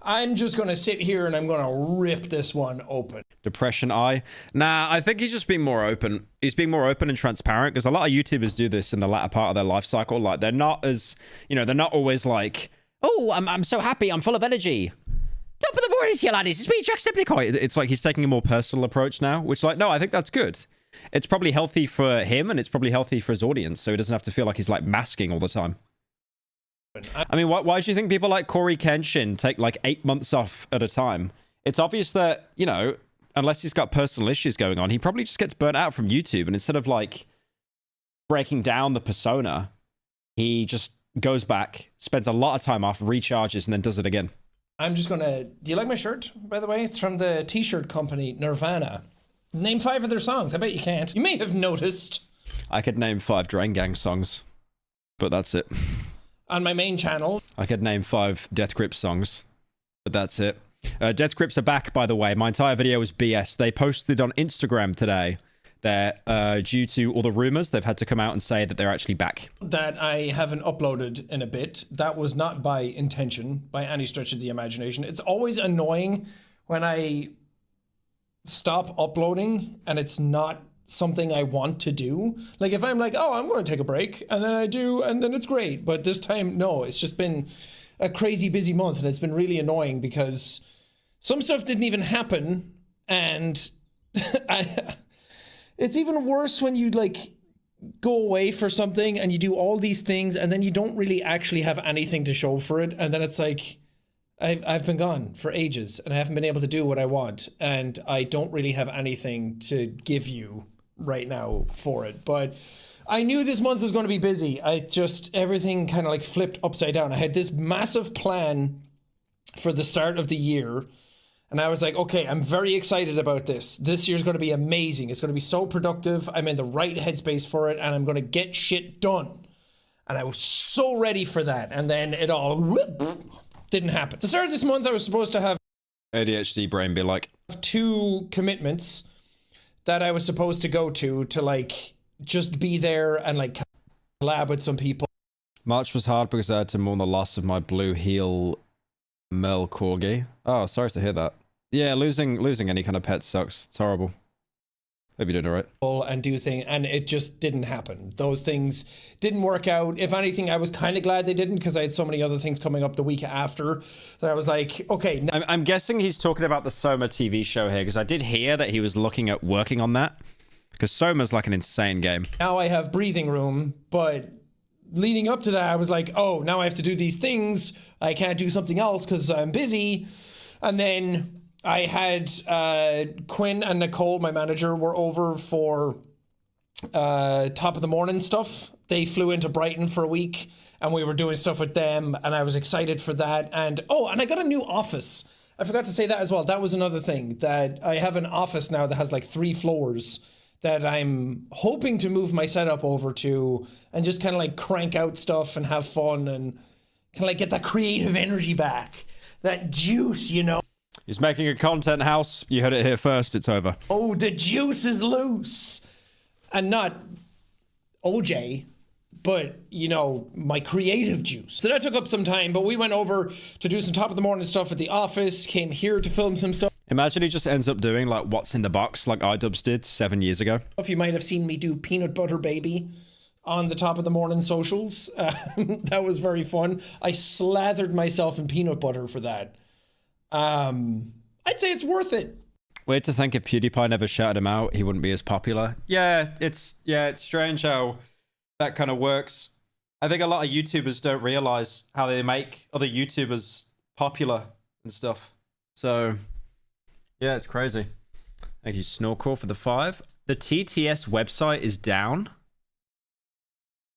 I'm just going to sit here and I'm going to rip this one open. Depression eye. Nah, I think he's just being more open. He's being more open and transparent, because a lot of YouTubers do this in the latter part of their life cycle. Like, they're not as, you know, they're not always like, oh, I'm so happy, I'm full of energy. Top of the morning to you, laddies. It's me, Jacksepticeye. It's like he's taking a more personal approach now, which, like, no, I think that's good. It's probably healthy for him, and it's probably healthy for his audience, so he doesn't have to feel like he's, like, masking all the time. I mean, why do you think people like Corey Kenshin take like 8 months off at a time? It's obvious that, you know, unless he's got personal issues going on, he probably just gets burnt out from YouTube. And instead of like breaking down the persona, he just goes back, spends a lot of time off, recharges, and then does it again. I'm just gonna... Do you like my shirt, by the way? It's from the t-shirt company, Nirvana. Name 5 of their songs. I bet you can't. You may have noticed. I could name 5 Drain Gang songs, but that's it. On my main channel. I could name 5 Death Grips songs, but that's it. Death Grips are back, by the way. My entire video was BS. They posted on Instagram today that due to all the rumors, they've had to come out and say that they're actually back. That I haven't uploaded in a bit. That was not by intention, by any stretch of the imagination. It's always annoying when I stop uploading and it's not something I want to do. Like if I'm like, oh, I'm going to take a break, and then I do, and then it's great. But this time, no, it's just been a crazy busy month, and it's been really annoying because some stuff didn't even happen, and it's even worse when you like go away for something and you do all these things and then you don't really actually have anything to show for it, and then it's like I've been gone for ages and I haven't been able to do what I want, and I don't really have anything to give you right now for it. But I knew this month was going to be busy. Everything kind of like flipped upside down. I had this massive plan for the start of the year, and I was like, okay, I'm very excited about this. This year's going to be amazing. It's going to be so productive. I'm in the right headspace for it, and I'm going to get shit done. And I was so ready for that. And then it all didn't happen. The start of this month, I was supposed to have ADHD brain be like 2 commitments that I was supposed to go to like just be there and like collab with some people. March was hard because I had to mourn the loss of my blue heel Mel Corgi. Oh, sorry to hear that. Yeah, losing any kind of pet sucks. It's horrible. Hope you did all right. And do things, and it just didn't happen. Those things didn't work out. If anything, I was kind of glad they didn't, because I had so many other things coming up the week after that I was like, okay. I'm guessing he's talking about the Soma TV show here, because I did hear that he was looking at working on that, because Soma's like an insane game. Now I have breathing room, but leading up to that, I was like, oh, now I have to do these things. I can't do something else because I'm busy. And then I had Quinn and Nicole, my manager, were over for top of the morning stuff. They flew into Brighton for a week and we were doing stuff with them, and I was excited for that. And I got a new office. I forgot to say that as well. That was another thing, that I have an office now that has like 3 floors that I'm hoping to move my setup over to and just kind of like crank out stuff and have fun and kind of like get that creative energy back, that juice, you know. He's making a content house. You heard it here first. It's over. Oh, the juice is loose. And not OJ, but, you know, my creative juice. So that took up some time, but we went over to do some top of the morning stuff at the office, came here to film some stuff. Imagine he just ends up doing like What's in the Box like iDubbbz did 7 years ago. You might have seen me do Peanut Butter Baby on the top of the morning socials. That was very fun. I slathered myself in peanut butter for that. I'd say it's worth it. Weird to think if PewDiePie never shouted him out, he wouldn't be as popular. Yeah, it's strange how that kind of works. I think a lot of YouTubers don't realize how they make other YouTubers popular and stuff. So, yeah, it's crazy. Thank you, Snorkel, for the 5. The TTS website is down.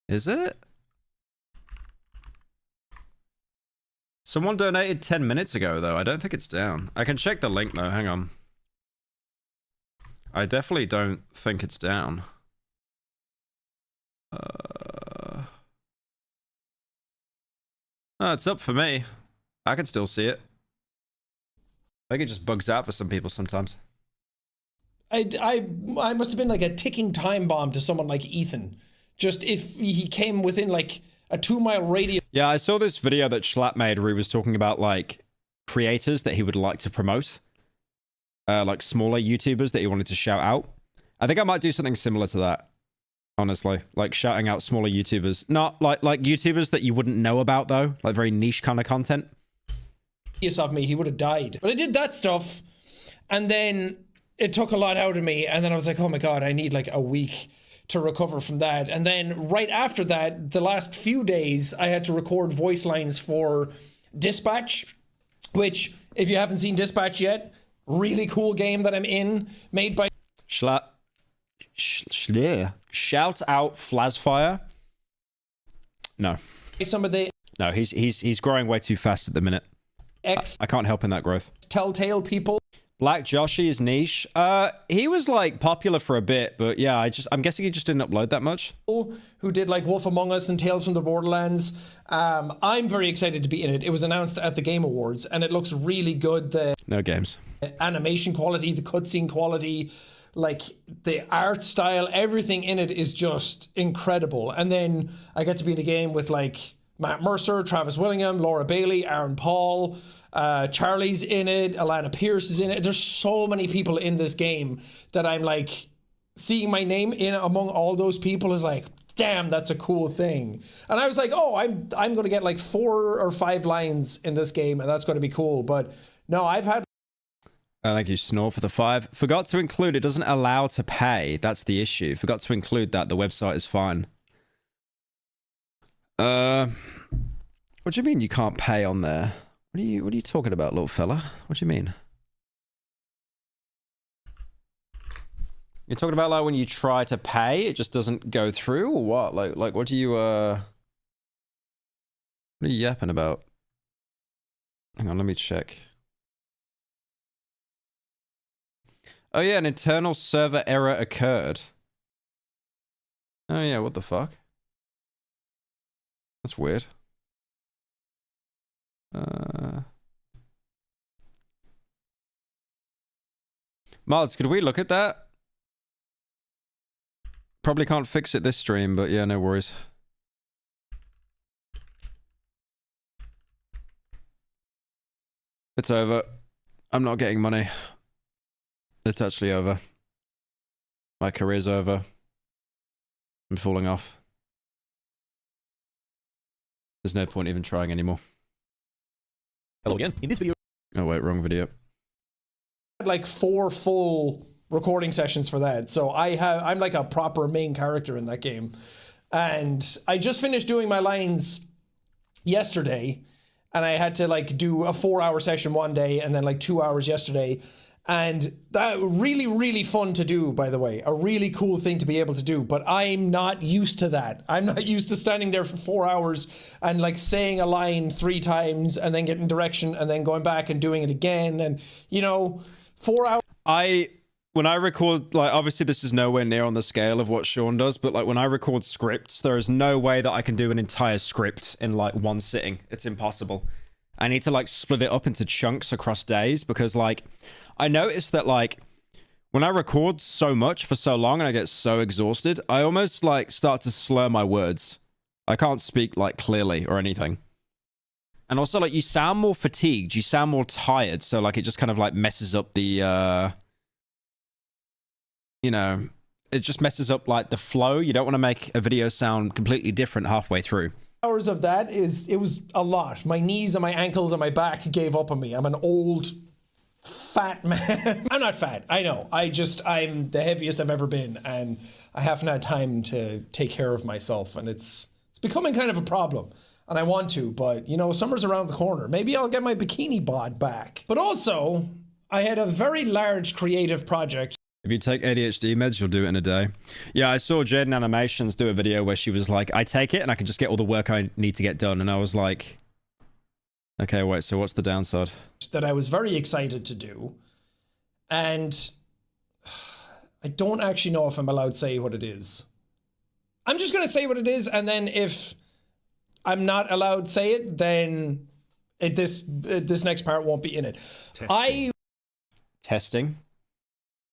Is it? Someone donated 10 minutes ago, though. I don't think it's down. I can check the link, though. Hang on. I definitely don't think it's down. Oh, it's up for me. I can still see it. I think it just bugs out for some people sometimes. I must have been like a ticking time bomb to someone like Ethan. Just if he came within like a 2-mile radius. Yeah, I saw this video that Schlapp made where he was talking about like creators that he would like to promote. Like smaller YouTubers that he wanted to shout out. I think I might do something similar to that. Honestly, like shouting out smaller YouTubers. Not like YouTubers that you wouldn't know about though. Like very niche kind of content. Of me, he would have died. But I did that stuff, and then it took a lot out of me, and then I was like, oh my god, I need like a week to recover from that. And then right after that, the last few days, I had to record voice lines for Dispatch, which, if you haven't seen Dispatch yet, really cool game that I'm in, made by Shout out Flasfire. No. Some of the No, he's growing way too fast at the minute. I can't help in that growth. Telltale people. Black Joshi is niche. He was like popular for a bit, but yeah, I'm guessing he just didn't upload that much. Who did like Wolf Among Us and Tales from the Borderlands. I'm very excited to be in it. It was announced at the Game Awards and it looks really good. The No games. animation quality, the cutscene quality, like the art style, everything in it is just incredible. And then I get to be in a game with like Matt Mercer, Travis Willingham, Laura Bailey, Aaron Paul, Charlie's in it, Alana Pierce is in it. There's so many people in this game that I'm like, seeing my name in among all those people is like, damn, that's a cool thing. And I was like, oh, I'm going to get like 4 or 5 lines in this game and that's going to be cool. But no, I've had... Thank you, Snore, for the 5. Forgot to include, it doesn't allow to pay. That's the issue. Forgot to include that. The website is fine. What do you mean you can't pay on there? What are you talking about, little fella? What do you mean? You're talking about like when you try to pay, it just doesn't go through, or what? Like what do you what are you yapping about? Hang on, let me check. Oh yeah, an internal server error occurred. Oh yeah, what the fuck? That's weird. Mods, could we look at that? Probably can't fix it this stream, but yeah, no worries. It's over. I'm not getting money. It's actually over. My career's over. I'm falling off. There's no point even trying anymore. Hello again. In this video... Oh wait, wrong video. Like 4 full recording sessions for that. So I'm like a proper main character in that game. And I just finished doing my lines yesterday. And I had to like do a 4-hour session one day and then like 2 hours yesterday. And that really, really fun to do, by the way. A really cool thing to be able to do. But I'm not used to that. I'm not used to standing there for 4 hours and like saying a line 3 times and then getting direction and then going back and doing it again. And, you know, 4 hours. When I record, like, obviously this is nowhere near on the scale of what Sean does, but like when I record scripts, there is no way that I can do an entire script in like one sitting. It's impossible. I need to like split it up into chunks across days because like, I noticed that like when I record so much for so long and I get so exhausted, I almost like start to slur my words. I can't speak like clearly or anything. And also like you sound more fatigued, you sound more tired. So like it just kind of like messes up the, you know, it just messes up like the flow. You don't want to make a video sound completely different halfway through. Hours of that it was a lot. My knees and my ankles and my back gave up on me. I'm an old fat man. I'm not fat, I know. I'm the heaviest I've ever been and I haven't had time to take care of myself and it's becoming kind of a problem. And I want to, but you know, summer's around the corner. Maybe I'll get my bikini bod back. But also, I had a very large creative project. If you take ADHD meds, you'll do it in a day. Yeah, I saw Jaden Animations do a video where she was like, I take it and I can just get all the work I need to get done. And I was like, okay, wait, so what's the downside? That I was very excited to do. And I don't actually know if I'm allowed to say what it is. I'm just going to say what it is. And then if I'm not allowed to say it, then this next part won't be in it. Testing.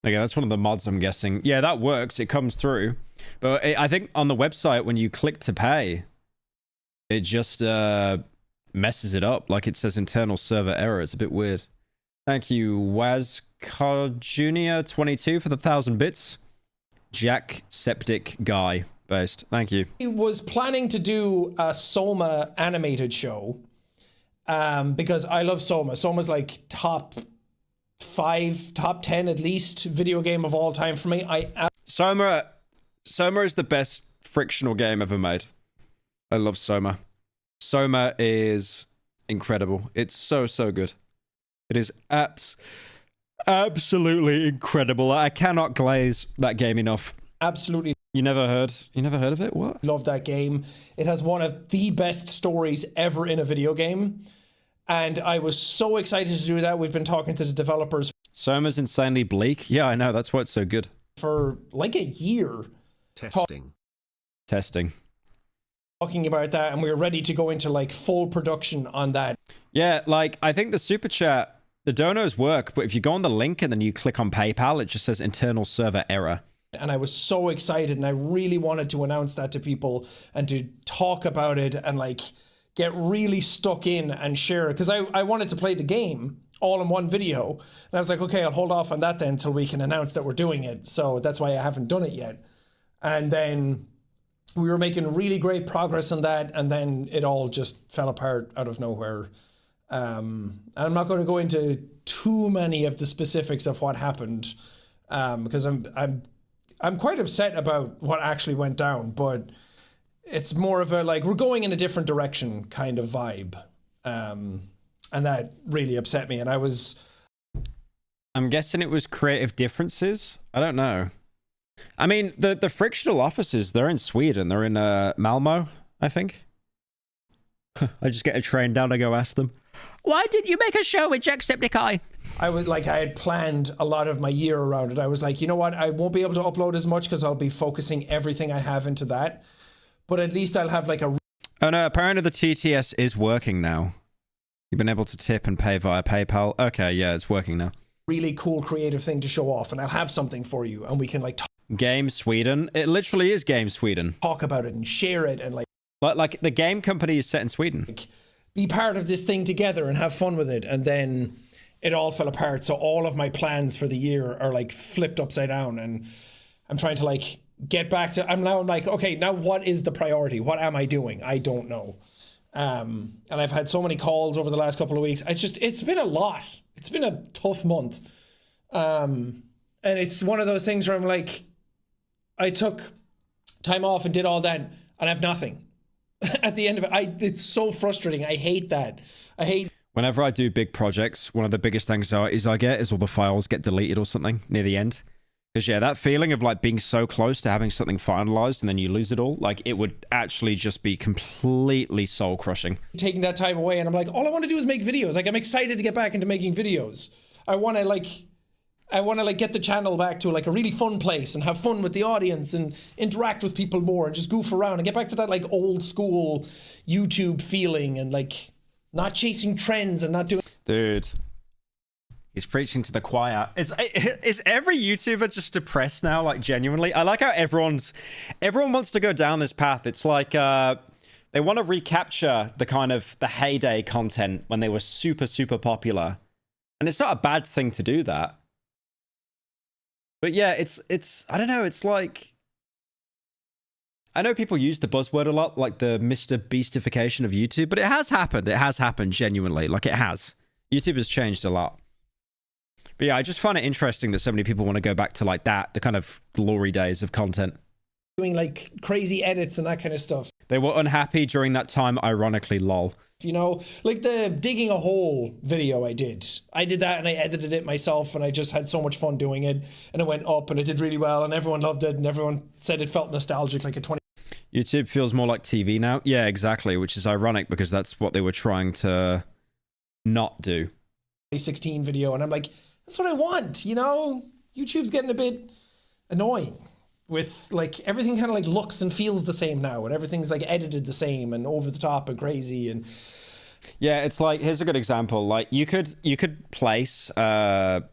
Okay, that's one of the mods I'm guessing. Yeah, that works. It comes through. But I think on the website, when you click to pay, it just messes it up. Like it says internal server error. It's a bit weird. Thank you, Wazcar Jr. 22 for the 1,000 bits. Jack Septic Guy based. Thank you. I was planning to do a Soma animated show because I love Soma. Soma's like top 5, top 10 at least video game of all time for me. Soma is the best frictional game ever made. I love Soma. Soma is incredible. It's so good. It is absolutely incredible. I cannot glaze that game enough. Absolutely. You never heard of it? What? Love that game. It has one of the best stories ever in a video game. And I was so excited to do that. We've been talking to the developers. Soma's insanely bleak. Yeah, I know. That's why it's so good. For like a year. Testing. Talking about that, and we were ready to go into like full production on that. Yeah, like I think the super chat, the donos work, but if you go on the link and then you click on PayPal, it just says internal server error. And I was so excited, and I really wanted to announce that to people and to talk about it and like get really stuck in and share it, because I wanted to play the game all in one video, and I was like, okay, I'll hold off on that then until we can announce that we're doing it. So that's why I haven't done it yet. And then we were making really great progress on that, and then it all just fell apart out of nowhere. And I'm not going to go into too many of the specifics of what happened, because I'm quite upset about what actually went down, but it's more of a like we're going in a different direction kind of vibe, and that really upset me. And I'm guessing it was creative differences. I don't know. I mean, the frictional offices, they're in Sweden. They're in Malmo, I think. I just get a train down and go ask them, why did you make a show with Jacksepticeye? I had planned a lot of my year around it. I was like, you know what? I won't be able to upload as much because I'll be focusing everything I have into that. But at least I'll have like a... Oh no, apparently the TTS is working now. You've been able to tip and pay via PayPal. Okay, yeah, it's working now. Really cool creative thing to show off, and I'll have something for you, and we can like... Game Sweden. It literally is Game Sweden. Talk about it and share it and like the game company is set in Sweden. Be part of this thing together and have fun with it. And then it all fell apart. So all of my plans for the year are like flipped upside down, and I'm trying to like get back to, I'm like, okay, now what is the priority? What am I doing? I don't know. And I've had so many calls over the last couple of weeks. It's been a lot. It's been a tough month. And it's one of those things where I'm like, I took time off and did all that, and I have nothing. At the end of it, it's so frustrating. I hate that. Whenever I do big projects, one of the biggest anxieties I get is all the files get deleted or something near the end. Because yeah, that feeling of like being so close to having something finalized and then you lose it all, like it would actually just be completely soul crushing. Taking that time away, and I'm like, all I want to do is make videos. Like I'm excited to get back into making videos. I want to get the channel back to like a really fun place and have fun with the audience and interact with people more and just goof around and get back to that like old school YouTube feeling and like not chasing trends and not doing... Dude, he's preaching to the choir. Is every YouTuber just depressed now? Like genuinely? I like how everyone wants to go down this path. It's like they want to recapture the kind of the heyday content when they were super, super popular. And it's not a bad thing to do that. But yeah, it's I don't know, it's like, I know people use the buzzword a lot, like the Mr. Beastification of YouTube, but it has happened genuinely, like it has. YouTube has changed a lot. But yeah, I just find it interesting that so many people want to go back to like that, the kind of glory days of content. Doing like crazy edits and that kind of stuff. They were unhappy during that time, ironically, lol. You know, like the digging a hole video I did that and I edited it myself, and I just had so much fun doing it, and it went up and it did really well and everyone loved it and everyone said it felt nostalgic, like a 20... YouTube feels more like TV now. Yeah, exactly, which is ironic because that's what they were trying to not do. 2016 video, and I'm like, that's what I want, you know? YouTube's getting a bit annoying with like everything kind of like looks and feels the same now, and everything's like edited the same and over the top and crazy. And yeah, it's like, here's a good example. Like you could place like a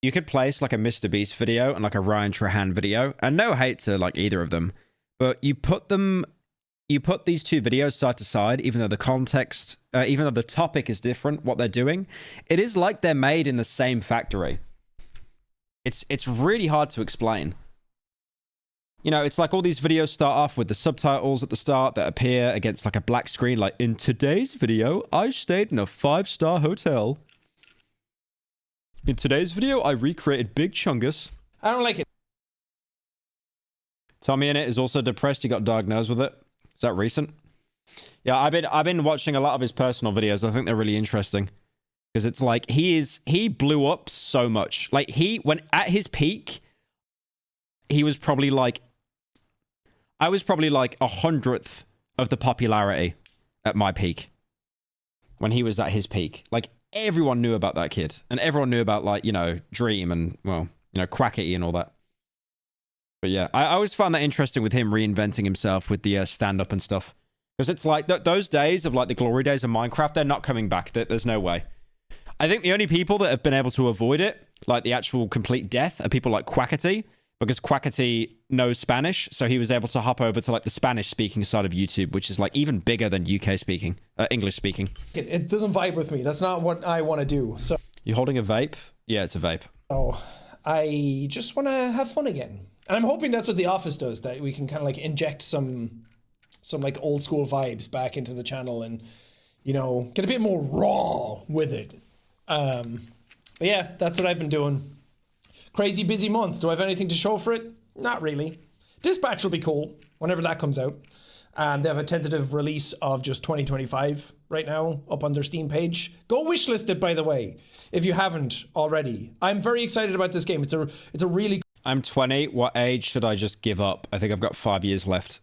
Mr. Beast video and like a Ryan Trahan video, and no hate to like either of them, but you put these two videos side to side, even though the context, even though the topic is different, what they're doing, it is like they're made in the same factory. It's really hard to explain. You know, it's like all these videos start off with the subtitles at the start that appear against like a black screen. Like, in today's video, I stayed in a 5-star hotel. In today's video, I recreated Big Chungus. I don't like it. Tommy in it is also depressed. He got diagnosed with it. Is that recent? Yeah, I've been watching a lot of his personal videos. I think they're really interesting. Because it's like, he blew up so much. Like, when at his peak, he was probably like, I was probably like 100th of the popularity at my peak when he was at his peak. Like, everyone knew about that kid, and everyone knew about, like, you know, Dream and, well, you know, Quackity and all that. But yeah, I always found that interesting with him reinventing himself with the stand-up and stuff. Because it's like, those days of, like, the glory days of Minecraft, they're not coming back. There's no way. I think the only people that have been able to avoid it, like the actual complete death, are people like Quackity, because Quackity knows Spanish, so he was able to hop over to, like, the Spanish-speaking side of YouTube, which is, like, even bigger than UK-speaking, English-speaking. It doesn't vibe with me. That's not what I want to do. So You holding a vape? Yeah, it's a vape. Oh, I just want to have fun again. And I'm hoping that's what The Office does, that we can kind of, like, inject some like, old-school vibes back into the channel and, you know, get a bit more raw with it. But yeah, that's what I've been doing. Crazy busy month. Do I have anything to show for it? Not really. Dispatch will be cool whenever that comes out. They have a tentative release of just 2025 right now up on their Steam page. Go wishlist it, by the way, if you haven't already. I'm very excited about this game. It's a really... I'm 20. What age should I just give up? I think I've got 5 years left.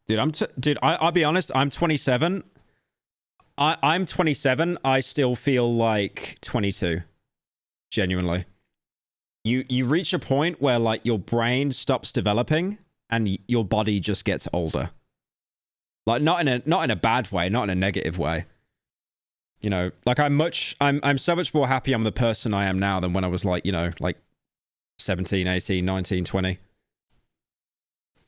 Dude, I'll be honest. I'm 27. I'm 27. I still feel like 22. Genuinely. You reach a point where, like, your brain stops developing and your body just gets older. Like, not in a bad way, not in a negative way. You know, like, I'm so much more happy I'm the person I am now than when I was, like, you know, like 17, 18, 19, 20.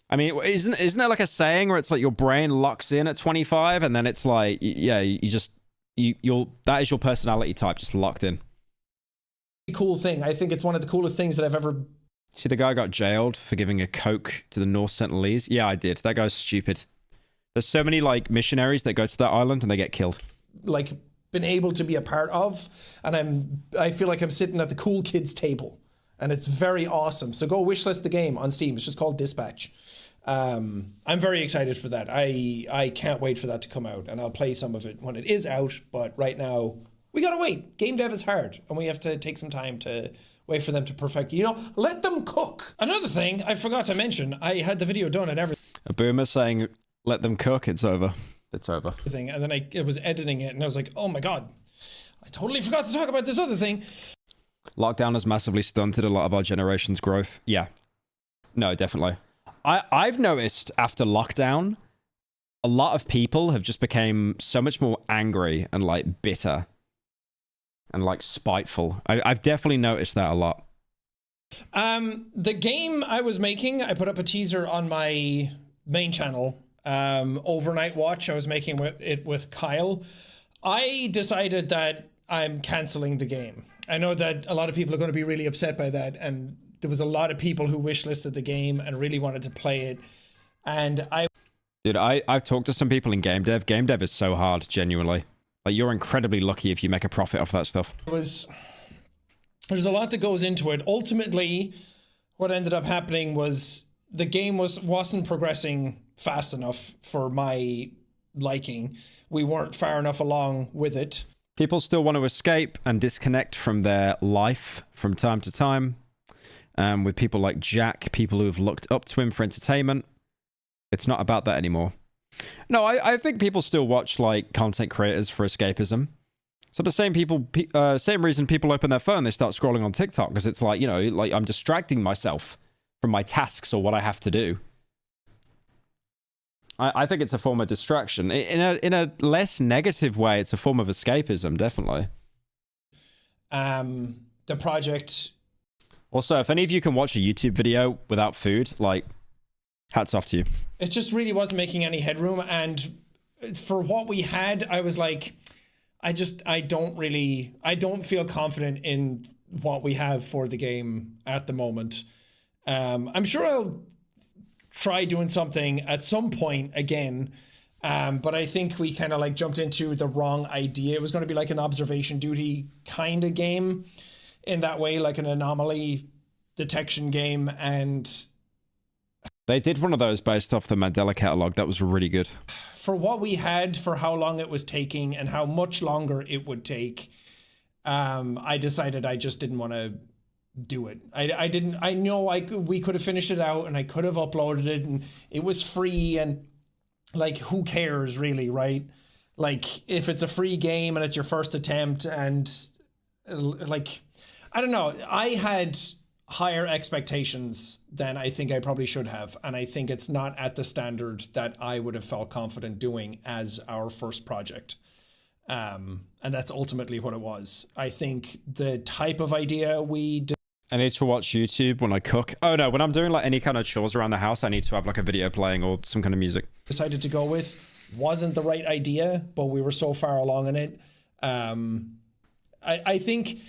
I mean, isn't there like a saying where it's like your brain locks in at 25 and then it's like, yeah, you'll that is your personality type, just locked in. Cool thing. I think it's one of the coolest things that I've ever... See, the guy got jailed for giving a Coke to the North Sentinelese? Yeah, I did. That guy's stupid. There's so many, like, missionaries that go to that island and they get killed. Like, been able to be a part of, and I feel like I'm sitting at the cool kids table, and it's very awesome. So go wishlist the game on Steam. It's just called Dispatch. I'm very excited for that. I can't wait for that to come out, and I'll play some of it when it is out, but right now, we gotta wait. Game dev is hard, and we have to take some time to wait for them to perfect. You know, let them cook. Another thing I forgot to mention, I had the video done and everything. A boomer saying, let them cook, it's over. It's over. And then I was editing it, and I was like, oh my god, I totally forgot to talk about this other thing. Lockdown has massively stunted a lot of our generation's growth. Yeah. No, definitely. I've noticed after lockdown, a lot of people have just become so much more angry and, like, bitter and, like, spiteful. I've definitely noticed that a lot. The game I was making, I put up a teaser on my main channel. Overnight Watch, I was making it with Kyle. I decided that I'm canceling the game. I know that a lot of people are going to be really upset by that, and there was a lot of people who wishlisted the game and really wanted to play it. And Dude, I've talked to some people in game dev. Game dev is so hard, genuinely. Like, you're incredibly lucky if you make a profit off that stuff. There's a lot that goes into it. Ultimately, what ended up happening was the game wasn't progressing fast enough for my liking. We weren't far enough along with it. People still want to escape and disconnect from their life from time to time. With people like Jack, people who have looked up to him for entertainment. It's not about that anymore. No, I think people still watch, like, content creators for escapism. So the same reason people open their phone, they start scrolling on TikTok, because it's like, you know, like, I'm distracting myself from my tasks or what I have to do. I think it's a form of distraction. In a less negative way, it's a form of escapism, definitely. The project... Also, if any of you can watch a YouTube video without food, like, hats off to you. It just really wasn't making any headroom, and for what we had, I was like, I don't feel confident in what we have for the game at the moment. I'm sure I'll try doing something at some point again, but I think we kind of, like, jumped into the wrong idea. It was going to be like an observation duty kind of game in that way, like an anomaly detection game, and they did one of those based off the Mandela catalog. That was really good. For what we had, for how long it was taking and how much longer it would take, I decided I just didn't want to do it. I know we could have finished it out and I could have uploaded it and it was free and like, who cares really, right? Like, if it's a free game and it's your first attempt and like, I don't know. I had higher expectations than I think I probably should have. And I think it's not at the standard that I would have felt confident doing as our first project. And that's ultimately what it was. I think the type of idea we did. I need to watch YouTube when I cook. Oh no, when I'm doing like any kind of chores around the house, I need to have like a video playing or some kind of music. Decided to go with wasn't the right idea, but we were so far along in it. I think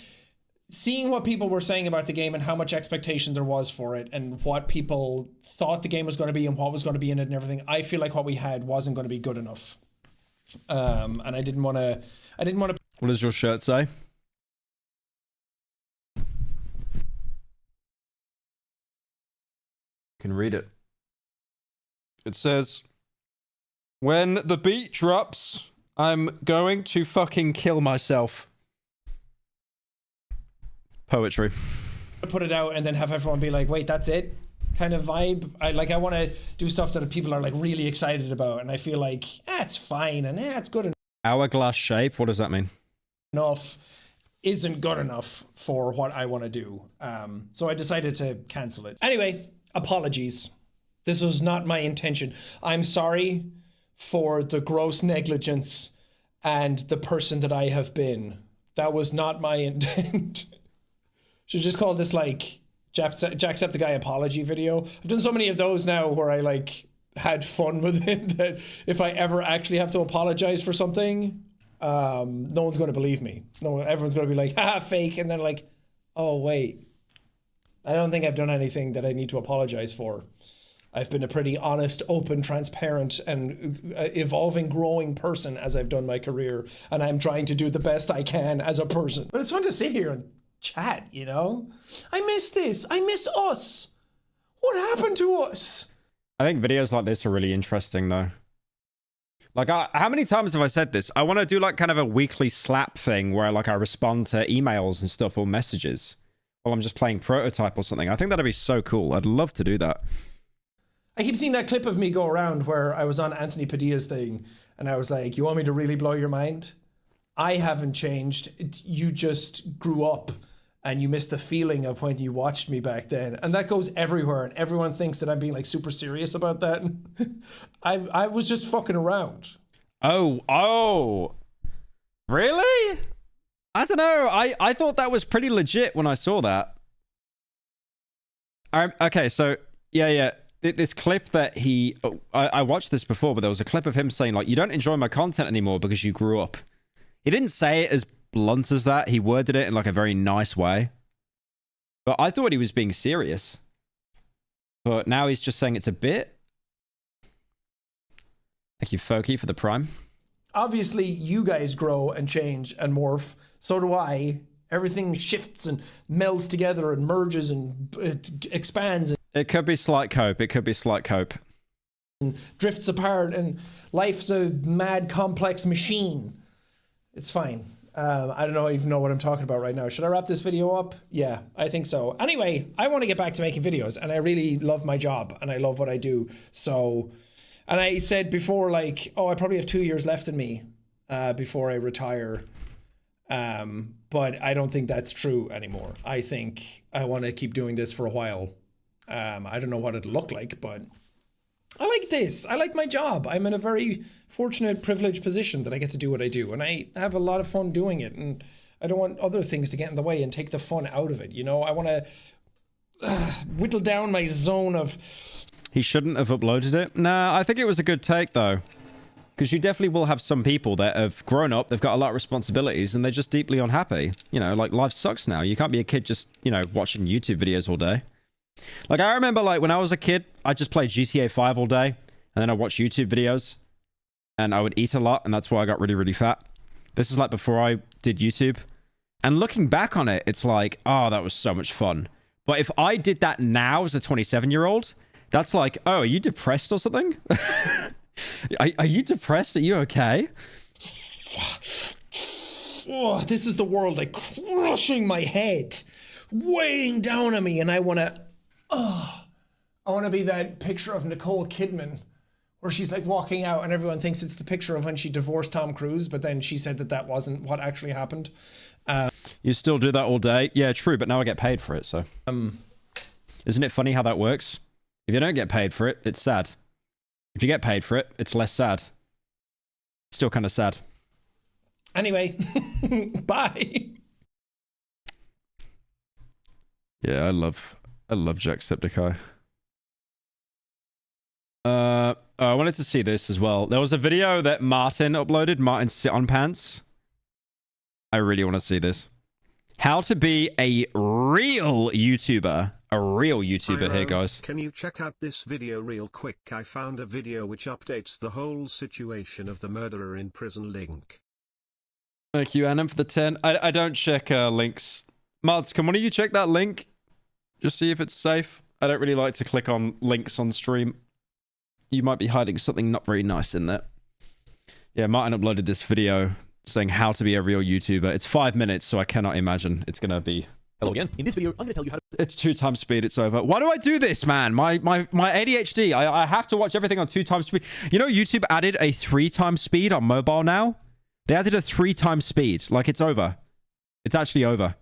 seeing what people were saying about the game and how much expectation there was for it and what people thought the game was going to be and what was going to be in it and everything, I feel like what we had wasn't going to be good enough. And I didn't want to. What does your shirt say? Can read it. It says, "When the beat drops, I'm going to fucking kill myself." Poetry. Put it out and then have everyone be like, wait, that's it? Kind of vibe. I want to do stuff that people are like really excited about, and I feel like it's fine and it's good enough. Hourglass shape, what does that mean? Enough isn't good enough for what I want to do. So I decided to cancel it. Anyway, apologies. This was not my intention. I'm sorry for the gross negligence and the person that I have been. That was not my intent. Should just call this like Jacksepticeye apology video. I've done so many of those now where I like had fun with it that if I ever actually have to apologize for something, no one's going to believe me. No, everyone's going to be like, haha, fake. And then like, oh, wait. I don't think I've done anything that I need to apologize for. I've been a pretty honest, open, transparent, and evolving, growing person as I've done my career. And I'm trying to do the best I can as a person. But it's fun to sit here and chat, you know? I miss this. I miss us. What happened to us? I think videos like this are really interesting, though. Like, how many times have I said this? I want to do like kind of a weekly slap thing where like I respond to emails and stuff or messages while I'm just playing Prototype or something. I think that'd be so cool. I'd love to do that. I keep seeing that clip of me go around where I was on Anthony Padilla's thing and I was like, you want me to really blow your mind? I haven't changed. You just grew up and you missed the feeling of when you watched me back then. And that goes everywhere. And everyone thinks that I'm being like super serious about that. I was just fucking around. Oh, really? I don't know. I thought that was pretty legit when I saw that. Okay, so yeah. This clip that I watched this before, but there was a clip of him saying like, you don't enjoy my content anymore because you grew up. He didn't say it as blunt as that. He worded it in like a very nice way. But I thought he was being serious. But now he's just saying it's a bit. Thank you, Foki, for the prime. Obviously, you guys grow and change and morph. So do I. Everything shifts and melds together and merges and it expands. It could be slight cope. It could be slight cope. And drifts apart and life's a mad, complex machine. It's fine. I don't even know what I'm talking about right now. Should I wrap this video up? Yeah, I think so. Anyway, I want to get back to making videos and I really love my job and I love what I do. So, and I said before, like, oh, I probably have 2 years left in me before I retire. But I don't think that's true anymore. I think I want to keep doing this for a while. I don't know what it'll look like, but I like this. I like my job. I'm in a very fortunate, privileged position that I get to do what I do. And I have a lot of fun doing it. And I don't want other things to get in the way and take the fun out of it. You know, I want to whittle down my zone of... He shouldn't have uploaded it. Nah, I think it was a good take, though. Because you definitely will have some people that have grown up, they've got a lot of responsibilities, and they're just deeply unhappy. You know, like, life sucks now. You can't be a kid just, you know, watching YouTube videos all day. Like, I remember, like, when I was a kid, I just played GTA 5 all day, and then I watched YouTube videos, and I would eat a lot, and that's why I got really, really fat. This is, like, before I did YouTube. And looking back on it, it's like, oh, that was so much fun. But if I did that now as a 27-year-old, that's like, oh, are you depressed or something? Are you depressed? Are you okay? Oh, this is the world, like, crushing my head. weighing down on me, and I want to be that picture of Nicole Kidman where she's like walking out and everyone thinks it's the picture of when she divorced Tom Cruise, but then she said that that wasn't what actually happened. You still do that all day? Yeah, true, but now I get paid for it, so. Isn't it funny how that works? If you don't get paid for it, it's sad. If you get paid for it, it's less sad. Still kind of sad. Anyway, bye. Yeah, I love Jacksepticeye. I wanted to see this as well. There was a video that Martin uploaded, Martin Sit on Pants. I really want to see this. How to be a real YouTuber. A real YouTuber Pyro, here, guys. Can you check out this video real quick? I found a video which updates the whole situation of the murderer in prison link. Thank you, Anam, for the 10. I don't check links. Mods, can one of you check that link? Just see if it's safe. I don't really like to click on links on stream. You might be hiding something not very nice in there. Yeah, Martin uploaded this video saying how to be a real YouTuber. It's 5 minutes, so I cannot imagine it's going to be... Hello again. In this video, I'm going to tell you how to... It's 2 times speed, it's over. Why do I do this, man? My ADHD, I have to watch everything on 2 times speed. You know, YouTube added a 3 times speed on mobile now? They added a 3 times speed. Like, it's over. It's actually over.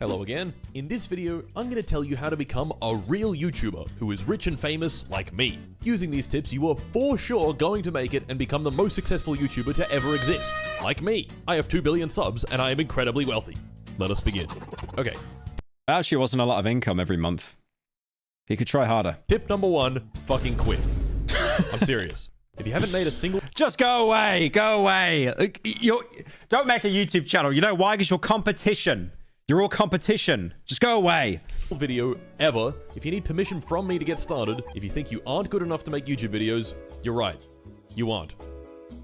Hello again. In this video, I'm going to tell you how to become a real YouTuber who is rich and famous like me. Using these tips, you are for sure going to make it and become the most successful YouTuber to ever exist. Like me. I have 2 billion subs and I am incredibly wealthy. Let us begin. Okay. Actually wasn't a lot of income every month. He could try harder. Tip number 1, fucking quit. I'm serious. If you haven't made a single... Just go away. Go away. Don't make a YouTube channel. You know why? Because you're competition. You're all competition. Just go away. Video ever. If you need permission from me to get started, if you think you aren't good enough to make YouTube videos, you're right. You aren't.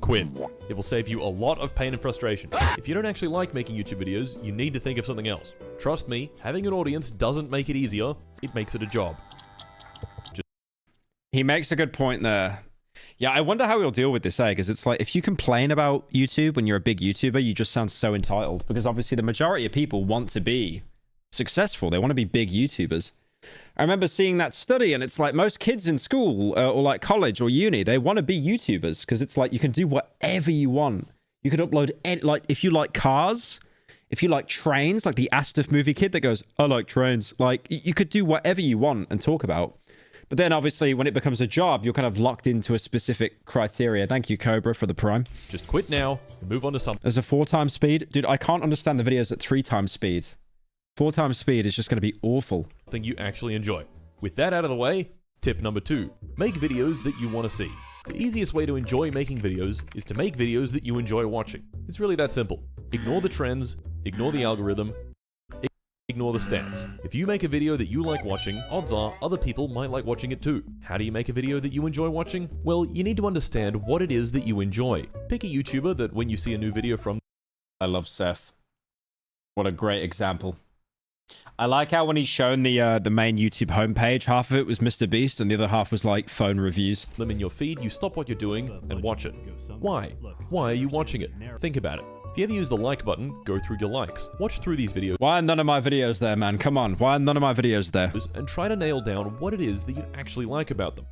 Quit. It will save you a lot of pain and frustration. If you don't actually like making YouTube videos, you need to think of something else. Trust me, having an audience doesn't make it easier. It makes it a job. He makes a good point there. Yeah, I wonder how he'll deal with this, because it's like, if you complain about YouTube when you're a big YouTuber, you just sound so entitled. Because obviously the majority of people want to be successful. They want to be big YouTubers. I remember seeing that study, and it's like most kids in school or like college or uni, they want to be YouTubers because it's like you can do whatever you want. You could upload, like, if you like cars, if you like trains, like the Astif movie kid that goes, I like trains. Like, you could do whatever you want and talk about. But then obviously when it becomes a job, you're kind of locked into a specific criteria. Thank you, Cobra, for the prime. Just quit now and move on to something. There's a 4 times speed. Dude, I can't understand the videos at 3 times speed. 4 times speed is just going to be awful. Something you actually enjoy. With that out of the way, tip number 2. Make videos that you want to see. The easiest way to enjoy making videos is to make videos that you enjoy watching. It's really that simple. Ignore the trends, ignore the algorithm, ignore the stats. If you make a video that you like watching, odds are other people might like watching it too. How do you make a video that you enjoy watching? Well, you need to understand what it is that you enjoy. Pick a YouTuber that when you see a new video from... I love Seth. What a great example. I like how when he's shown the main YouTube homepage, half of it was Mr. Beast and the other half was like phone reviews. Them in your feed, you stop what you're doing and watch it. Why? Why are you watching it? Think about it. If you ever use the like button, go through your likes. Watch through these videos. Why are none of my videos there, man? Come on. Why are none of my videos there? And try to nail down what it is that you actually like about them.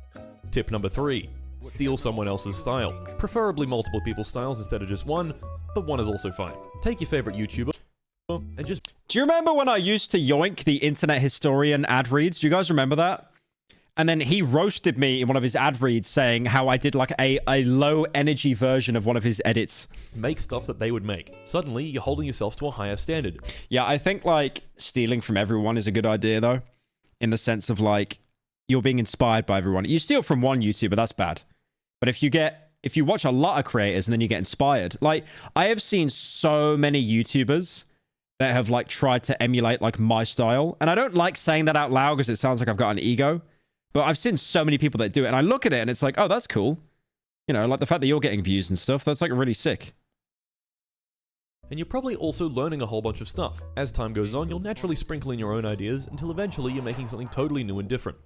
Tip number 3. Steal someone else's style. Preferably multiple people's styles instead of just one, but one is also fine. Take your favorite YouTuber and just... Do you remember when I used to yoink the internet historian ad reads? Do you guys remember that? And then he roasted me in one of his ad reads saying how I did like a low energy version of one of his edits. Make stuff that they would make. Suddenly, you're holding yourself to a higher standard. Yeah, I think like stealing from everyone is a good idea though. In the sense of like, you're being inspired by everyone. You steal from one YouTuber, that's bad. But if you watch a lot of creators and then you get inspired. Like, I have seen so many YouTubers that have like tried to emulate like my style. And I don't like saying that out loud because it sounds like I've got an ego. But I've seen so many people that do it, and I look at it, and it's like, oh, that's cool. You know, like the fact that you're getting views and stuff, that's like really sick. And you're probably also learning a whole bunch of stuff. As time goes on, you'll naturally sprinkle in your own ideas until eventually you're making something totally new and different.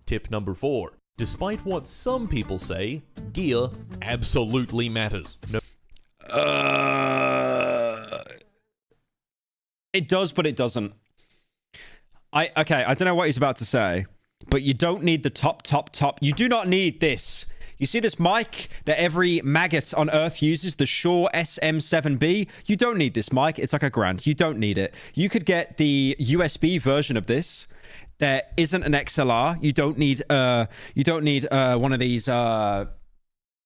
Tip number 4. Despite what some people say, gear absolutely matters. It does, but it doesn't. Okay, I don't know what he's about to say, but you don't need the top. You do not need this. You see this mic that every maggot on Earth uses, the Shure SM7B? You don't need this mic. It's like $1,000. You don't need it. You could get the USB version of this. There isn't an XLR. You don't need one of these Go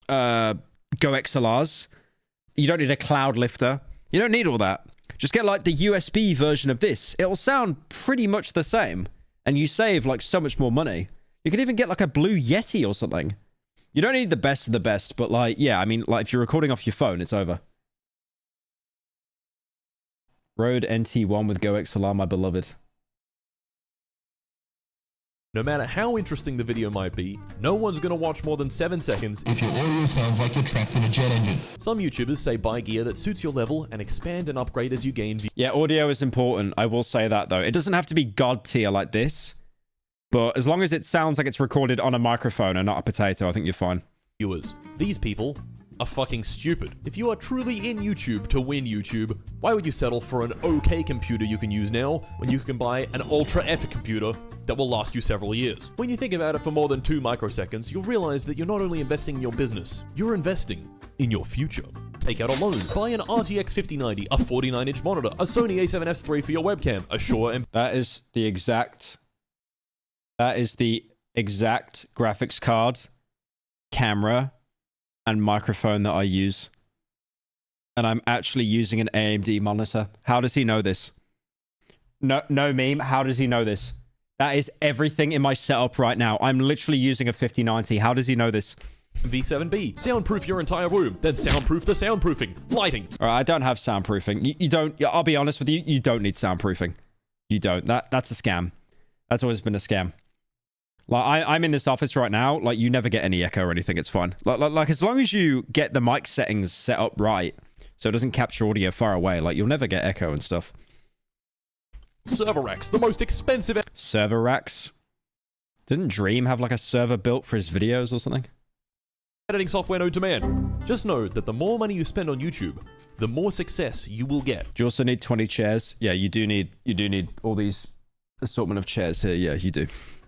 XLRs. You don't need a cloud lifter. You don't need all that. Just get like the USB version of this. It'll sound pretty much the same. And you save like so much more money. You could even get like a Blue Yeti or something. You don't need the best of the best, but like, yeah, I mean, like if you're recording off your phone, it's over. Rode NT1 with Go XLR, my beloved. No matter how interesting the video might be, no one's gonna watch more than 7 seconds if your audio sounds like you're trapped in a jet engine. Some YouTubers say buy gear that suits your level and expand and upgrade as you gain views. Yeah, audio is important. I will say that though. It doesn't have to be god tier like this, but as long as it sounds like it's recorded on a microphone and not a potato, I think you're fine. Viewers, these people are fucking stupid. If you are truly in YouTube to win YouTube, why would you settle for an okay computer you can use now when you can buy an ultra epic computer that will last you several years? When you think about it for more than 2 microseconds, you'll realize that you're not only investing in your business, you're investing in your future. Take out a loan, buy an RTX 5090, a 49-inch monitor, a Sony a7S III for your webcam, a Shure That is the exact graphics card, camera, and microphone that I use. And I'm actually using an AMD monitor. How does he know this? No meme. How does he know this? That is everything in my setup right now. I'm literally using a 5090. How does he know this? V7B. Soundproof your entire room, then soundproof the soundproofing. Lighting. All right, I don't have soundproofing. You don't. I'll be honest with you. You don't need soundproofing. You don't. That's a scam. That's always been a scam. Like I'm in this office right now. Like you never get any echo or anything. It's fine. Like as long as you get the mic settings set up right, so it doesn't capture audio far away. Like you'll never get echo and stuff. Server racks, the most expensive. Server racks. Didn't Dream have like a server built for his videos or something? Editing software known to man. Just know that the more money you spend on YouTube, the more success you will get. Do you also need 20 chairs? Yeah, you do need all these assortment of chairs here. Yeah, you do.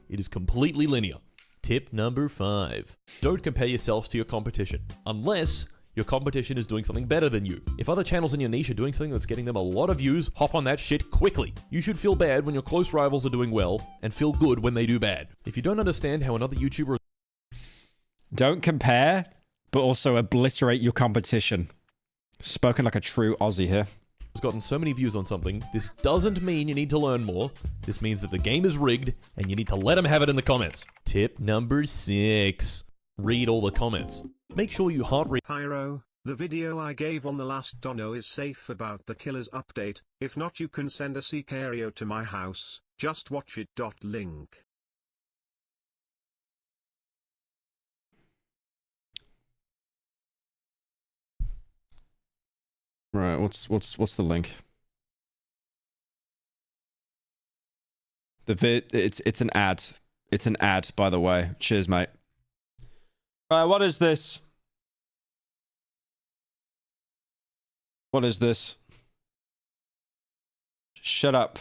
It is completely linear. Tip number 5. Don't compare yourself to your competition, unless your competition is doing something better than you. If other channels in your niche are doing something that's getting them a lot of views, hop on that shit quickly. You should feel bad when your close rivals are doing well, and feel good when they do bad. If you don't understand how another YouTuber... Don't compare, but also obliterate your competition. Spoken like a true Aussie here. Has gotten so many views on something, this doesn't mean you need to learn more. This means that the game is rigged, and you need to let them have it in the comments. Tip number 6. Read all the comments. Make sure you heart read. Pyro, the video I gave on the last Dono is safe about the killer's update. If not, you can send a Sicario to my house. Just watch it. Link. Right, what's the link? It's an ad. It's an ad, by the way. Cheers, mate. Right, what is this? What is this? Shut up.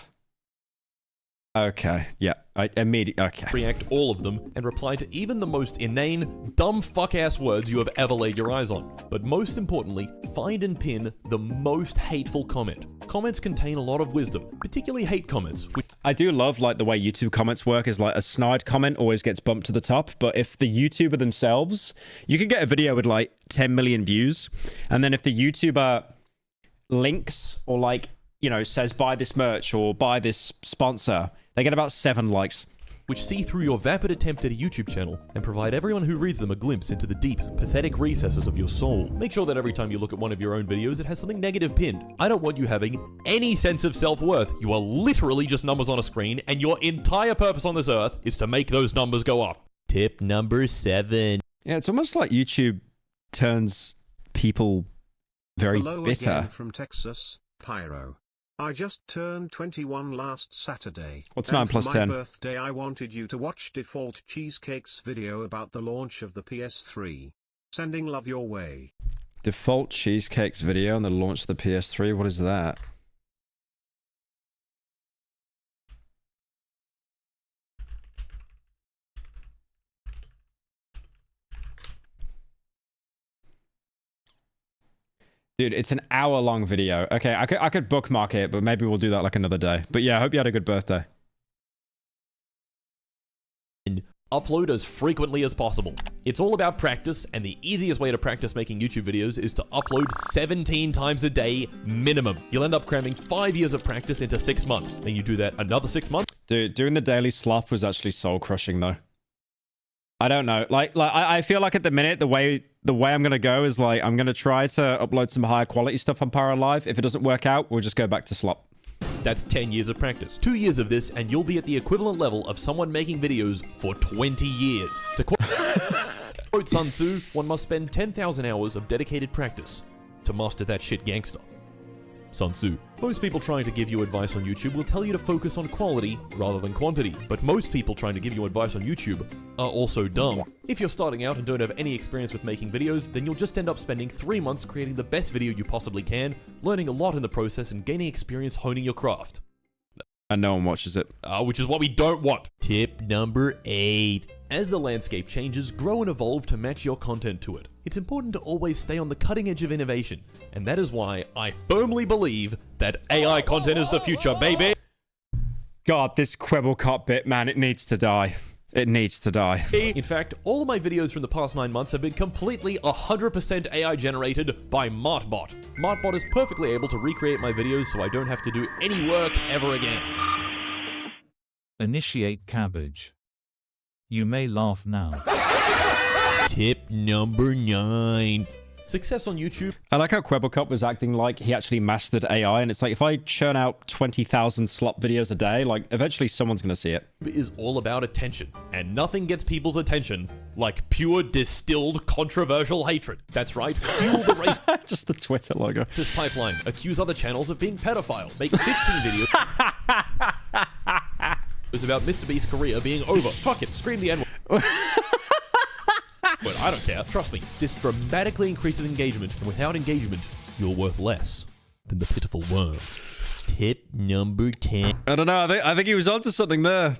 Okay, yeah. I immediately... Okay. React all of them and reply to even the most inane, dumb fuck-ass words you have ever laid your eyes on. But most importantly, find and pin the most hateful comment. Comments contain a lot of wisdom, particularly hate comments. I do love like the way YouTube comments work is like a snide comment always gets bumped to the top, but if the YouTuber themselves, you could get a video with like 10 million views, and then if the YouTuber links or like, you know, says buy this merch or buy this sponsor, they get about 7 likes. Which see through your vapid attempt at a YouTube channel and provide everyone who reads them a glimpse into the deep, pathetic recesses of your soul. Make sure that every time you look at one of your own videos, it has something negative pinned. I don't want you having any sense of self-worth. You are literally just numbers on a screen, and your entire purpose on this earth is to make those numbers go up. Tip number 7. Yeah, it's almost like YouTube turns people very Hello bitter. Again from Texas, Pyro. I just turned 21 last Saturday. What's 9 plus 10? For my birthday I wanted you to watch Default Cheesecake's video about the launch of the PS3. Sending love your way. Default Cheesecake's video on the launch of the PS3? What is that? Dude, it's an hour-long video. Okay, I could bookmark it, but maybe we'll do that like another day. But yeah, I hope you had a good birthday. Upload as frequently as possible. It's all about practice, and the easiest way to practice making YouTube videos is to upload 17 times a day minimum. You'll end up cramming 5 years of practice into 6 months. Then you do that another 6 months. Dude, doing the daily slop was actually soul-crushing though. I don't know. I feel like at the minute, the way I'm going to go is like, I'm going to try to upload some higher quality stuff on Pyro Live. If it doesn't work out, we'll just go back to slop. That's 10 years of practice. 2 years of this, and you'll be at the equivalent level of someone making videos for 20 years. To quote Sun Tzu, one must spend 10,000 hours of dedicated practice to master that shit gangster. Sun Tzu. Most people trying to give you advice on YouTube will tell you to focus on quality rather than quantity, but most people trying to give you advice on YouTube are also dumb. If you're starting out and don't have any experience with making videos, then you'll just end up spending 3 months creating the best video you possibly can, learning a lot in the process and gaining experience honing your craft. And no one watches it. Which is what we don't want. Tip number 8. As the landscape changes, grow and evolve to match your content to it. It's important to always stay on the cutting edge of innovation, and that is why I firmly believe that AI content is the future, baby! God, this Quebblecop bit, man, it needs to die. It needs to die. In fact, all of my videos from the past 9 months have been completely 100% AI generated by Martbot. Martbot is perfectly able to recreate my videos so I don't have to do any work ever again. Initiate cabbage. You may laugh now. Tip number 9. Success on YouTube. I like how Quebblecop was acting like he actually mastered AI, and it's like, if I churn out 20,000 slop videos a day, like, eventually someone's gonna see it. Is all about attention, and nothing gets people's attention like pure distilled controversial hatred. That's right, fuel the race. Just the Twitter logo. This pipeline, accuse other channels of being pedophiles, make 15 videos about Mr. Beast's career being over. Fuck it, scream the N-word. But I don't care. Trust me, this dramatically increases engagement, and without engagement, you're worth less than the pitiful worm. Tip number 10. I don't know. I think he was onto something there.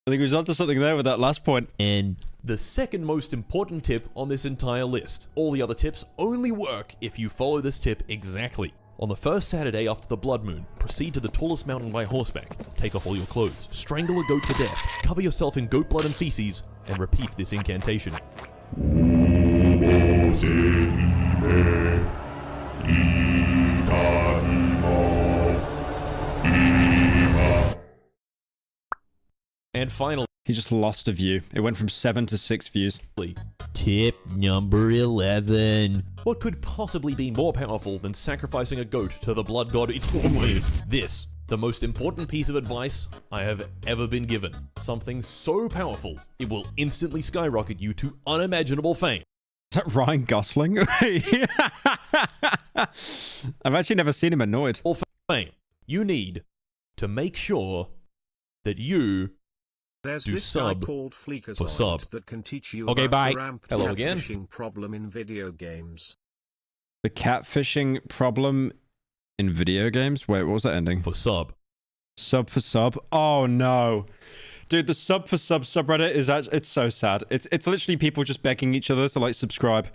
I think he was onto something there with that last point. And the second most important tip on this entire list. All the other tips only work if you follow this tip exactly. On the first Saturday after the blood moon, proceed to the tallest mountain by horseback, take off all your clothes, strangle a goat to death, cover yourself in goat blood and feces, and repeat this incantation. And finally, he just lost a view. It went from 7 to 6 views. Tip number 11. What could possibly be more powerful than sacrificing a goat to the blood god? This, the most important piece of advice I have ever been given. Something so powerful, it will instantly skyrocket you to unimaginable fame. Is that Ryan Gosling? I've actually never seen him annoyed. Or fame. You need to make sure that you There's do this sub guy called Fleeker's for sub. that can teach you Okay, about bye. the ramp Hello again. catfishing problem in video games. The catfishing problem in video games? Wait, what was that ending? For sub. Sub for sub? Oh no. Dude, the sub for sub subreddit is actually, it's so sad. It's literally people just begging each other to like subscribe.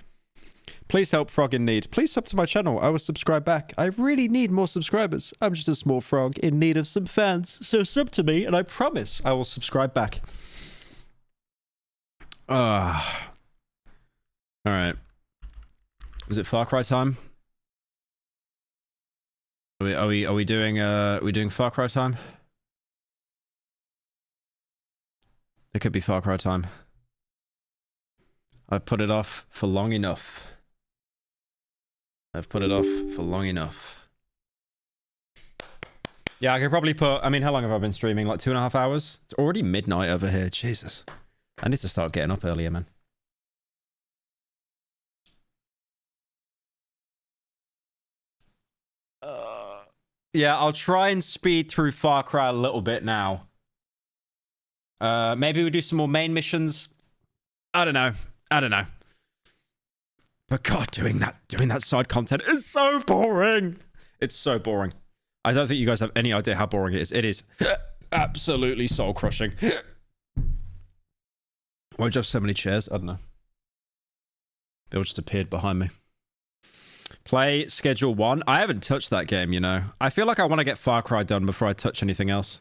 Please help Frog in need. Please sub to my channel. I will subscribe back. I really need more subscribers. I'm just a small frog in need of some fans. So sub to me and I promise I will subscribe back. Alright. Is it Far Cry time? Are we doing Far Cry time? It could be Far Cry time. I've put it off for long enough. I've put it off for long enough. Yeah, I could probably put... I mean, how long have I been streaming? Like 2.5 hours? It's already midnight over here. Jesus. I need to start getting up earlier, man. Yeah, I'll try and speed through Far Cry a little bit now. Maybe we do some more main missions. I don't know. But God, doing that side content is so boring. It's so boring. I don't think you guys have any idea how boring it is. It is absolutely soul crushing. Why'd you have so many chairs? I don't know. They all just appeared behind me. Play Schedule 1. I haven't touched that game, you know. I feel like I want to get Far Cry done before I touch anything else.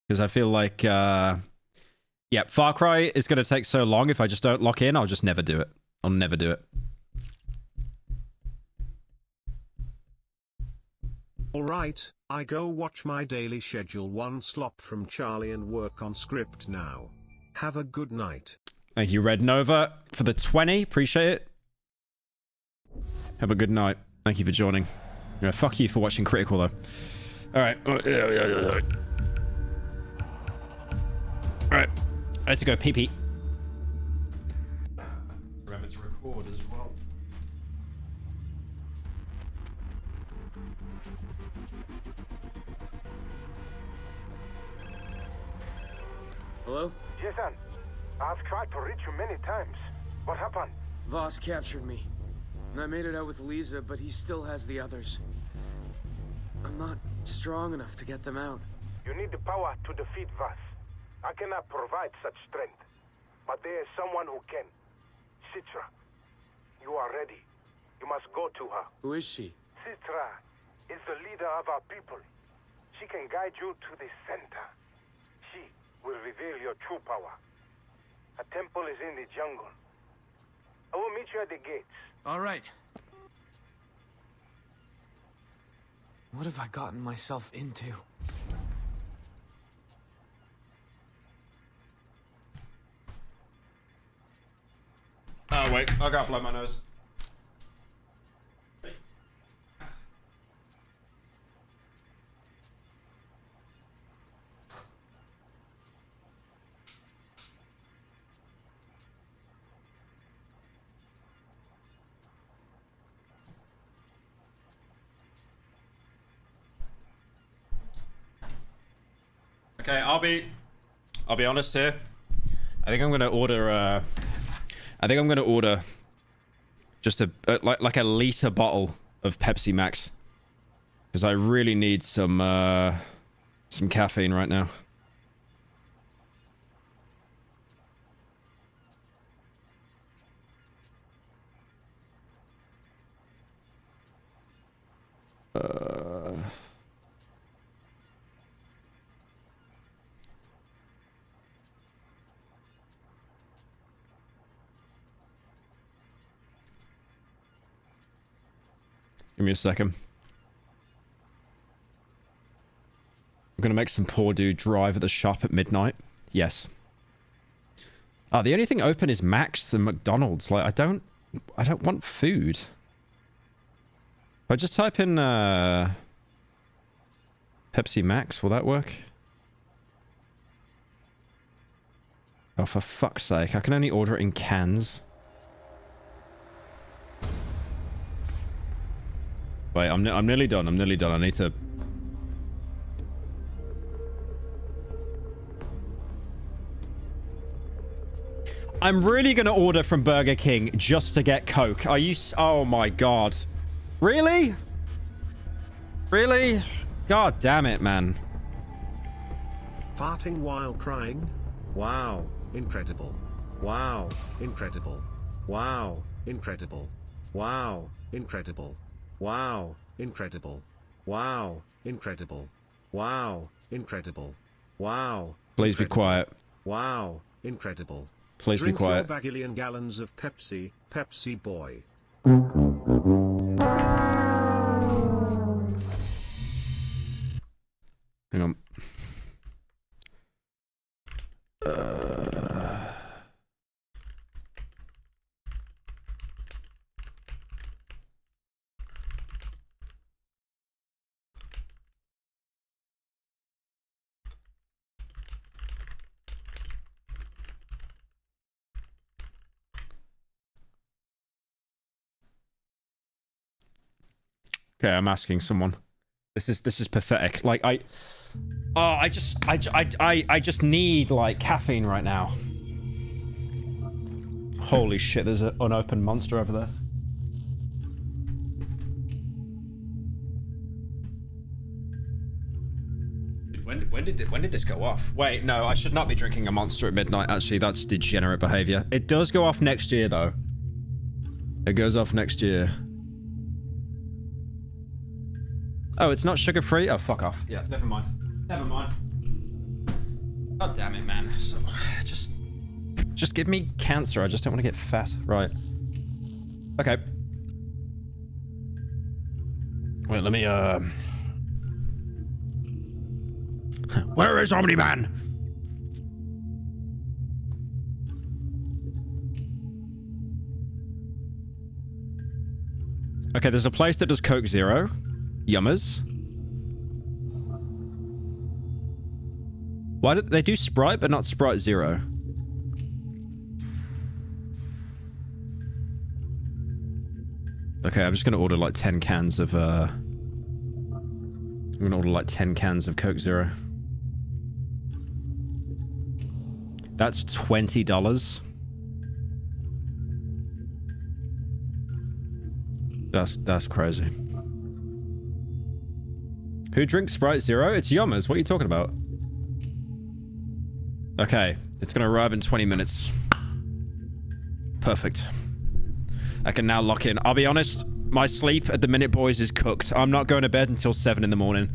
Because I feel like, yeah, Far Cry is going to take so long. If I just don't lock in, I'll just never do it. I'll never do it. Alright, I go watch my daily Schedule 1 slop from Charlie and work on script now. Have a good night. Thank you, Red Nova, for the 20. Appreciate it. Have a good night. Thank you for joining. Yeah, fuck you for watching Critical, though. Alright. Alright. I had to go pee-pee. Remember to record as well. Hello? Jason, I've tried to reach you many times. What happened? Voss captured me. And I made it out with Lisa, but he still has the others. I'm not strong enough to get them out. You need the power to defeat Voss. I cannot provide such strength. But there is someone who can. Citra. You are ready. You must go to her. Who is she? Citra is the leader of our people. She can guide you to the center. She will reveal your true power. A temple is in the jungle. I will meet you at the gates. All right. What have I gotten myself into? Oh, wait. I gotta blow my nose. Okay, I'll be honest here. I think I'm gonna order just a like a liter bottle of Pepsi Max, because I really need some caffeine right now. Give me a second. I'm gonna make some poor dude drive at the shop at midnight. Yes. Oh, the only thing open is Max and McDonald's. Like, I don't want food. If I just type in Pepsi Max, will that work? Oh, for fuck's sake. I can only order it in cans. Wait, I'm nearly done. I'm nearly done. I need to... I'm really going to order from Burger King just to get Coke. Are you... Oh my god. Really? Really? God damn it, man. Farting while crying? Wow, incredible. Wow, incredible. Wow, incredible. Wow, incredible. Wow, incredible. Wow, incredible. Wow, incredible. Wow. Please be quiet. Wow, incredible. Please be quiet. Drink your bagillion gallons of Pepsi, Pepsi boy. Hang on. Okay, I'm asking someone. This is pathetic. Like I just need like caffeine right now. Holy shit! There's an unopened monster over there. When did this go off? Wait, no, I should not be drinking a monster at midnight. Actually, that's degenerate behavior. It does go off next year, though. It goes off next year. Oh, it's not sugar-free? Oh, fuck off. Yeah, never mind. Never mind. God damn it, man. So, just give me cancer. I just don't want to get fat. Right. Okay. Wait, let me, Where is Omni-Man? Okay, there's a place that does Coke Zero. Yummers. Why did they do Sprite but not Sprite Zero? Okay, I'm just gonna order like 10 cans of I'm gonna order like 10 cans of Coke Zero. That's $20. That's crazy. Who drinks Sprite Zero? It's Yummers. What are you talking about? Okay, it's gonna arrive in 20 minutes. Perfect. I can now lock in. I'll be honest, my sleep at the minute, boys, is cooked. I'm not going to bed until 7 in the morning.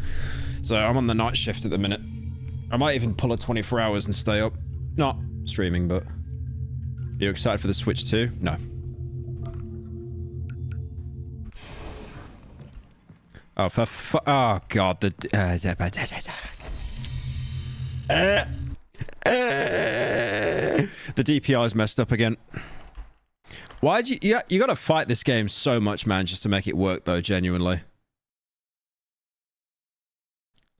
So I'm on the night shift at the minute. I might even pull a 24 hours and stay up. Not streaming, but... Are you excited for the Switch 2? No. Oh, oh, God. The DPI's messed up again. Why'd you... Yeah, you gotta fight this game so much, man, just to make it work, though, genuinely.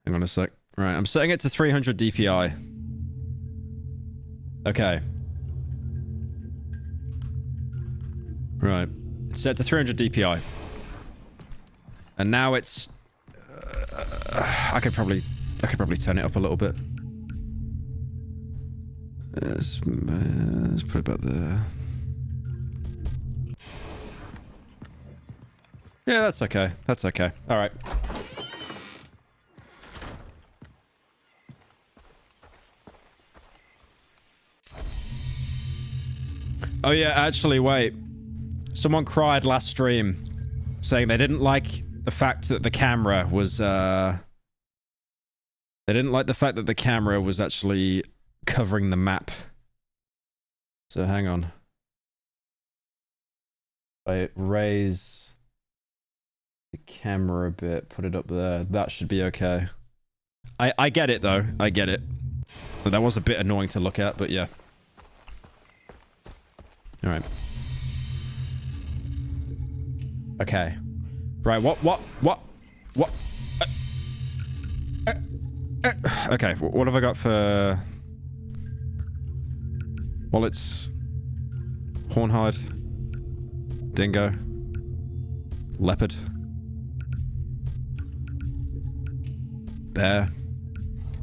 Hang on a sec. Right, I'm setting it to 300 DPI. Okay. Right. It's set to 300 DPI. And now it's... I could probably turn it up a little bit. Let's put it about there. Yeah, that's okay. That's okay. All right. Oh yeah, actually, wait. Someone cried last stream saying they didn't like the fact that the camera was, they didn't like the fact that the camera was actually covering the map. So hang on. I raise the camera a bit, put it up there. That should be okay. I get it though. I get it. But that was a bit annoying to look at, but yeah. All right. Okay. Right, what? Okay, what have I got for... Wallets? Hornhide? Dingo? Leopard? Bear?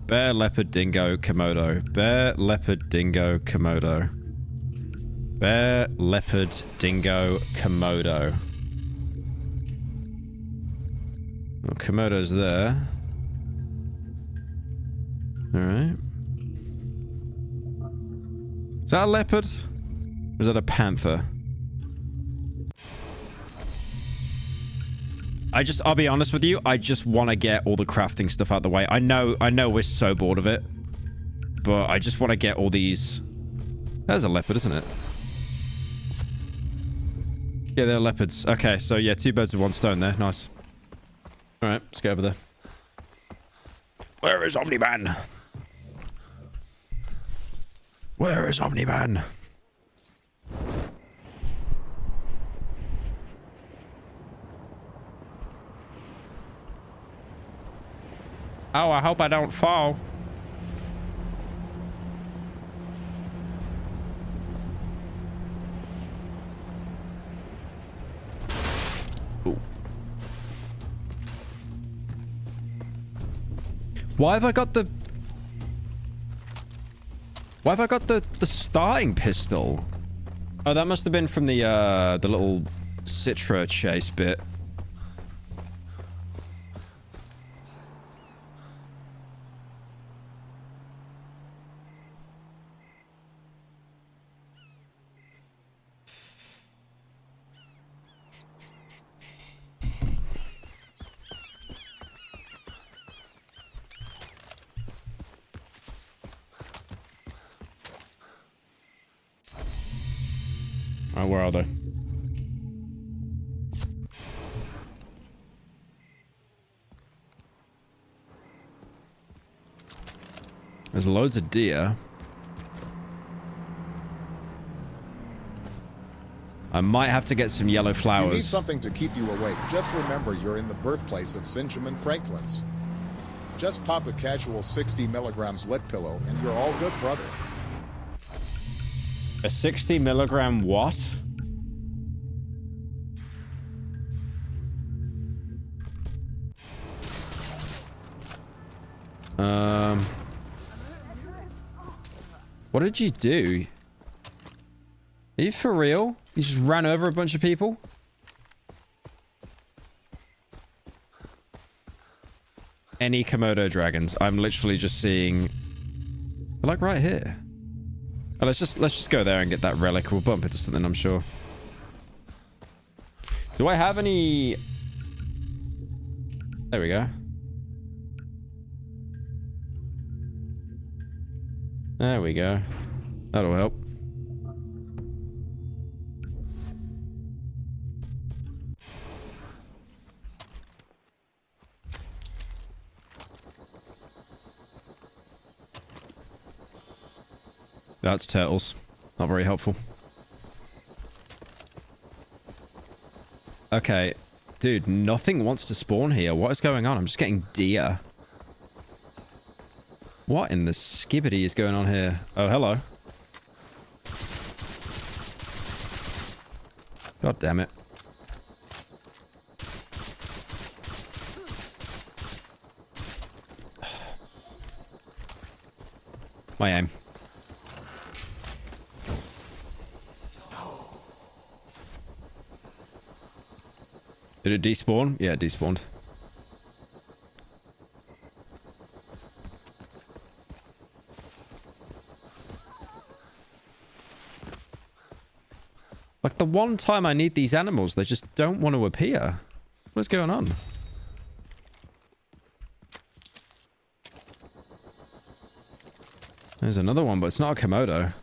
Bear, leopard, dingo, Komodo. Bear, leopard, dingo, Komodo. Bear, leopard, dingo, Komodo. Well, Komodo's there. Alright. Is that a leopard? Or is that a panther? I'll be honest with you, I just want to get all the crafting stuff out the way. I know we're so bored of it. But I just want to get all these... There's a leopard, isn't it? Yeah, they're leopards. Okay, so yeah, 2 birds with 1 stone there. Nice. Alright, let's go over there. Where is Omni-Man? Where is Omni-Man? Oh, I hope I don't fall. Why have I got the... Why have I got the starting pistol? Oh, that must have been from the little Citra chase bit. where are they? There's loads of deer. I might have to get some yellow If you need flowers. something to keep you awake, just remember you're in the birthplace of Benjamin Franklin's. Just pop a casual 60 milligrams lead pillow and you're all good, brother. A 60 milligram what? What did you do? Are you for real? You just ran over a bunch of people? Any Komodo dragons? I'm literally just seeing... They're like right here. Oh, let's just go there and get that relic. We'll bump into something, I'm sure. Do I have any... There we go. There we go. That'll help. That's turtles. Not very helpful. Okay. Dude, nothing wants to spawn here. What is going on? I'm just getting deer. What in the skibbity is going on here? Oh, hello. God damn it. My aim. Did it despawn? Yeah, it despawned. Like, the one time I need these animals, they just don't want to appear. What's going on? There's another one, but it's not a Komodo.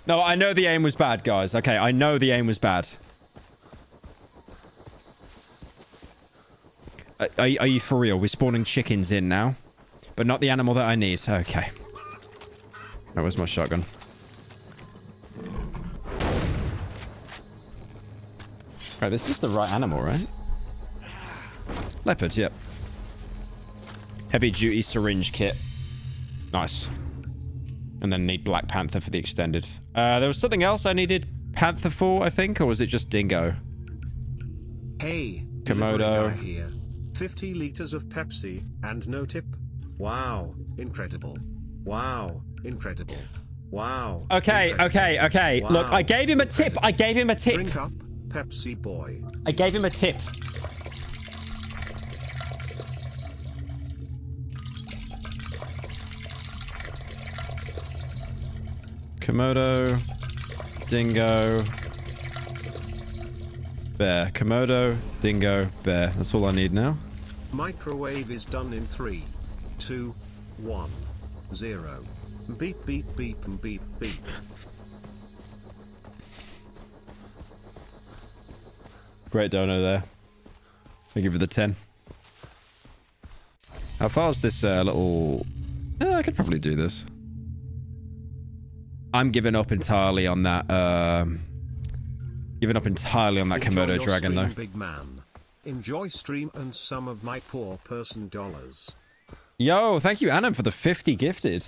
No, I know the aim was bad, guys. Okay, I know the aim was bad. Are you for real? We're spawning chickens in now? But not the animal that I need. Okay. That was my shotgun. Right, this is the right animal, right? Leopard, yep. Heavy duty syringe kit. Nice. And then need Black Panther for the extended. There was something else I needed Panther for, I think, or was it just Dingo? Hey, Komodo. Here. 50 liters of Pepsi and no tip. Wow, incredible. Wow, incredible. Wow. Okay, okay, okay. Wow. Look, I gave him a tip. I gave him a tip. Drink up, Pepsi boy. I gave him a tip. Komodo, Dingo, Bear. Komodo, Dingo, Bear. That's all I need now. Microwave is done in 3, 2, 1, 0. Beep, beep, beep, and beep, beep. Great dono there. I'll give you the 10. How far is this little... I could probably do this. I'm giving up entirely on that, giving up entirely on that Komodo dragon, stream, though. Big man. Enjoy stream and some of my poor person dollars. Yo, thank you, Anam, for the 50 gifted.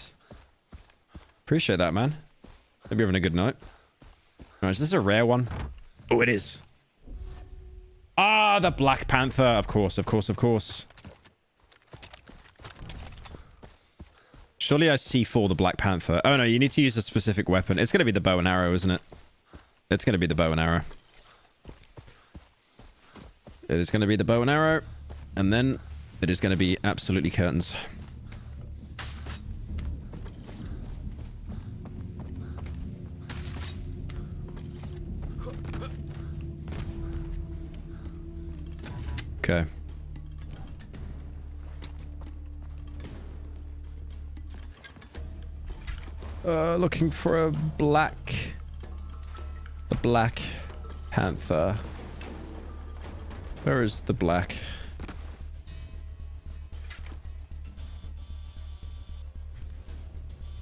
Appreciate that, man. Hope you're having a good night. Alright, is this a rare one? Oh, it is. Ah, the Black Panther. Of course, of course, of course. Surely I C4 the Black Panther. Oh, no, you need to use a specific weapon. It's going to be the bow and arrow, isn't it? It's going to be the bow and arrow. It is going to be the bow and arrow. And then it is going to be absolutely curtains. Okay. Looking for a black... The Black Panther. Where is the black?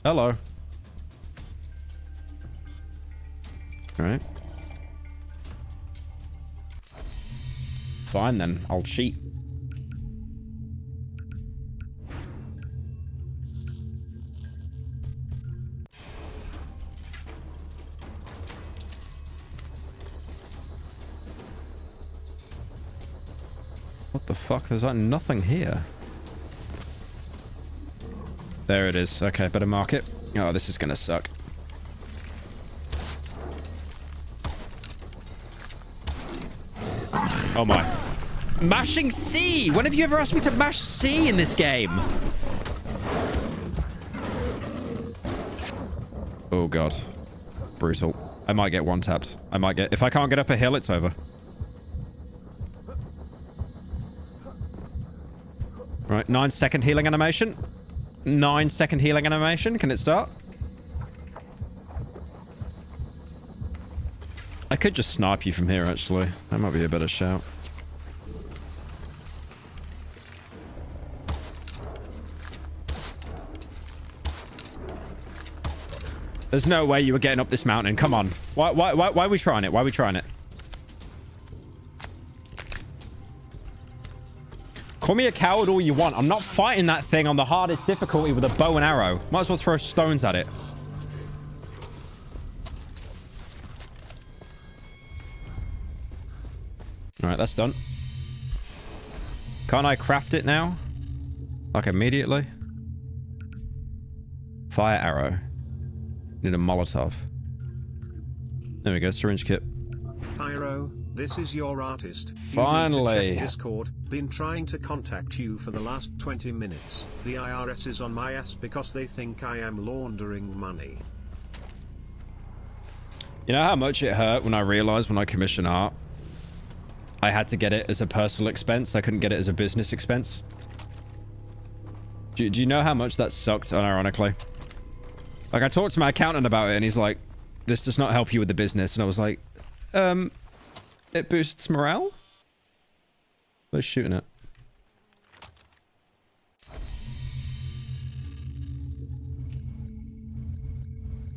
Hello. Alright. Fine then, I'll cheat. What the fuck? There's like nothing here. There it is. Okay, better mark it. Oh, this is gonna suck. Oh my. Mashing C! When have you ever asked me to mash C in this game? Oh god. Brutal. I might get one tapped. I might get... If I can't get up a hill, it's over. Right, 9-second healing animation. 9-second healing animation. Can it start? I could just snipe you from here, actually. That might be a better shout. There's no way you were getting up this mountain. Come on. Why are we trying it? Why are we trying it? Call me a coward all you want. I'm not fighting that thing on the hardest difficulty with a bow and arrow. Might as well throw stones at it. Alright, that's done. Can't I craft it now? Like immediately? Fire arrow. Need a Molotov. There we go, syringe kit. Pyro, this is your artist. Finally. You need to check Discord. Been trying to contact you for the last 20 minutes. The IRS is on my ass because they think I am laundering money. You know how much it hurt when I realized when I commission art, I had to get it as a personal expense. I couldn't get it as a business expense. Do you know how much that sucked, unironically? Like, I talked to my accountant about it, and he's like, this does not help you with the business. And I was like, it boosts morale? Where's shooting it?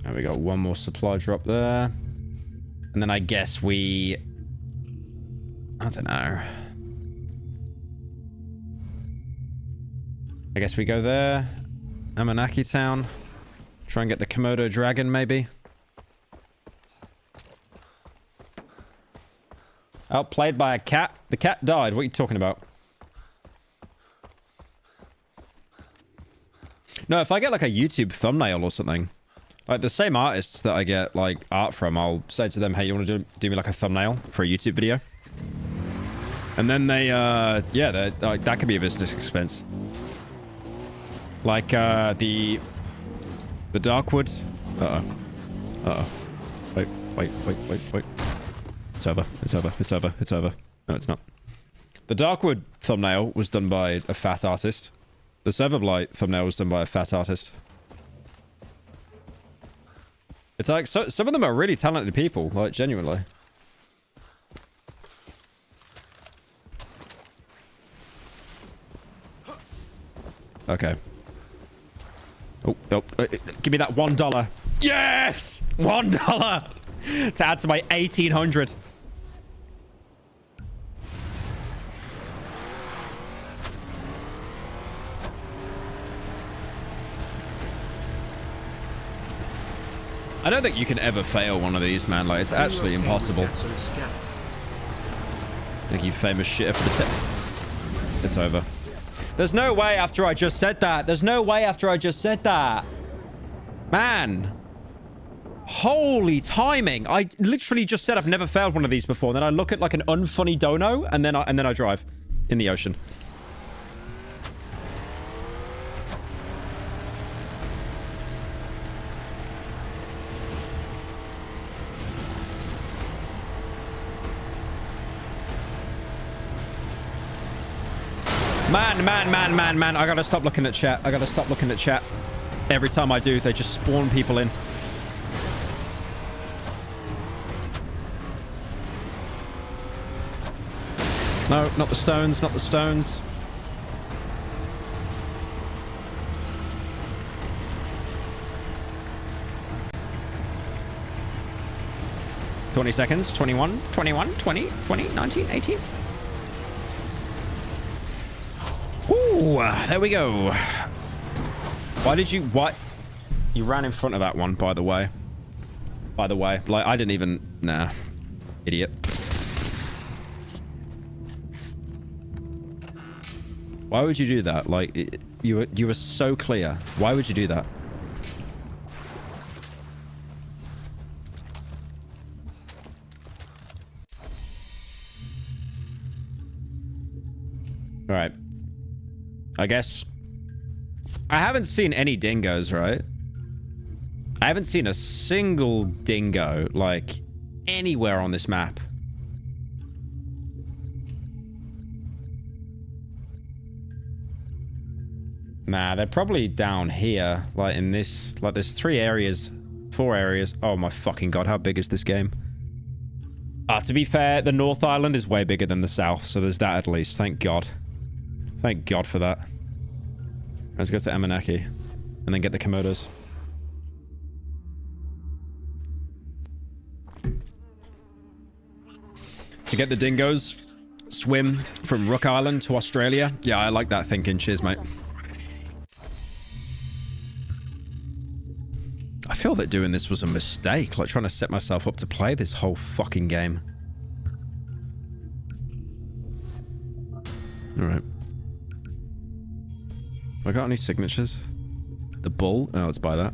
And we got one more supply drop there. And then I guess we... I don't know. I guess we go there. Amanaki Town. Try and get the Komodo dragon, maybe. Outplayed by a cat. The cat died. What are you talking about? No, if I get like a YouTube thumbnail or something, like the same artists that I get like art from, I'll say to them, hey, you want to do me like a thumbnail for a YouTube video? And then they, yeah, like, that could be a business expense. Like, the Darkwood. Wait. It's over. No, it's not. The Darkwood thumbnail was done by a fat artist. The Silverblight thumbnail was done by a fat artist. It's like, some of them are really talented people, like, genuinely. Okay. Oh, give me that $1. Yes! $1! To add to my 1,800. I don't think you can ever fail one of these, man. Like, it's actually impossible. Thank you, famous shitter, for the tip. It's over. There's no way after I just said that. There's no way after I just said that. Man. Holy timing. I literally just said I've never failed one of these before. Then I look at like an unfunny dono and then I drive in the ocean. Man. I gotta stop looking at chat. Every time I do, they just spawn people in. No, not the stones, not the stones. $20 seconds. 21, 21, 20, 20, 19, 18. Ooh, there we go. Why did you... What? You ran in front of that one, by the way. By the way. Like, I didn't even... Nah. Idiot. Why would you do that? Like, you were so clear. Why would you do that? All right. I guess... I haven't seen any dingoes, right? I haven't seen a single dingo, like, anywhere on this map. Nah, they're probably down here, like in this... Like, there's 3 areas, 4 areas. Oh my fucking god, how big is this game? To be fair, the North Island is way bigger than the South, so there's that at least. Thank god. Thank god for that. Let's go to Amanaki and then get the Komodos. To get the dingoes, swim from Rook Island to Australia. Yeah, I like that thinking. Cheers, mate. I feel that doing this was a mistake, like trying to set myself up to play this whole fucking game. All right. I got any signatures? The bull? Oh, let's buy that.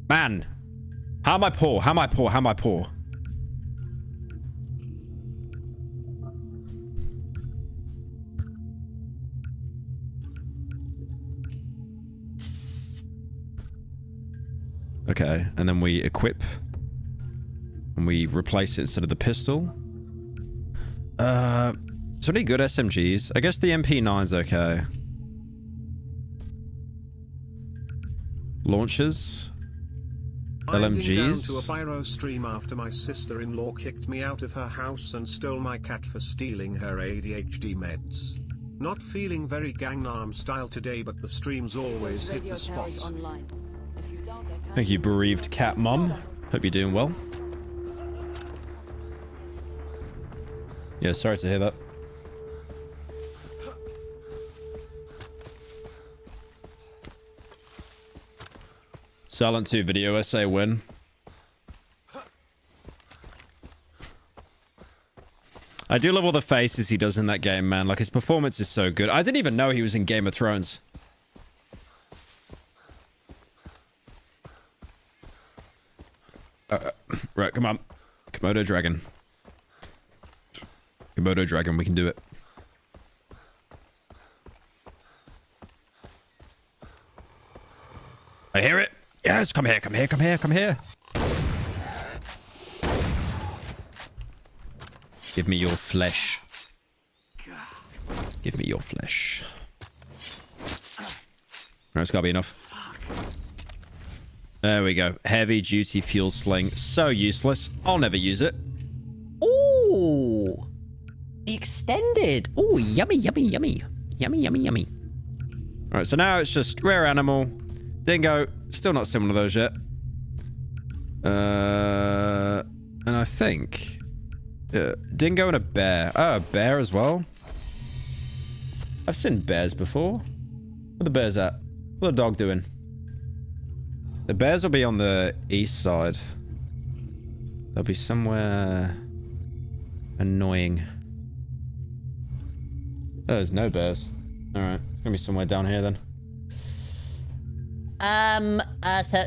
Man! How am I poor? How am I poor? How am I poor? Okay, and then we equip. And we replace it instead of the pistol. So any good SMGs? I guess the MP9's okay. Launchers, LMGs. Down to a Pyro stream after my sister-in-law kicked me out of her house and stole my cat for stealing her ADHD meds. Not feeling very Gangnam style today, but the streams always hit the spot. Thank you, bereaved cat mom. Hope you're doing well. Yeah, sorry to hear that. Silent 2 video essay win. I do love all the faces he does in that game, man. Like, his performance is so good. I didn't even know he was in Game of Thrones. Right, come on. Komodo dragon. Komodo dragon, we can do it. I hear it. Yes, come here, come here, come here, come here. Give me your flesh. Give me your flesh. Alright, it's gotta be enough. There we go. Heavy duty fuel sling. So useless. I'll never use it. Ooh. Extended. Ooh, yummy, yummy, yummy. Yummy, yummy, yummy. Alright, so now it's just rare animal. Dingo. Still not seen one of those yet. And I think... dingo and a bear. Oh, a bear as well? I've seen bears before. Where the bear's at? What the dog doing? The bears will be on the east side. They'll be somewhere... annoying. Oh, there's no bears. Alright, it's gonna be somewhere down here then.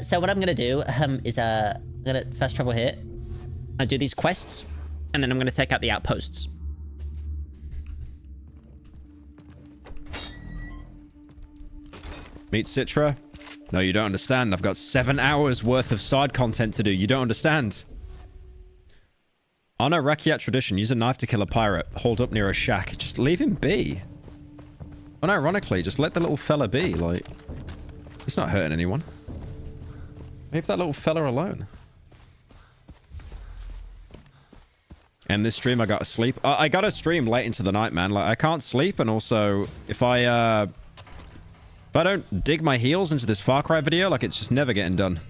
So what I'm gonna do, is, I'm gonna fast travel here. I'll do these quests, and then I'm gonna take out the outposts. Meet Citra? No, you don't understand. I've got 7 hours worth of side content to do. You don't understand. On a Rakyat tradition, use a knife to kill a pirate. Hold up near a shack. Just leave him be. Unironically, just let the little fella be, like... He's not hurting anyone. Leave that little fella alone. And this stream, I gotta sleep. I gotta stream late into the night, man. Like, I can't sleep, and also, if I don't dig my heels into this Far Cry video, like, it's just never getting done.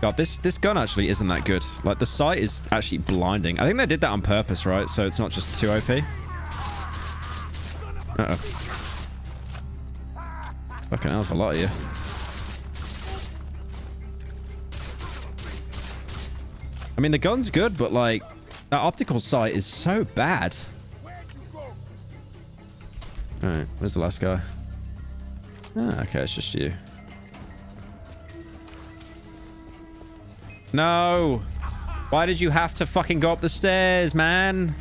God, this gun actually isn't that good. Like, the sight is actually blinding. I think they did that on purpose, right? So it's not just too OP. Uh-oh. Fucking hell, there's a lot of you. I mean, the gun's good, but, like, that optical sight is so bad. Alright, where's the last guy? Ah, okay, it's just you. No! Why did you have to fucking go up the stairs, man?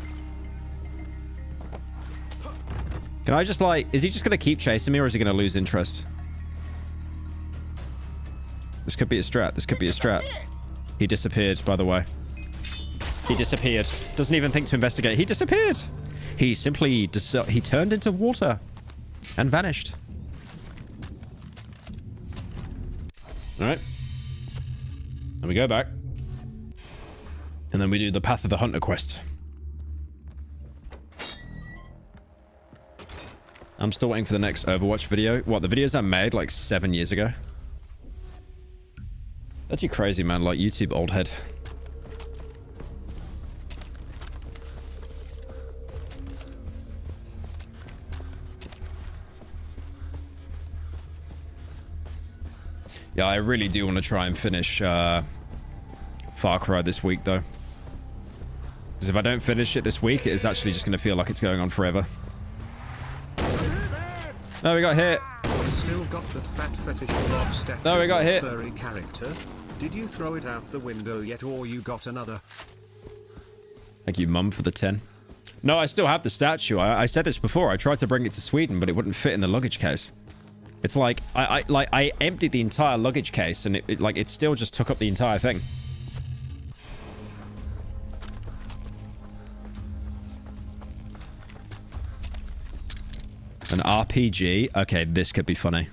Can I just, like... Is he just gonna keep chasing me, or is he gonna lose interest? This could be a strat. This could be a strat. He disappeared, by the way. He disappeared. Doesn't even think to investigate. He disappeared! He simply... he turned into water. And vanished. Alright. Then we go back. And then we do the Path of the Hunter quest. I'm still waiting for the next Overwatch video. What, the videos I made like 7 years ago? That's you crazy, man. Like, YouTube old head. Yeah, I really do want to try and finish Far Cry this week, though. Because if I don't finish it this week, it is actually just going to feel like it's going on forever. No, we got hit. Still got that fat fetish Rob Stafford. No, we got hit. Furry character. Did you throw it out the window yet, or you got another? Thank you, Mum, for the 10. No, I still have the statue. I said this before. I tried to bring it to Sweden, but it wouldn't fit in the luggage case. It's like I emptied the entire luggage case, and it still just took up the entire thing. An RPG. Okay, this could be funny.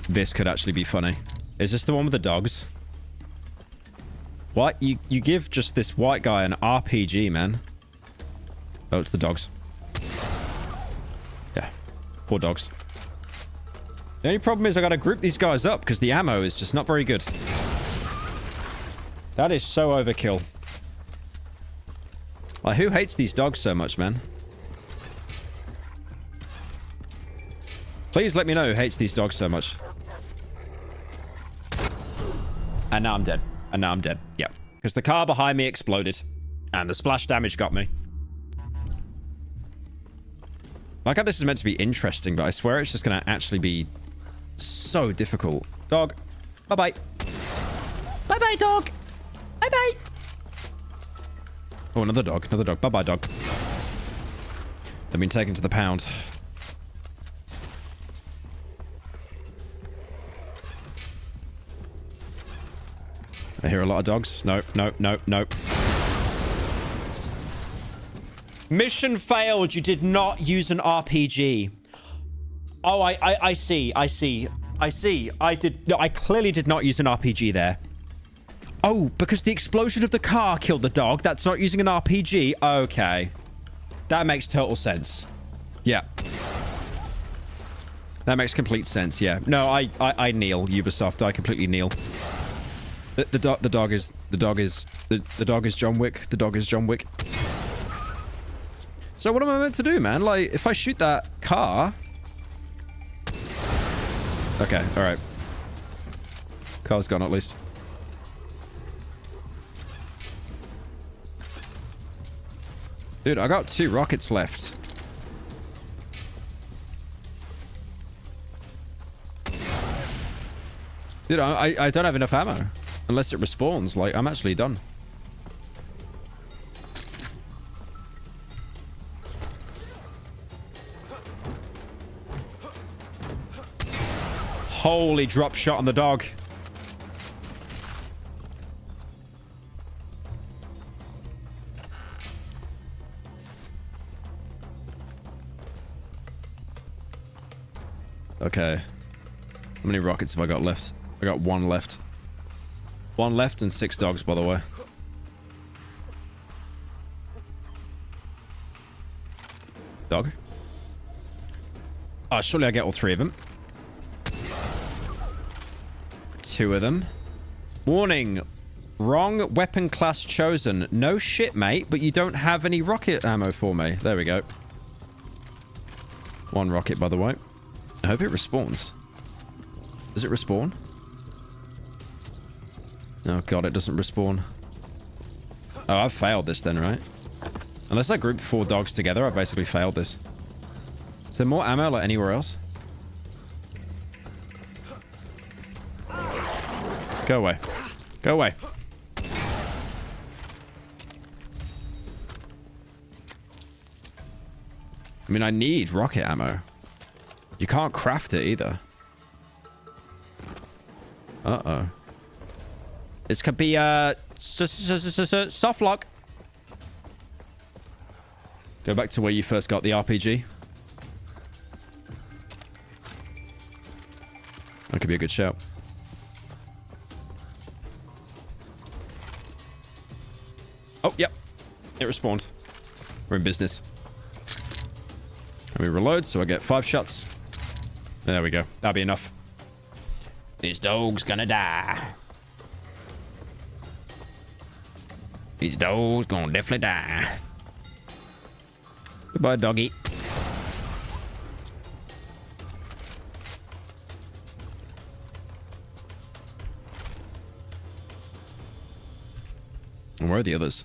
This could actually be funny. Is this the one with the dogs? What? You give just this white guy an RPG, man. Oh, it's the dogs. Yeah. Poor dogs. The only problem is I gotta group these guys up because the ammo is just not very good. That is so overkill. Like, who hates these dogs so much, man? Please let me know who hates these dogs so much. And now I'm dead. And now I'm dead. Yep. Because the car behind me exploded. And the splash damage got me. Like how this is meant to be interesting, but I swear it's just going to actually be so difficult. Dog. Bye-bye. Bye-bye, dog. Bye-bye. Oh, another dog. Another dog. Bye-bye, dog. They've been taken to the pound. I hear a lot of dogs. Nope, nope, nope, nope. Mission failed. You did not use an RPG. Oh, I see. I see. I see. I clearly did not use an RPG there. Oh, because the explosion of the car killed the dog. That's not using an RPG. Okay. That makes total sense. Yeah. That makes complete sense, yeah. No, I kneel, Ubisoft. I completely kneel. The dog is John Wick. The dog is John Wick. So what am I meant to do, man? Like, if I shoot that car... Okay, alright. Car's gone, at least. Dude, I got 2 rockets left. Dude, I don't have enough ammo. Unless it respawns. Like, I'm actually done. Holy drop shot on the dog. Okay. How many rockets have I got left? I got 1 left. 1 left and 6 dogs, by the way. Dog. Oh, surely I get all 3 of them. 2 of them. Warning. Wrong weapon class chosen. No shit, mate, but you don't have any rocket ammo for me. There we go. 1 rocket, by the way. I hope it respawns. Does it respawn? Oh god, it doesn't respawn. Oh, I've failed this then, right? Unless I group 4 dogs together, I basically failed this. Is there more ammo like anywhere else? Go away. Go away. I mean, I need rocket ammo. You can't craft it either. Uh-oh. This could be, soft lock. Go back to where you first got the RPG. That could be a good shout. Oh, yep. It respawned. We're in business. Let me reload so I get 5 shots. There we go. That'll be enough. This dog's gonna die. This dog's gonna definitely die. Goodbye, doggy. And where are the others?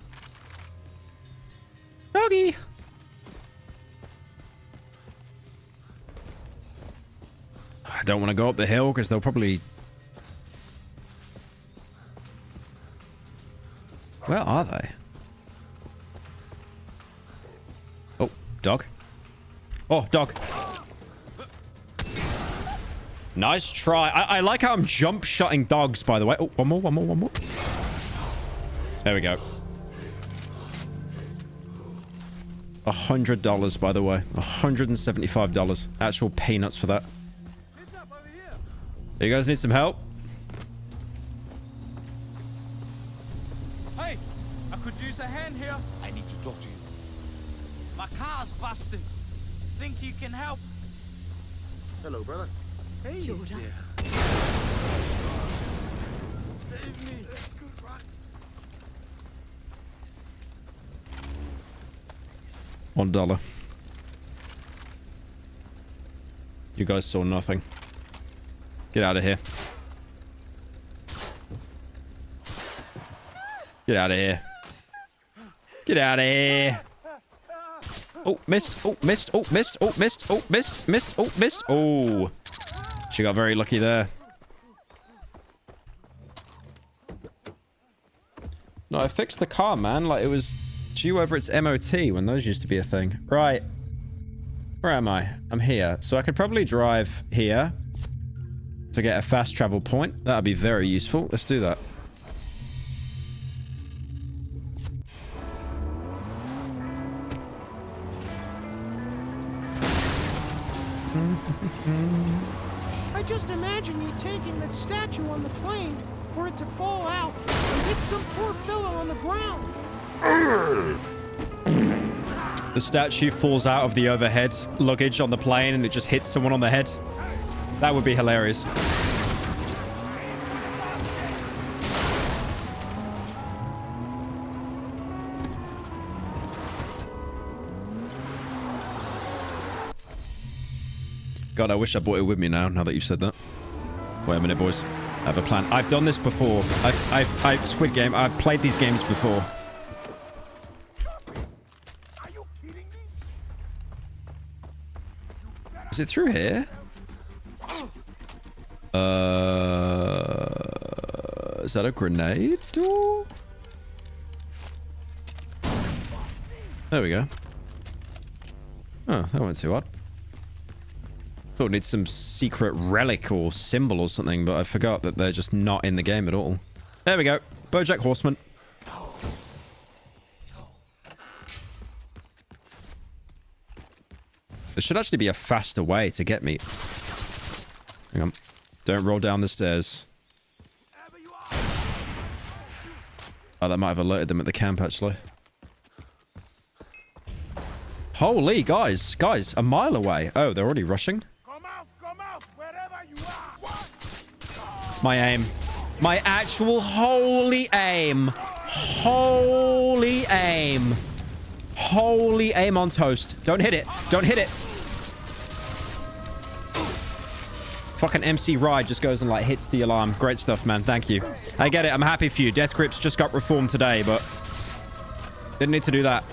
Doggy! I don't want to go up the hill because they'll probably... Where are they? Oh, dog. Oh, dog. Nice try. I like how I'm jump shotting dogs, by the way. Oh, one more. There we go. $100, by the way. $175. Actual peanuts for that. You guys need some help? Hey, I could use a hand here. I need to talk to you. My car's busted. Think you can help? Hello, brother. Hey, Yoda. yeah. Save me. That's good, right? $1. You guys saw nothing. Get out of here. Get out of here. Get out of here. Oh, missed. Oh, missed. Oh, missed. Oh, missed. Oh, missed. Missed. Oh, missed. Oh. She got very lucky there. No, I fixed the car, man. Like, it was due over its MOT when those used to be a thing. Right. Where am I? I'm here. So I could probably drive here to get a fast travel point. That'd be very useful. Let's do that. I just imagine you taking that statue on the plane for it to fall out and hit some poor fellow on the ground. The statue falls out of the overhead luggage on the plane and it just hits someone on the head. That would be hilarious. God, I wish I brought it with me now that you've said that. Wait a minute, boys. I have a plan. I've done this before. I've Squid Game. I've played these games before. Is it through here? Is that a grenade door? There we go. Oh, that went too odd. Thought it needs some secret relic or symbol or something, but I forgot that they're just not in the game at all. There we go. BoJack Horseman. There should actually be a faster way to get me. Hang on. Don't roll down the stairs. Oh, that might have alerted them at the camp, actually. Holy, guys. Guys, a mile away. Oh, they're already rushing? My aim. My actual holy aim. Holy aim. Holy aim on toast. Don't hit it. Don't hit it. Fucking MC Ride just goes and like hits the alarm. Great stuff, man. Thank you. I get it. I'm happy for you. Death Grips just got reformed today, but didn't need to do that.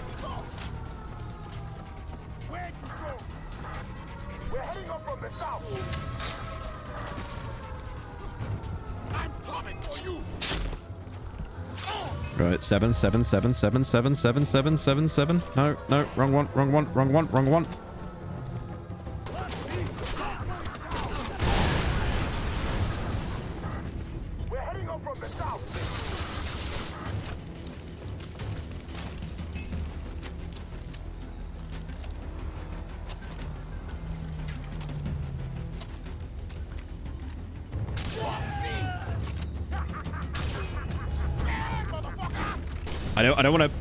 Right, 7, 7, 7, 7, 7, 7, 7, 7, 7. No, no, wrong one, wrong one, wrong one, wrong one. We're heading up from the south. I don't want to.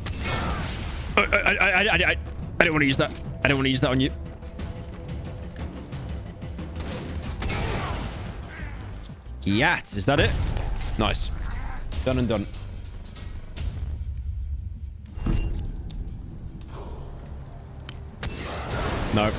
I don't want to use that. I don't want to use that on you. Yats, is that it? Nice. Done and done. No.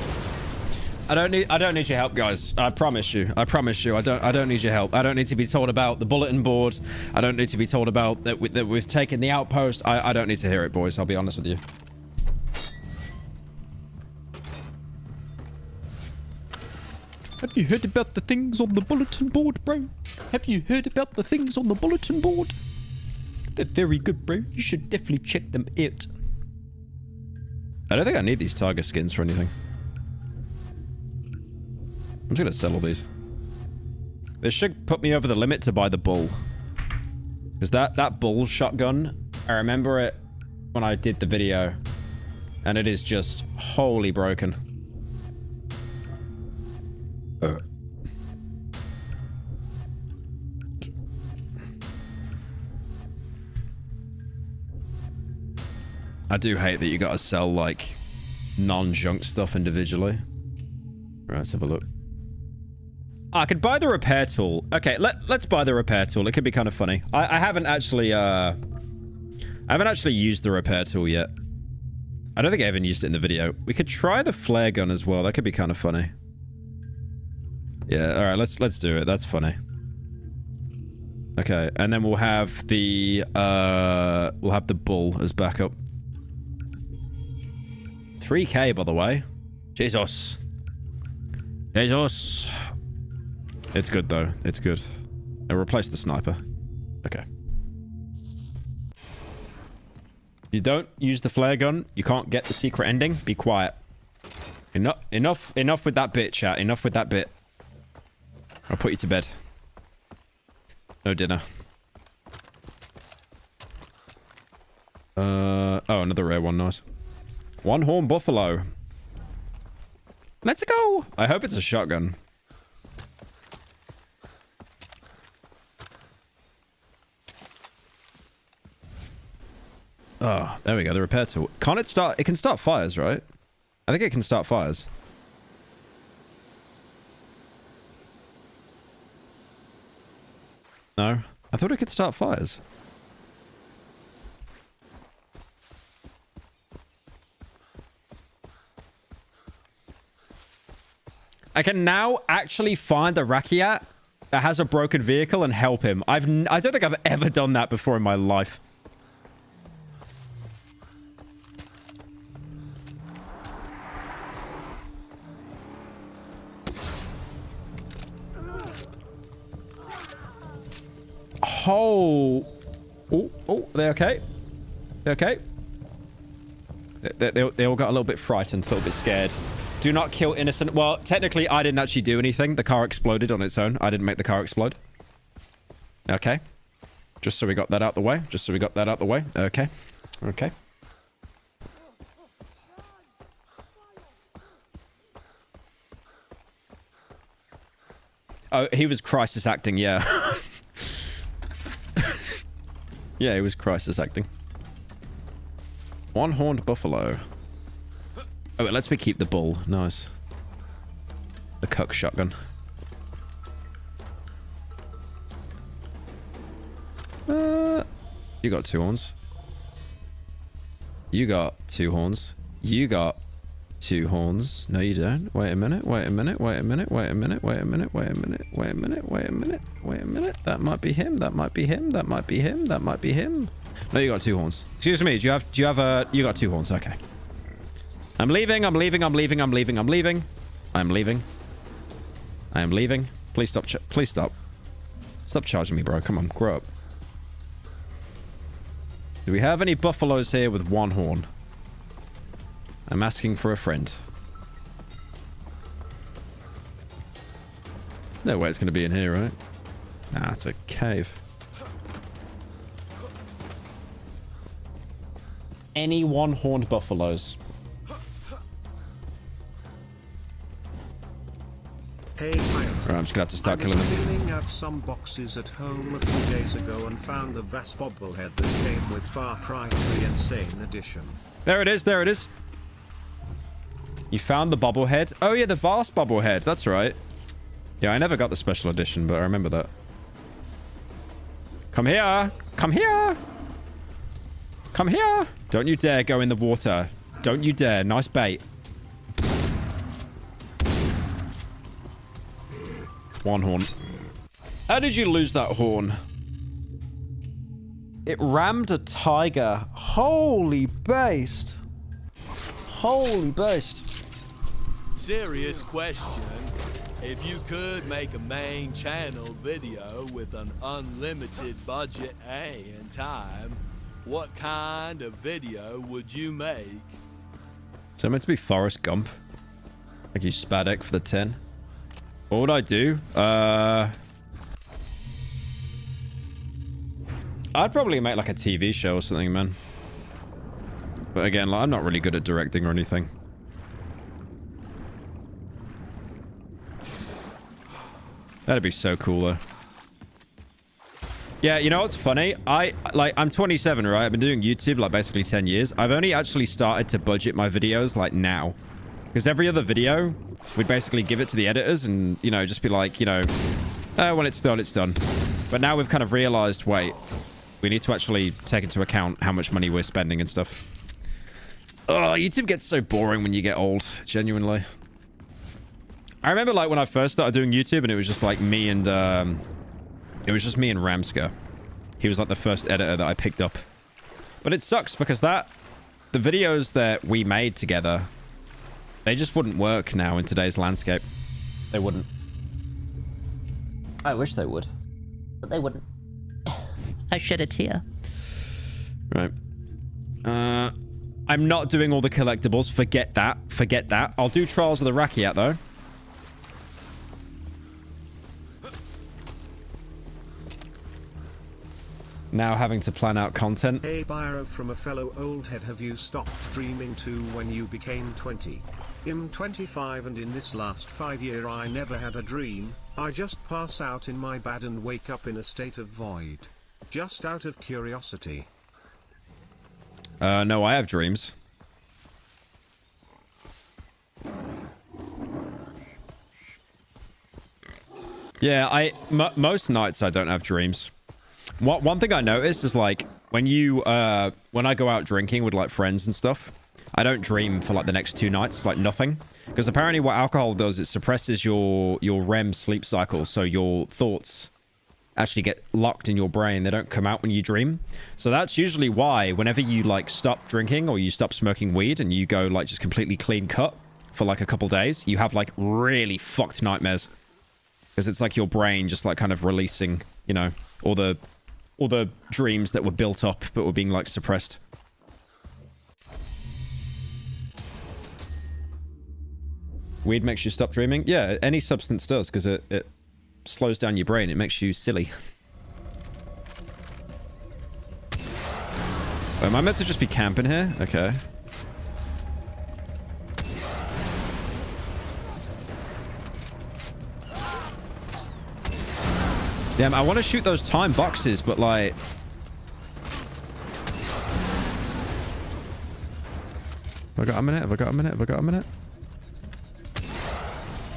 I don't need your help, guys. I promise you. I promise you. I don't need your help. I don't need to be told about the bulletin board. I don't need to be told about that we've taken the outpost. I don't need to hear it, boys. I'll be honest with you. Have you heard about the things on the bulletin board, bro? Have you heard about the things on the bulletin board? They're very good, bro. You should definitely check them out. I don't think I need these Tiger skins for anything. I'm just gonna sell all these. This should put me over the limit to buy the bull. Because that bull shotgun, I remember it when I did the video. And it is just wholly broken. I do hate that you gotta sell, like, non-junk stuff individually. Right, let's have a look. I could buy the repair tool. Okay, let's buy the repair tool. It could be kind of funny. I haven't actually used the repair tool yet. I don't think I even used it in the video. We could try the flare gun as well. That could be kind of funny. Yeah, all right, let's do it. That's funny. Okay, and then we'll have the bull as backup. 3K, by the way. Jesus. Jesus. It's good, though. It's good. I'll replace the sniper. Okay. You don't use the flare gun, you can't get the secret ending. Be quiet. Enough with that bit, chat. Enough with that bit. I'll put you to bed. No dinner. Oh, another rare one. Nice. One horn buffalo. Let's go. I hope it's a shotgun. Oh, there we go. The repair tool. Can't it start? It can start fires, right? I think it can start fires. No? I thought it could start fires. I can now actually find the Rakiat that has a broken vehicle and help him. I don't think I've ever done that before in my life. Oh, they're okay. They're okay. They all got a little bit frightened, a little bit scared. Do not kill innocent. Well, technically, I didn't actually do anything. The car exploded on its own. I didn't make the car explode. Okay. Just so we got that out the way. Just so we got that out the way. Okay. Okay. Oh, he was crisis acting, yeah. Yeah, he was crisis acting. One-horned buffalo. Oh, wait, let's me keep the bull. Nice. The cuck shotgun. You got 2 horns. You got 2 horns. You got 2 horns. No, you don't. Wait a minute. Wait a minute. Wait a minute. Wait a minute. Wait a minute. Wait a minute. Wait a minute. Wait a minute. Wait a minute. That might be him. That might be him. That might be him. That might be him. No, you got 2 horns. Excuse me. You got 2 horns. Okay. I'm leaving. I'm leaving. I'm leaving. I'm leaving. I'm leaving. I'm leaving. I am leaving. Please stop. Please stop. Stop charging me, bro. Come on. Grow up. Do we have any buffaloes here with 1 horn? I'm asking for a friend. No way it's going to be in here, right? Nah, it's a cave. Any 1-horned buffaloes? Hey, Pyro. Right, I'm just gonna have to start killing them. I was them. cleaning out some boxes at home a few days ago and found the Vass bobblehead that came with Far Cry 3 Insane Edition. There it is. There it is. You found the bobblehead? Oh yeah, the Vast bobblehead. That's right. Yeah, I never got the special edition, but I remember that. Come here. Come here. Come here. Don't you dare go in the water. Don't you dare. Nice bait. 1 horn. How did you lose that horn? It rammed a tiger. Holy based. Holy based. Serious question. If you could make a main channel video with an unlimited budget and time, what kind of video would you make? So I'm meant to be Forrest Gump. Like you Spadek for the 10. What would I do? I'd probably make like a TV show or something, man. But again, like, I'm not really good at directing or anything. That'd be so cool, though. Yeah, you know what's funny? I'm 27, right? I've been doing YouTube like basically 10 years. I've only actually started to budget my videos like now. Because every other video, we'd basically give it to the editors and, you know, just be like, you know, oh, when it's done, it's done. But now we've kind of realized, wait, we need to actually take into account how much money we're spending and stuff. Oh, YouTube gets so boring when you get old, genuinely. I remember like when I first started doing YouTube and it was just like me and, it was just me and Ramska. He was like the first editor that I picked up. But it sucks because the videos that we made together, they just wouldn't work now in today's landscape. They wouldn't. I wish they would. But they wouldn't. I shed a tear. Right. I'm not doing all the collectibles. Forget that. Forget that. I'll do Trials of the Rakiat, though. Now having to plan out content. Hey, Pyro from a fellow old head, have you stopped dreaming too when you became 20? I'm 25 and in this last 5 years I never had a dream. I just pass out in my bed and wake up in a state of void. Just out of curiosity. No, I have dreams. Yeah, most nights I don't have dreams. One thing I noticed is like when I go out drinking with like friends and stuff, I don't dream for like the next 2 nights, like nothing. Because apparently what alcohol does, it suppresses your REM sleep cycle, so your thoughts actually get locked in your brain. They don't come out when you dream. So that's usually why whenever you like stop drinking or you stop smoking weed and you go like just completely clean cut for like a couple days, you have like really fucked nightmares. Because it's like your brain just like kind of releasing, you know, all the dreams that were built up but were being like suppressed. Weed makes you stop dreaming? Yeah, any substance does, because it slows down your brain. It makes you silly. Oh, am I meant to just be camping here? Okay. Damn, I want to shoot those time boxes, but like... Have I got a minute? Have I got a minute? Have I got a minute?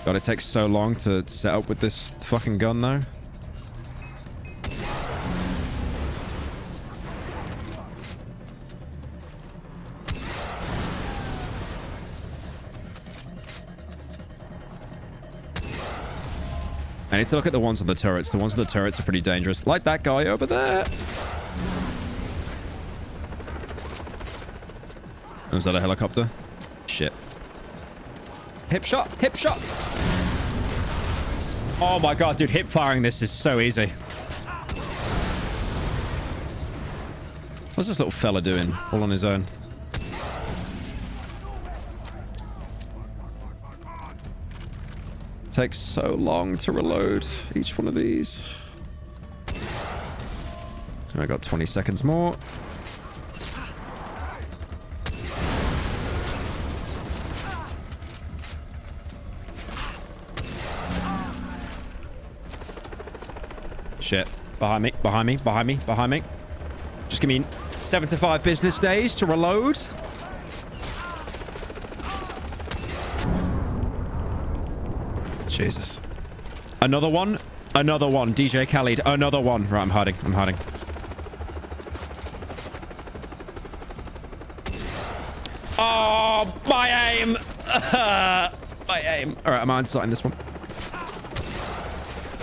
God, it takes so long to set up with this fucking gun, though. I need to look at the ones on the turrets. The ones on the turrets are pretty dangerous. Like that guy over there. Oh, is that a helicopter? Shit. Hip shot! Hip shot! Oh my god, dude. Hip firing this is so easy. What's this little fella doing? All on his own. Takes so long to reload each one of these. I got 20 seconds more. Shit. Behind me, behind me, behind me, behind me. Just give me 7 to 5 business days to reload. Jesus. Another one. Another one. DJ Khaled. Another one. Right, I'm hiding. I'm hiding. Oh, my aim. My aim. All right, I'm outside this one.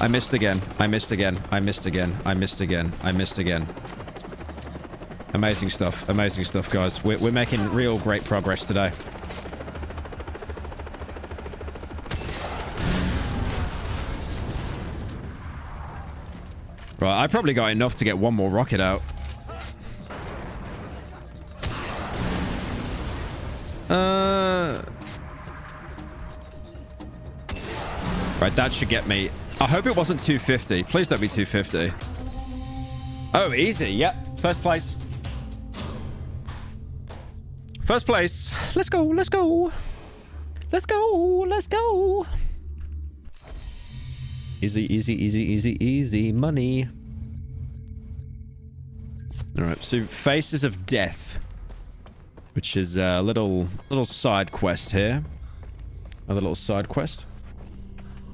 I missed again. I missed again. I missed again. I missed again. I missed again. Amazing stuff. Amazing stuff, guys. We're making real great progress today. Right, I probably got enough to get one more rocket out. Right, that should get me. I hope it wasn't 250. Please don't be 250. Oh, easy. Yep. First place. First place. Let's go. Let's go. Let's go. Let's go. Easy, easy, easy, easy, easy money. All right, so Faces of Death, which is a little side quest here. Another little side quest.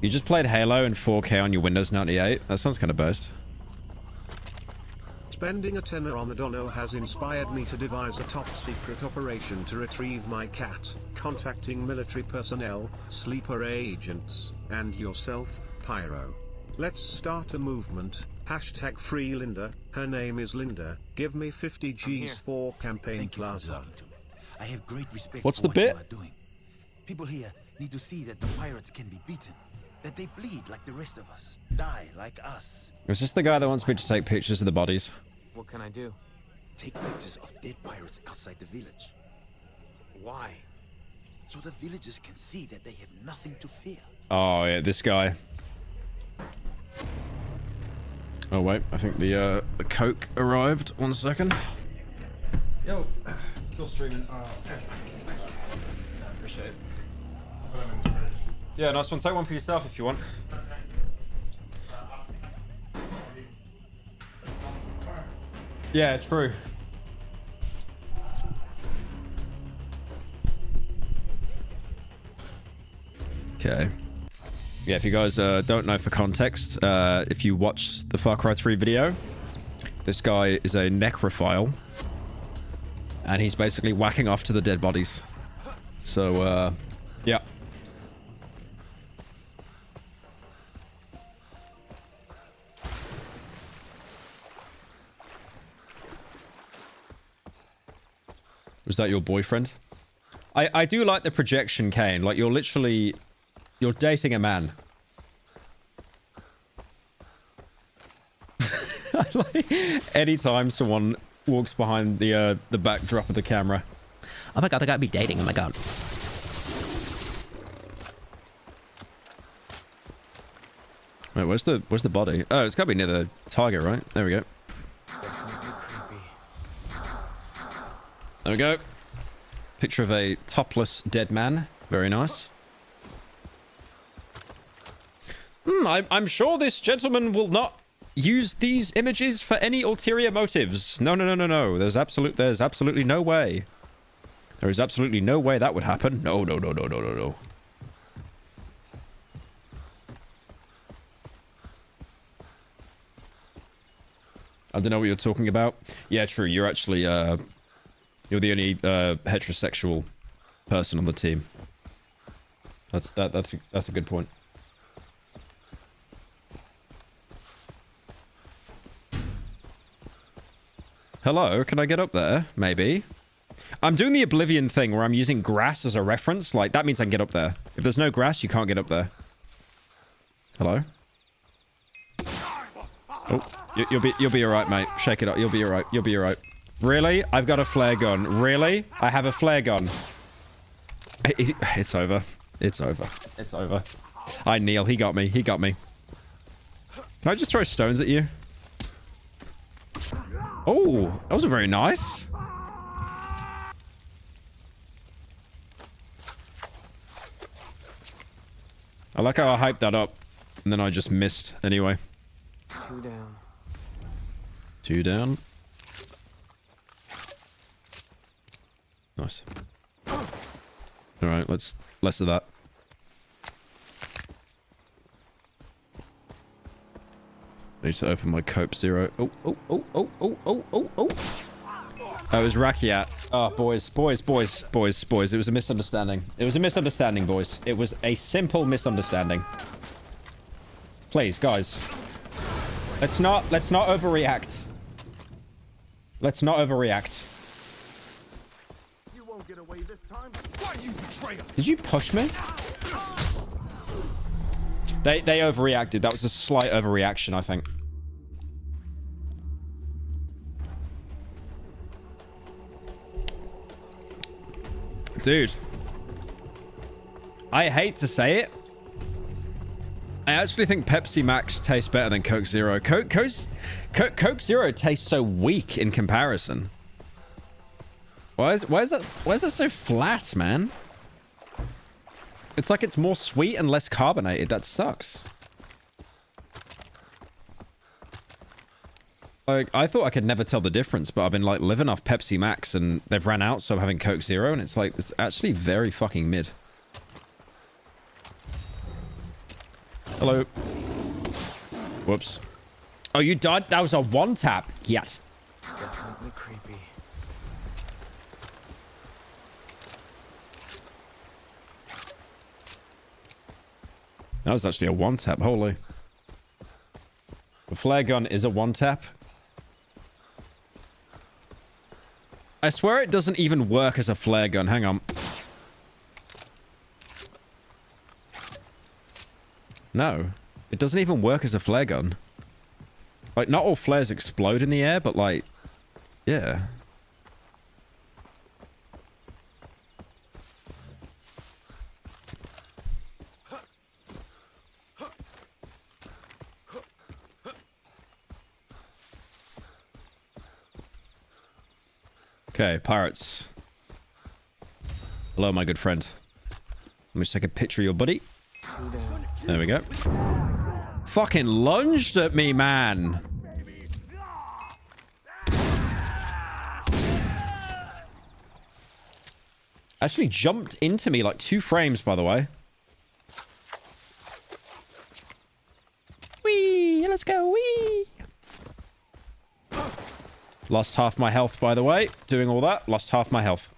You just played Halo in 4K on your Windows 98. That sounds kind of best. Spending a tenner on a dono has inspired me to devise a top-secret operation to retrieve my cat, contacting military personnel, sleeper agents, and yourself, Pyro. Let's start a movement. Hashtag free Linda. Her name is Linda. Give me 50 G's for Campaign Plaza. I have great respect What's for the bit? what you are doing. People here need to see that the pirates can be beaten. That they bleed like the rest of us. Die like us. Is this the guy that wants me to take pictures of the bodies? What can I do? Take pictures of dead pirates outside the village. Why? So the villagers can see that they have nothing to fear. Oh, yeah, this guy. Oh, wait. I think the Coke arrived. 1 second. Yo. Still streaming. Thank you. I appreciate it. Yeah, nice one. Take one for yourself if you want. Yeah, true. Okay. Yeah, if you guys don't know for context, if you watch the Far Cry 3 video, this guy is a necrophile. And he's basically whacking off to the dead bodies. So, yeah. Was that your boyfriend? I do like the projection, Kane. Like, you're literally... You're dating a man. Like, anytime someone walks behind the backdrop of the camera. Oh my god, they gotta be dating. Oh my god. Wait, where's the body? Oh, it's gotta be near the target, right? There we go. There we go. Picture of a topless dead man. Very nice. I'm sure this gentleman will not use these images for any ulterior motives. No, no, no, no, no. There's absolutely no way. There is absolutely no way that would happen. No, no, no, no, no, no, no. I don't know what you're talking about. Yeah, true. You're actually, you're the only heterosexual person on the team. That's a good point. Hello, can I get up there? Maybe. I'm doing the Oblivion thing where I'm using grass as a reference. Like, that means I can get up there. If there's no grass, you can't get up there. Hello? Oh, you'll be alright, mate. Shake it up. You'll be alright. You'll be alright. Really? I've got a flare gun. Really? I have a flare gun. It's over. It's over. It's over. I kneel. He got me. He got me. Can I just throw stones at you? Oh, that was very nice. I like how I hyped that up, and then I just missed anyway. 2 down. 2 down. Nice. Alright, let's less of that. I need to open my Cope Zero. Oh, oh, oh, oh, oh, oh, oh, oh. Oh, it was Rakiat. Oh, boys. It was a misunderstanding. It was a misunderstanding, boys. It was a simple misunderstanding. Please, guys. Let's not overreact. Let's not overreact. You won't get away this time. Why you betrayer? Did you push me? They overreacted. That was a slight overreaction, I think. Dude. I hate to say it. I actually think Pepsi Max tastes better than Coke Zero. Coke Zero tastes so weak in comparison. Why is that so flat, man? It's like it's more sweet and less carbonated. That sucks. Like, I thought I could never tell the difference, but I've been like living off Pepsi Max and they've ran out, so I'm having Coke Zero, and it's like, it's actually very fucking mid. Hello. Whoops. Oh, you died? That was a one tap. Yet. Definitely creepy. That was actually a one tap. Holy. The flare gun is a one tap. I swear it doesn't even work as a flare gun. Hang on. No. It doesn't even work as a flare gun. Like, not all flares explode in the air, but like... Yeah. Okay, pirates. Hello, my good friend. Let me just take a picture of your buddy. There we go. Fucking lunged at me, man. Actually jumped into me like 2 frames, by the way. Whee! Let's go, whee! Lost half my health, by the way. Doing all that, lost half my health.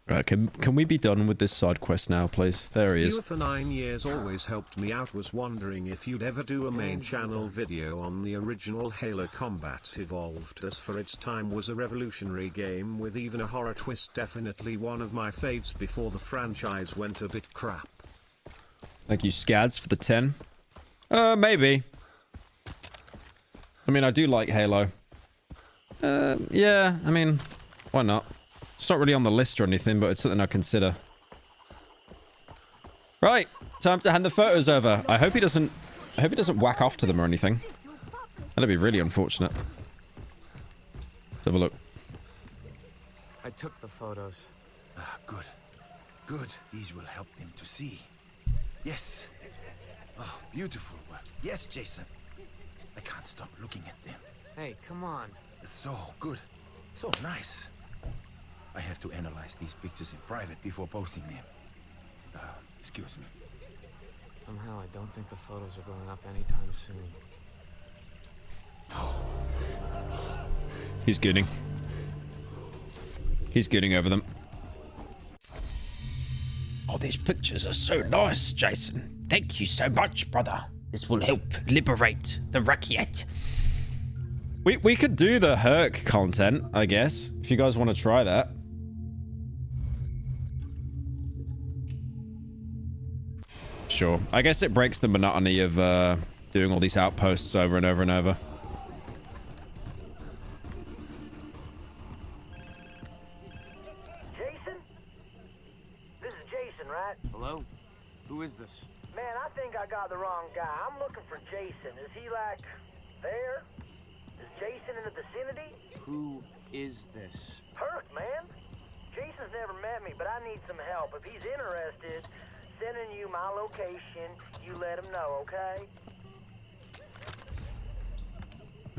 Right, can we be done with this side quest now, please? There he is. You for 9 years always helped me out. Was wondering if you'd ever do a main channel video on the original Halo Combat Evolved, as for its time was a revolutionary game with even a horror twist. Definitely one of my faves before the franchise went a bit crap. Thank you, Scads, for the 10. Maybe. I mean, I do like Halo. Yeah, I mean, why not? It's not really on the list or anything, but it's something I consider. Right, time to hand the photos over. I hope he doesn't whack off to them or anything. That'd be really unfortunate. Let's have a look. I took the photos. Ah, good. Good. These will help them to see. Yes. Oh, Beautiful work. Yes, Jason. I can't stop looking at them. Hey, come on. It's so good. So nice. I have to analyze these pictures in private before posting them. Excuse me. Somehow I don't think the photos are going up anytime soon. He's gooning. He's gooning over them. Oh, these pictures are so nice, Jason. Thank you so much, brother. This will help liberate the Rakyat. We could do the Herc content, I guess, if you guys want to try that. Sure. I guess it breaks the monotony of doing all these outposts over and over and over. Jason? This is Jason, right? Hello? Who is this? Man, I think I got the wrong guy. I'm looking for Jason. Is he, like, there? Is Jason in the vicinity? Who is this? Herc, man. Jason's never met me, but I need some help. If he's interested, sending you my location, you let him know, okay?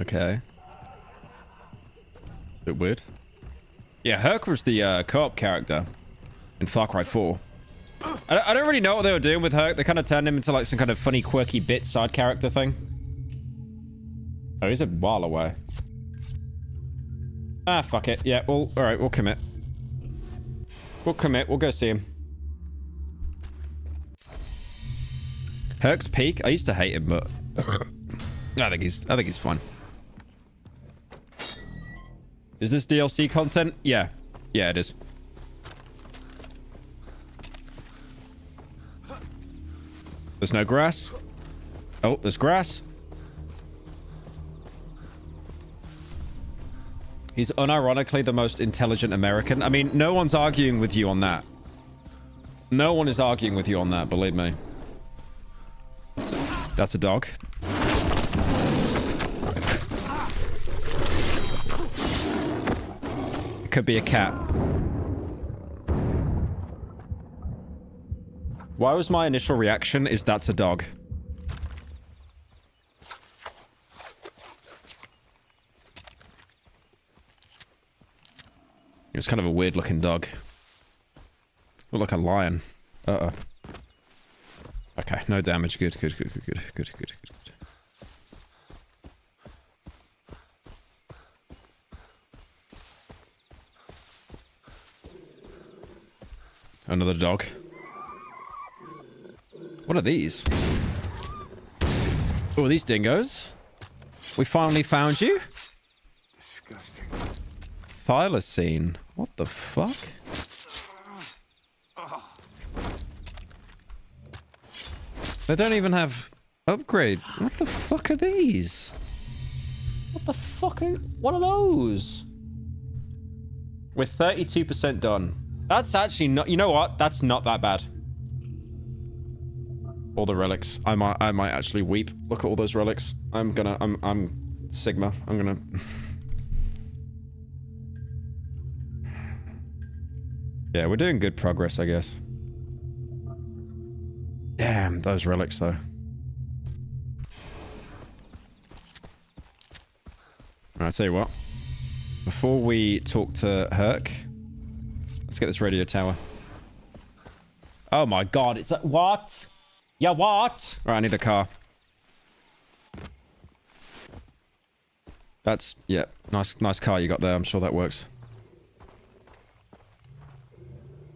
Okay. Bit weird. Yeah, Herc was the co-op character in Far Cry 4. I don't really know what they were doing with Herc. They kind of turned him into like some kind of funny, quirky bit side character thing. Oh, he's a while away. Ah, fuck it. Yeah, well, alright, we'll commit. We'll commit. We'll go see him. Herc's peak? I used to hate him, but I think he's fine. Is this DLC content? Yeah. Yeah, it is. There's no grass. Oh, there's grass. He's unironically the most intelligent American. I mean, no one's arguing with you on that. No one is arguing with you on that, believe me. That's a dog. It could be a cat. Why was my initial reaction is that's a dog? It's kind of a weird looking dog. Look like a lion. Uh-oh. Okay, no damage. Good. Another dog. What are these? Oh, are these dingoes? We finally found you? Disgusting. Thylacine. What the fuck? They don't even have upgrade. What the fuck are these? What the fuck are... What are those? We're 32% done. That's actually not... You know what? That's not that bad. All the relics. I might actually weep. Look at all those relics. I'm Sigma. I'm gonna... Yeah, we're doing good progress, I guess. Damn, those relics, though. Alright, I'll tell you what. Before we talk to Herc, let's get this radio tower. Oh my god, it's like... What? Yeah, what? Alright, I need a car. That's... Yeah, nice car you got there. I'm sure that works.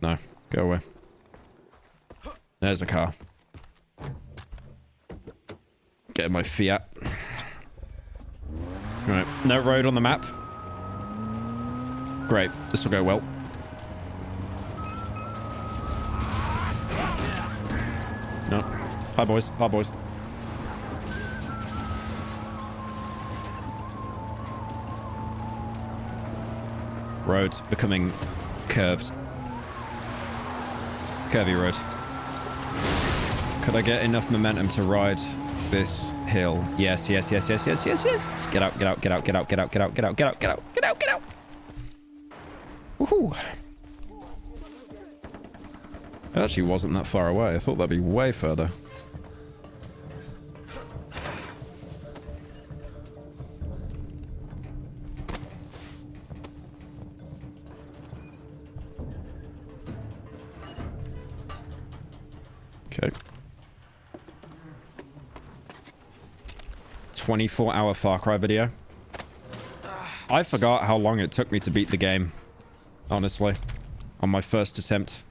No, go away. There's a car. Getting my Fiat. Alright, no road on the map. Great, this will go well. No. Hi boys, hi boys. Road becoming curved. Curvy road. Could I get enough momentum to ride this hill? Yes. Get out. Woohoo. It actually wasn't that far away. I thought that'd be way further. 24-hour Far Cry video. I forgot how long it took me to beat the game, honestly, on my first attempt.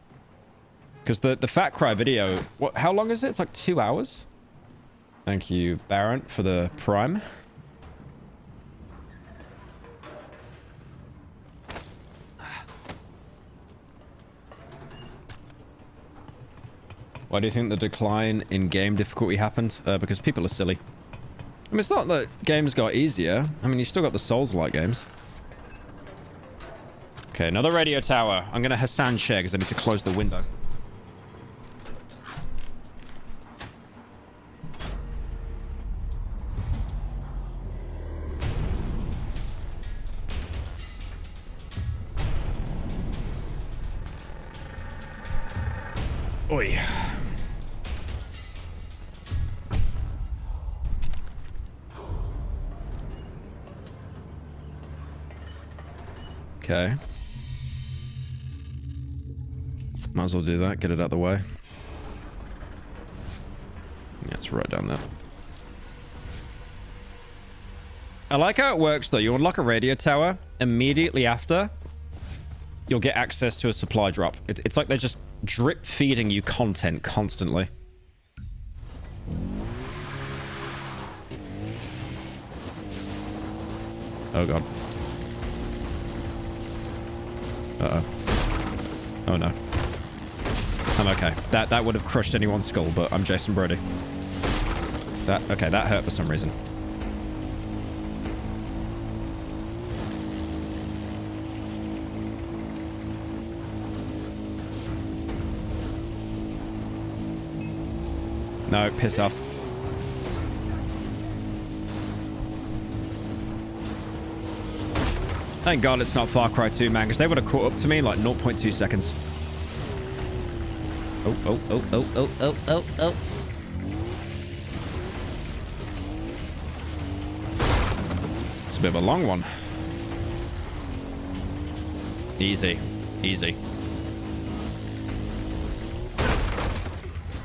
Because the Fat Cry video, how long is it? It's like 2 hours. Thank you, Baron, for the Prime. Why do you think the decline in game difficulty happened? Because people are silly. I mean, it's not that games got easier. I mean, you still got the Souls-like games. Okay, another radio tower. I'm going to Hassan share because I need to close the window. Oi. Okay. Might as well do that. Get it out of the way. Yeah, it's right down there. I like how it works, though. You unlock a radio tower. Immediately after, you'll get access to a supply drop. It's like they're just drip feeding you content constantly. Oh, God. Uh-oh. Oh, no. I'm okay. That would have crushed anyone's skull, but I'm Jason Brody. Okay, that hurt for some reason. No, piss off. Thank God it's not Far Cry 2, man, because they would have caught up to me in like 0.2 seconds. Oh. It's a bit of a long one. Easy. Easy.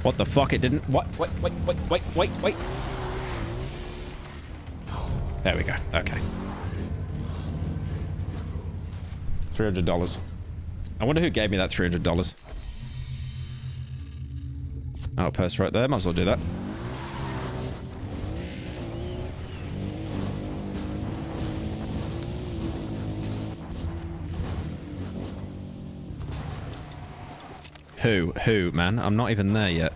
What the fuck? It didn't... What? Wait. There we go. Okay. $300. I wonder who gave me that $300. Oh, purse right there. Might as well do that. Who, man? I'm not even there yet.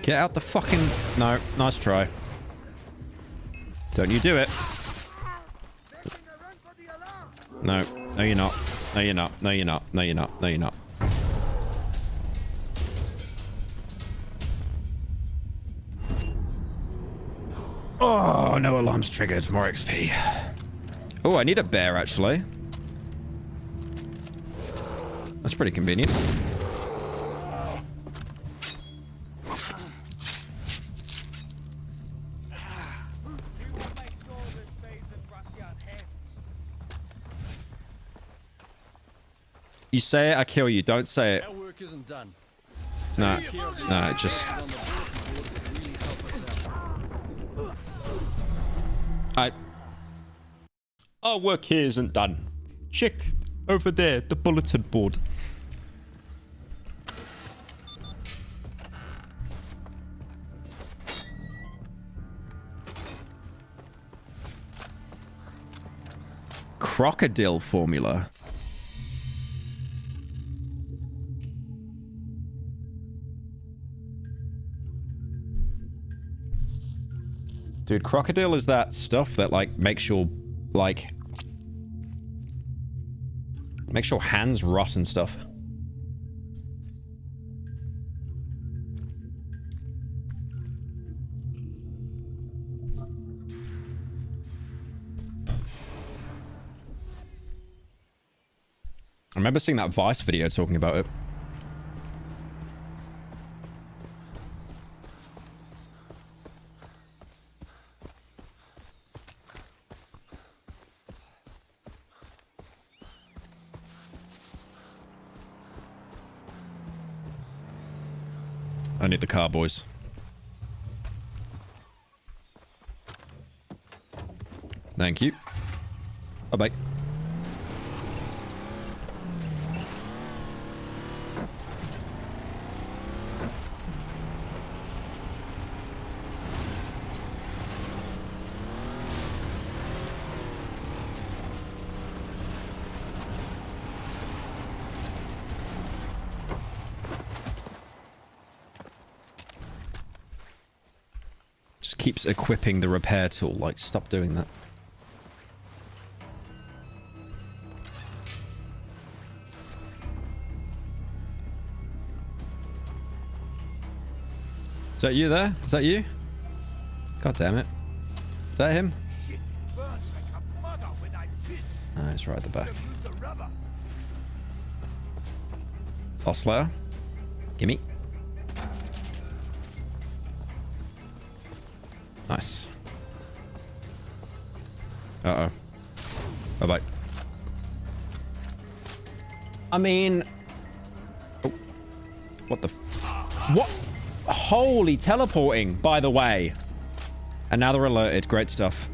Get out the fucking... No, nice try. Don't you do it. No. No, you're not. No, you're not. No, you're not. No, you're not. No, you're not. Oh, no alarms triggered. More XP. Oh, I need a bear, actually. That's pretty convenient. You say it, I kill you. Don't say it. Our work isn't done. No, no, just... Our work here isn't done. Check over there, the bulletin board. Crocodile formula. Dude, crocodile is that stuff that, like, makes your hands rot and stuff. I remember seeing that Vice video talking about it. I need the car, boys. Thank you. Bye-bye. Just keeps equipping the repair tool. Like, stop doing that. Is that you there? Is that you? God damn it. Is that him? Ah, he's right at the back. Osler. Gimme. Nice. Uh-oh. Bye-bye. I mean... Oh. What the... What? Holy teleporting, by the way. And now they're alerted. Great stuff.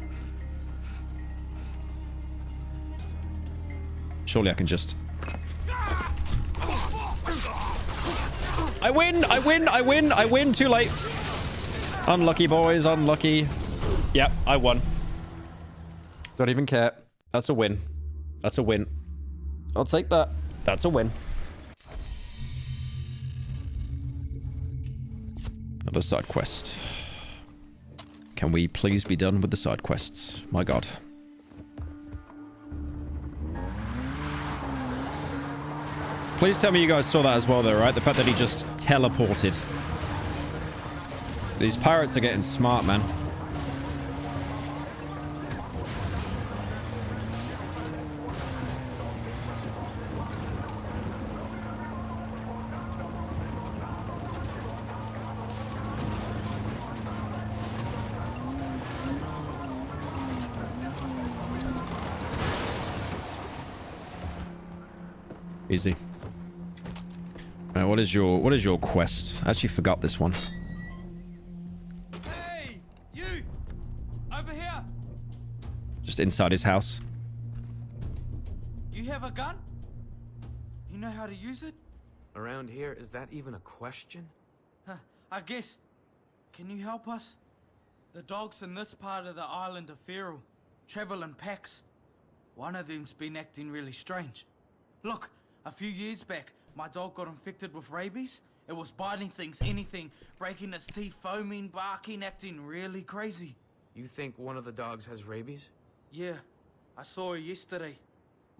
Surely I can just... I win! I win! I win! I win! Too late. Unlucky, boys. Unlucky. Yep, I won. Don't even care. That's a win. That's a win. I'll take that. That's a win. Another side quest. Can we please be done with the side quests? My god. Please tell me you guys saw that as well though, right? The fact that he just teleported. These pirates are getting smart, man. Easy. Right, what is your quest? I actually forgot this one. Hey, you! Over here! Just inside his house. You have a gun? You know how to use it? Around here, is that even a question? I guess. Can you help us? The dogs in this part of the island are feral. Travel in packs. One of them's been acting really strange. Look, a few years back, my dog got infected with rabies. It was biting things, anything, breaking its teeth, foaming, barking, acting really crazy. You think one of the dogs has rabies? Yeah, I saw her yesterday.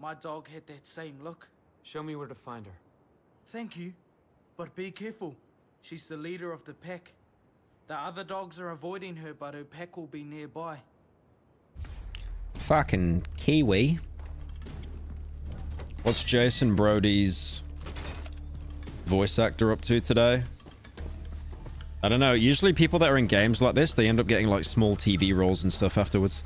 My dog had that same look. Show me where to find her. Thank you, but be careful. She's the leader of the pack. The other dogs are avoiding her, but her pack will be nearby. Fucking Kiwi. What's Jason Brody's voice actor up to today? I don't know. Usually people that are in games like this, they end up getting like small TV roles and stuff afterwards.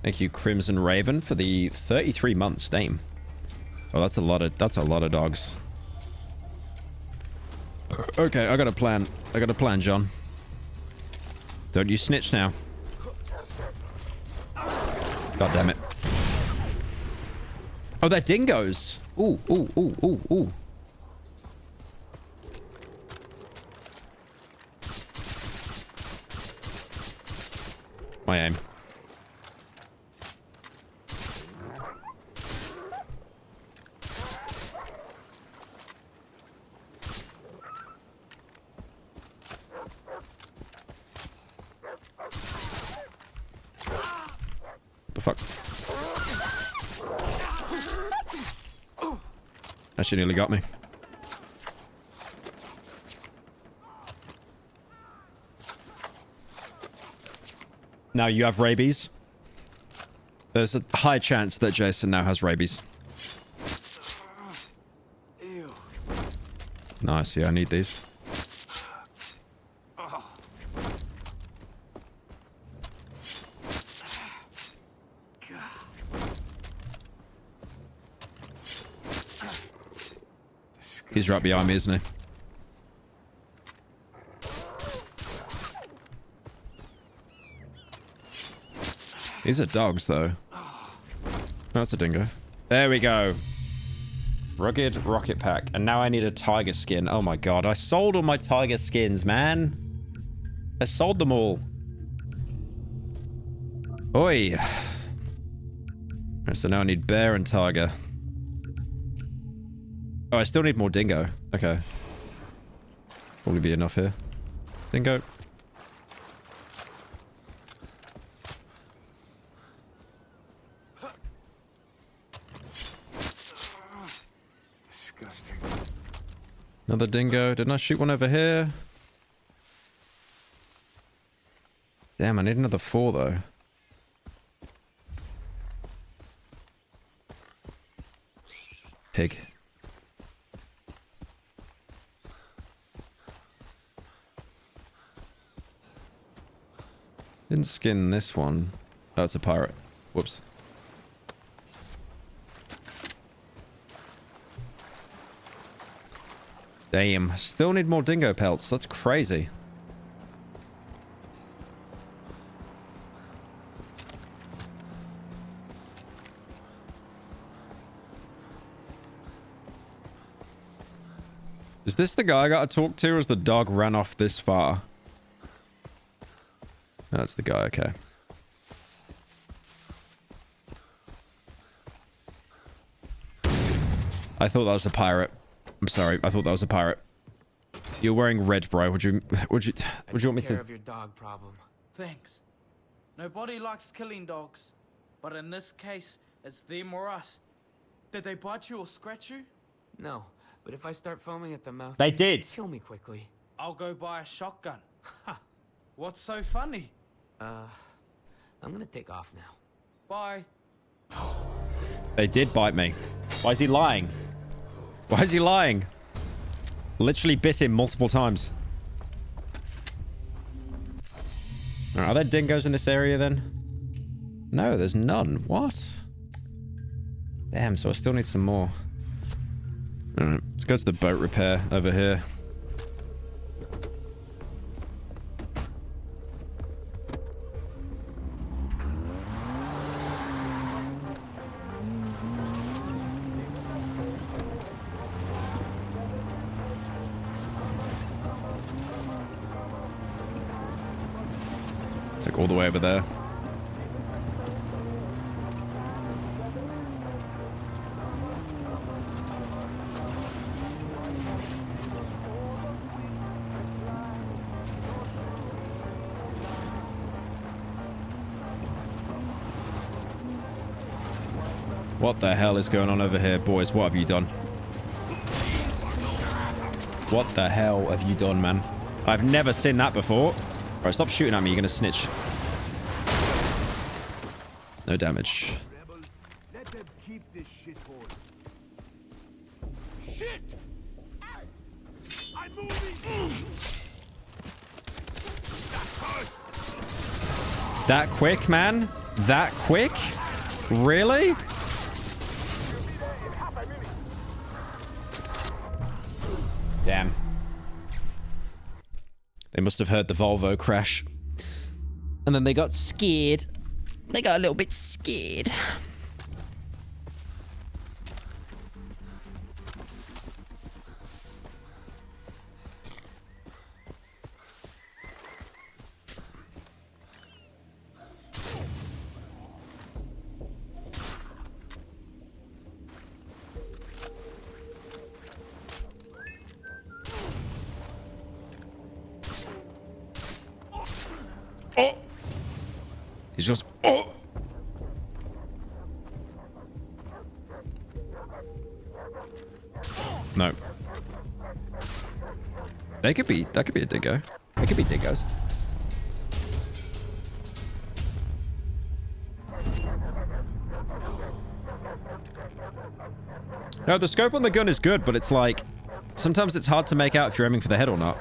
Thank you, Crimson Raven, for the 33 months. Damn. Oh, that's a lot of dogs. Okay, I got a plan. I got a plan, John. Don't you snitch now. God damn it. Oh, they're dingoes. Ooh, ooh, ooh, ooh, ooh. My aim. Fuck. That shit nearly got me. Now you have rabies. There's a high chance that Jason now has rabies. Ew. Nice, yeah, I need these. He's right behind me, isn't he? These are dogs, though. Oh, that's a dingo. There we go. Rugged rocket pack. And now I need a tiger skin. Oh my god. I sold all my tiger skins, man. I sold them all. Oi. So now I need bear and tiger. Oh, I still need more dingo. Okay. Probably be enough here. Dingo. Disgusting. Another dingo. Didn't I shoot one over here? Damn, I need another 4 though. Pig. Didn't skin this one. Oh, it's a pirate. Whoops. Damn. Still need more dingo pelts. That's crazy. Is this the guy I gotta talk to, or is the dog ran off this far? No, that's the guy, okay. I thought that was a pirate. I'm sorry, I thought that was a pirate. You're wearing red, bro. Would you want me Take care to? of your dog problem. Thanks. Nobody likes killing dogs, but in this case, it's them or us. Did they bite you or scratch you? No, but if I start foaming at the mouth, They did. Kill me quickly. I'll go buy a shotgun. What's so funny? I'm gonna take off now. Bye. They did bite me. Why is he lying? Why is he lying? Literally bit him multiple times. Are there dingoes in this area then? No, there's none. What? Damn, so I still need some more. Alright, let's go to the boat repair over here. It's like all the way over there. What the hell is going on over here, boys? What have you done? What the hell have you done, man? I've never seen that before. Alright, stop shooting at me. You're gonna snitch. No damage. Let them keep this shithole. Shit! I'm moving! That quick, man? That quick? Really? Damn. They must have heard the Volvo crash. And then they got scared. They got a little bit scared. Oh! He's just... Oh! No. They could be... That could be a dingo. They could be dingoes. No, the scope on the gun is good, but it's like... Sometimes it's hard to make out if you're aiming for the head or not.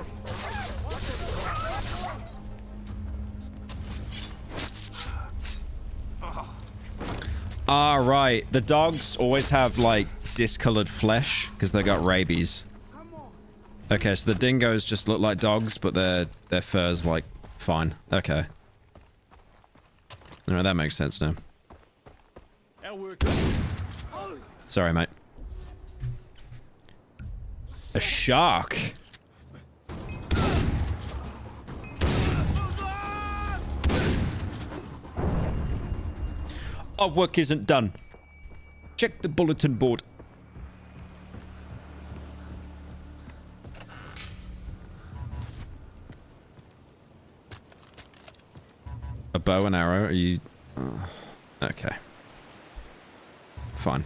Ah, right. The dogs always have, like, discolored flesh because they got rabies. Okay, so the dingoes just look like dogs, but their fur's, like, fine. Okay. Alright, that makes sense now. Sorry, mate. A shark. Our work isn't done. Check the bulletin board. A bow and arrow? Are you... okay. Fine.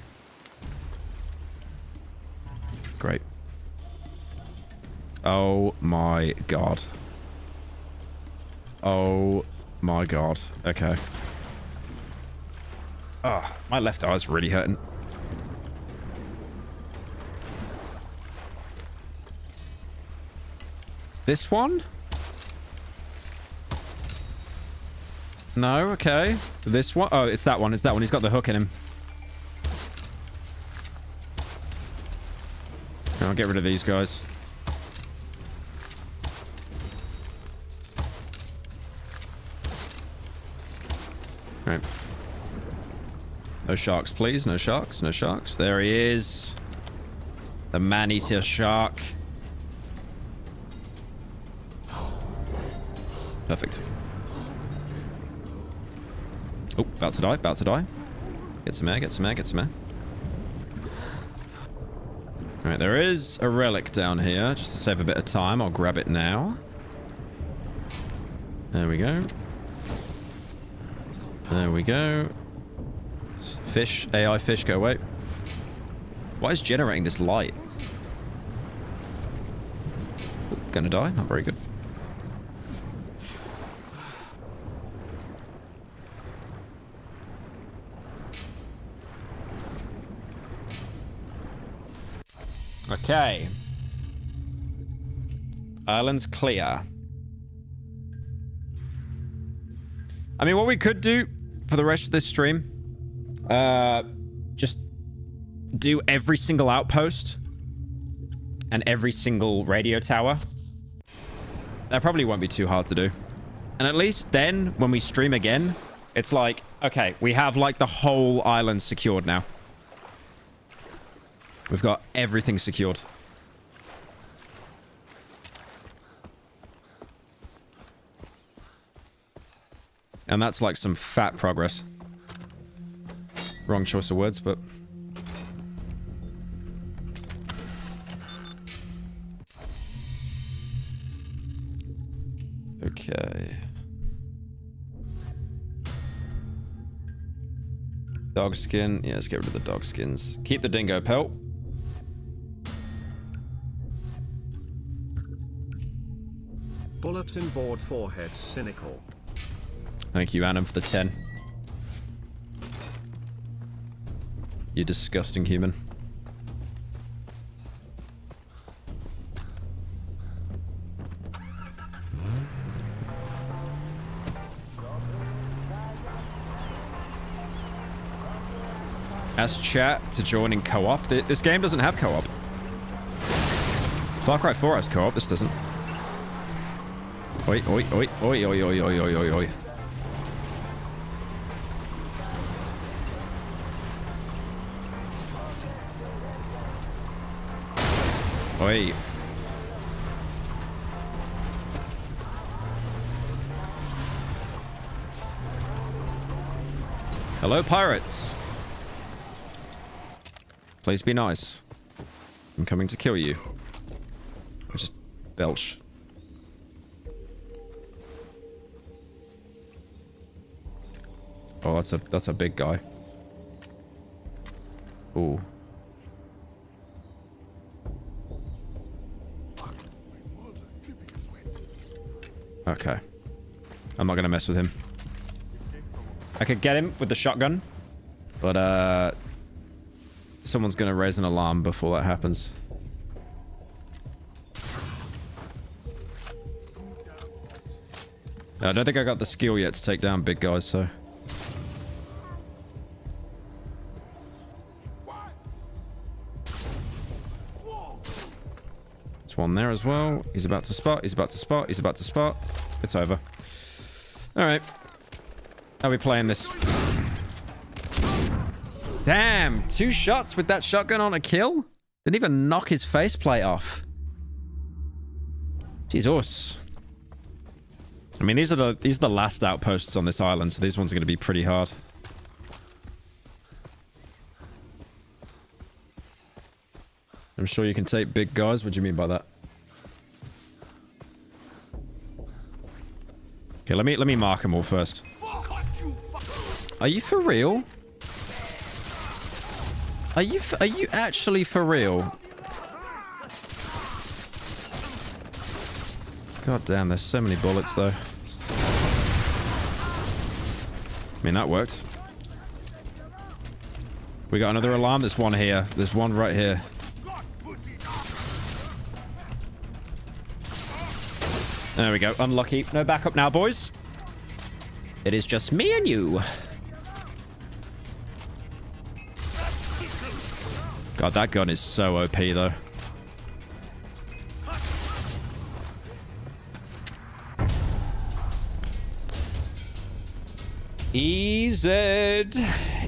Great. Oh my god. Oh my god. Okay. Oh, my left eye is really hurting. This one? No, okay. This one? Oh, it's that one. It's that one. He's got the hook in him. I'll get rid of these guys. Right. No sharks, please. No sharks. No sharks. There he is. The man-eater shark. Perfect. Oh, about to die. About to die. Get some air. Get some air. Get some air. Alright, there is a relic down here. Just to save a bit of time, I'll grab it now. There we go. There we go. Fish. AI fish, go away. Why is generating this light? Oh, gonna die? Not very good. Okay. Island's clear. I mean, what we could do for the rest of this stream, just do every single outpost and every single radio tower. That probably won't be too hard to do. And at least then, when we stream again, it's like, okay, we have like the whole island secured now. We've got everything secured. And that's like some fat progress. Wrong choice of words, but... okay. Dog skin. Yeah, let's get rid of the dog skins. Keep the dingo pelt. Bulletin board forehead cynical. Thank you, Adam, for the 10. You disgusting human. Ask chat to join in co-op. This game doesn't have co-op. Far Cry 4 has co-op. This doesn't. Oi, oi, oi, oi, oi, oi, oi, oi, oi, oi. Oi. Hello, pirates. Please be nice. I'm coming to kill you. I just belch. Oh, that's a big guy. Ooh. Okay. I'm not gonna mess with him. I could get him with the shotgun, but someone's going to raise an alarm before that happens. I don't think I got the skill yet to take down big guys, so... There's one there as well. He's about to spot, he's about to spot, he's about to spot. It's over. Alright. How are we playing this? Damn! 2 shots with that shotgun on a kill? Didn't even knock his faceplate off. Jesus. I mean, these are the last outposts on this island, so these ones are going to be pretty hard. I'm sure you can take big guys. What do you mean by that? Okay, let me mark them all first. Are you for real? Are you actually for real? God damn, there's so many bullets though. I mean, that worked. We got another alarm. There's one here. There's one right here. There we go. Unlucky. No backup now, boys. It is just me and you. God, that gun is so OP, though. Easy.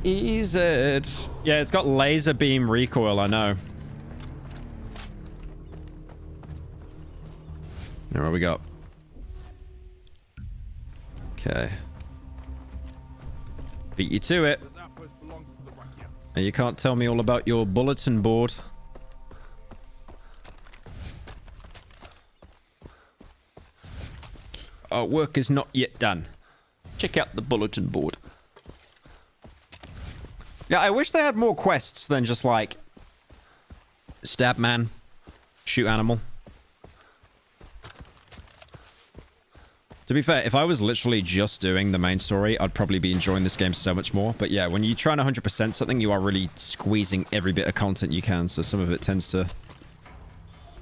Easy. Yeah, it's got laser beam recoil, I know. Now, what we got? Okay. Beat you to it. And you can't tell me all about your bulletin board. Our work is not yet done. Check out the bulletin board. Yeah, I wish they had more quests than just like stab man, shoot animal. To be fair, if I was literally just doing the main story, I'd probably be enjoying this game so much more. But yeah, when you try and 100% something, you are really squeezing every bit of content you can. So some of it tends to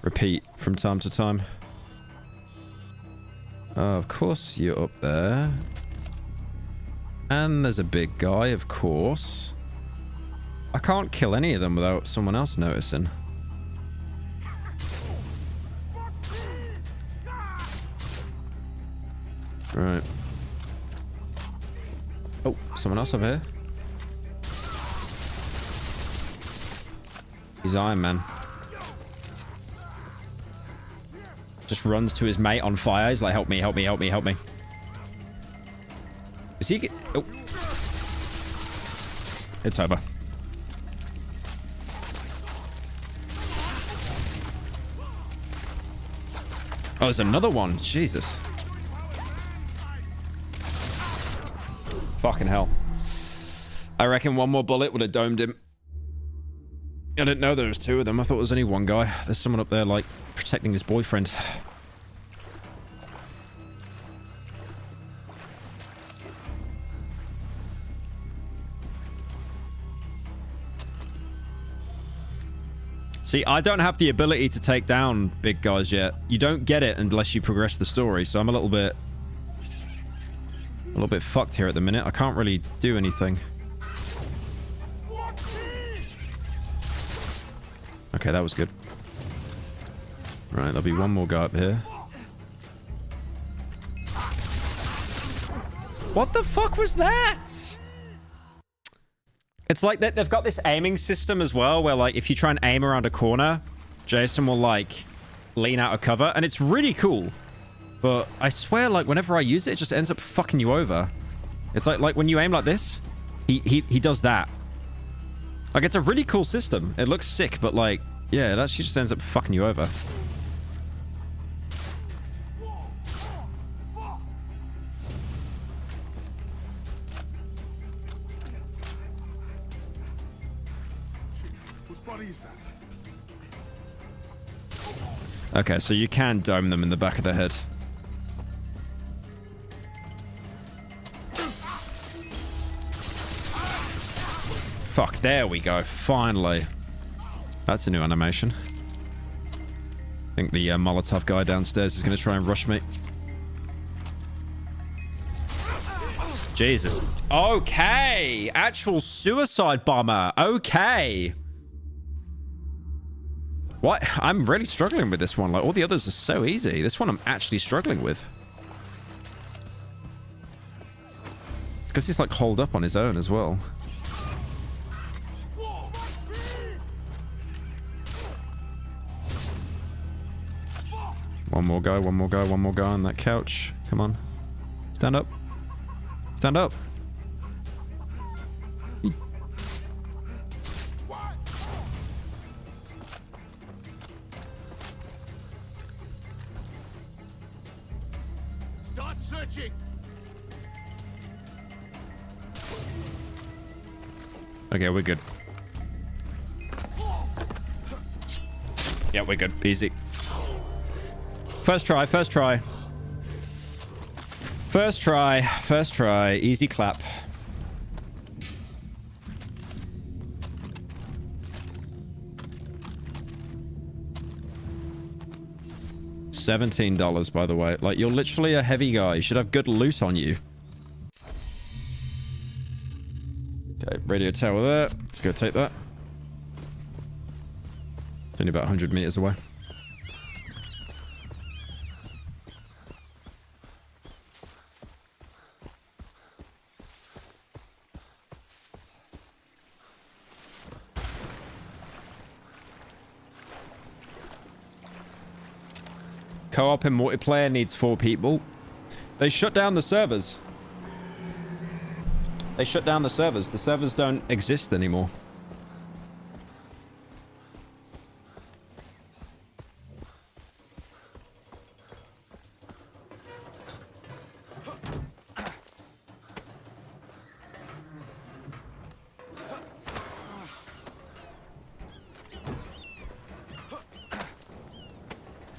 repeat from time to time. Of course, you're up there. And there's a big guy, of course. I can't kill any of them without someone else noticing. Right. Oh, someone else over here. He's Iron Man. Just runs to his mate on fire. He's like, help me, help me, help me, help me. Is he... Oh. It's over. Oh, there's another one. Jesus. Fucking hell. I reckon one more bullet would have domed him. I didn't know there was 2 of them. I thought there was only one guy. There's someone up there, like, protecting his boyfriend. See, I don't have the ability to take down big guys yet. You don't get it unless you progress the story, so I'm a little bit fucked here at the minute. I can't really do anything. Okay, that was good. Right, there'll be one more guy up here. What the fuck was that? It's like that they've got this aiming system as well, where like if you try and aim around a corner, Jason will like lean out of cover, and it's really cool. But I swear, like whenever I use it, it just ends up fucking you over. It's like when you aim like this, he does that. Like it's a really cool system. It looks sick, but like yeah, it actually just ends up fucking you over. Okay, so you can dome them in the back of the head. Fuck, there we go. Finally. That's a new animation. I think the Molotov guy downstairs is going to try and rush me. Jesus. Okay. Actual suicide bomber. Okay. What? I'm really struggling with this one. Like, all the others are so easy. This one I'm actually struggling with. Because he's, like, holed up on his own as well. One more guy, one more guy, one more guy on that couch. Come on. Stand up. Stand up. Start searching. Okay, we're good. Yeah, we're good. Easy. First try, first try. First try, first try. Easy clap. $17, by the way. Like, you're literally a heavy guy. You should have good loot on you. Okay, radio tower there. Let's go take that. It's only about 100 meters away. Co-op and multiplayer needs 4 people. They shut down the servers. They shut down the servers. The servers don't exist anymore.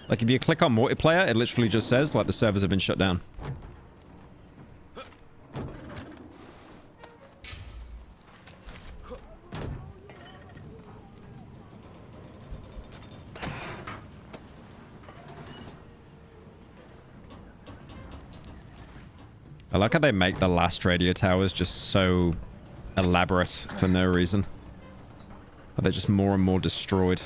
Like, if you click on multiplayer, it literally just says, like, the servers have been shut down. I like how they make the last radio towers just so elaborate for no reason. They're just more and more destroyed.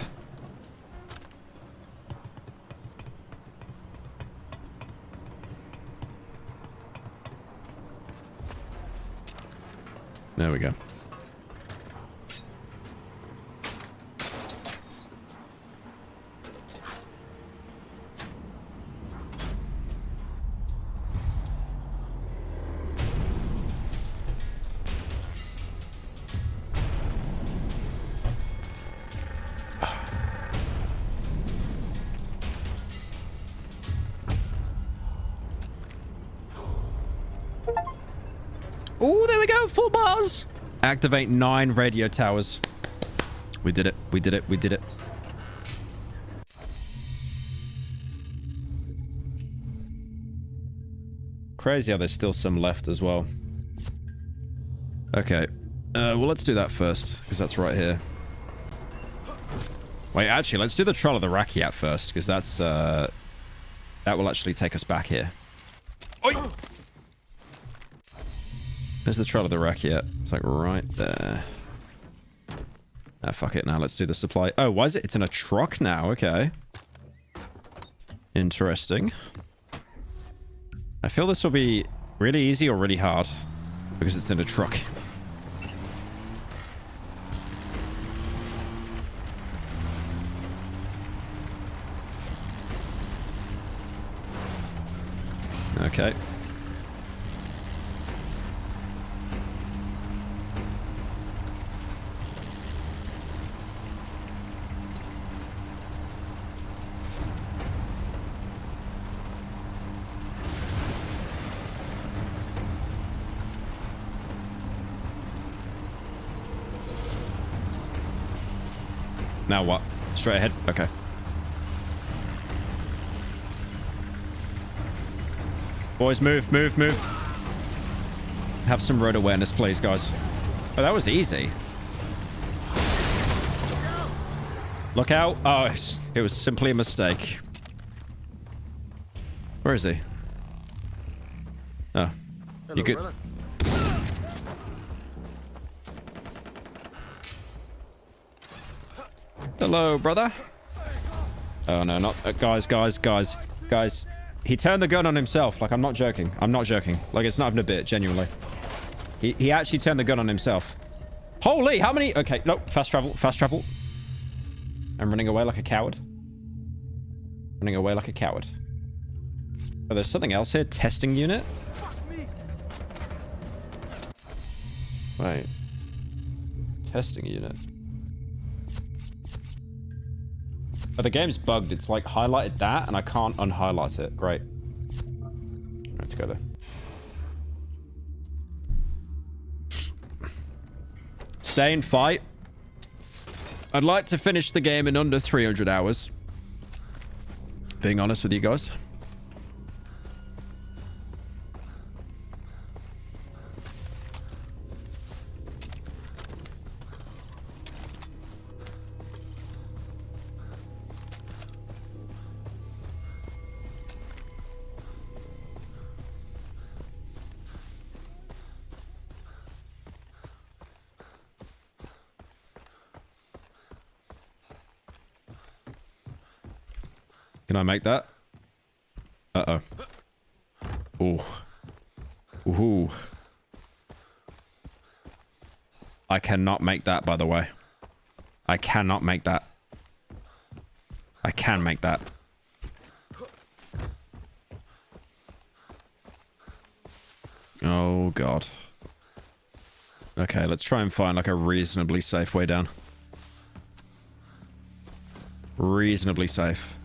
There we go. Oh, there we go. Full bars. Activate 9 radio towers. We did it. We did it. We did it. Crazy how there's still some left as well. Okay. Well, let's do that first, because that's right here. Wait, actually, let's do the Troll of the Rakiat first, because that's, that will actually take us back here. Oi! There's the Troll of the Rakiat. It's like right there. Ah, fuck it. Now let's do the supply. Oh, why is it? It's in a truck now. Okay. Interesting. I feel this will be really easy or really hard because it's in a truck. Okay. Now what? Straight ahead? Okay. Boys, move, move, move. Have some road awareness, please, guys. Oh, that was easy. Look out. Oh, it was simply a mistake. Where is he? Oh. You good? Brother. Hello, brother. Oh, no, not... guys. He turned the gun on himself. Like, I'm not joking. Like, it's not even a bit, genuinely. He actually turned the gun on himself. Holy, how many... Okay, no, fast travel. I'm running away like a coward. Oh, there's something else here. Testing unit? Wait. Testing unit. Oh, the game's bugged. It's like highlighted that and I can't unhighlight it. Great. Let's go there. Stay and fight. I'd like to finish the game in under 300 hours. Being honest with you guys. Can I make that? Uh-oh. Ooh. Ooh. I cannot make that, by the way. I cannot make that. I can make that. Oh, God. Okay, let's try and find, like, a reasonably safe way down. Reasonably safe.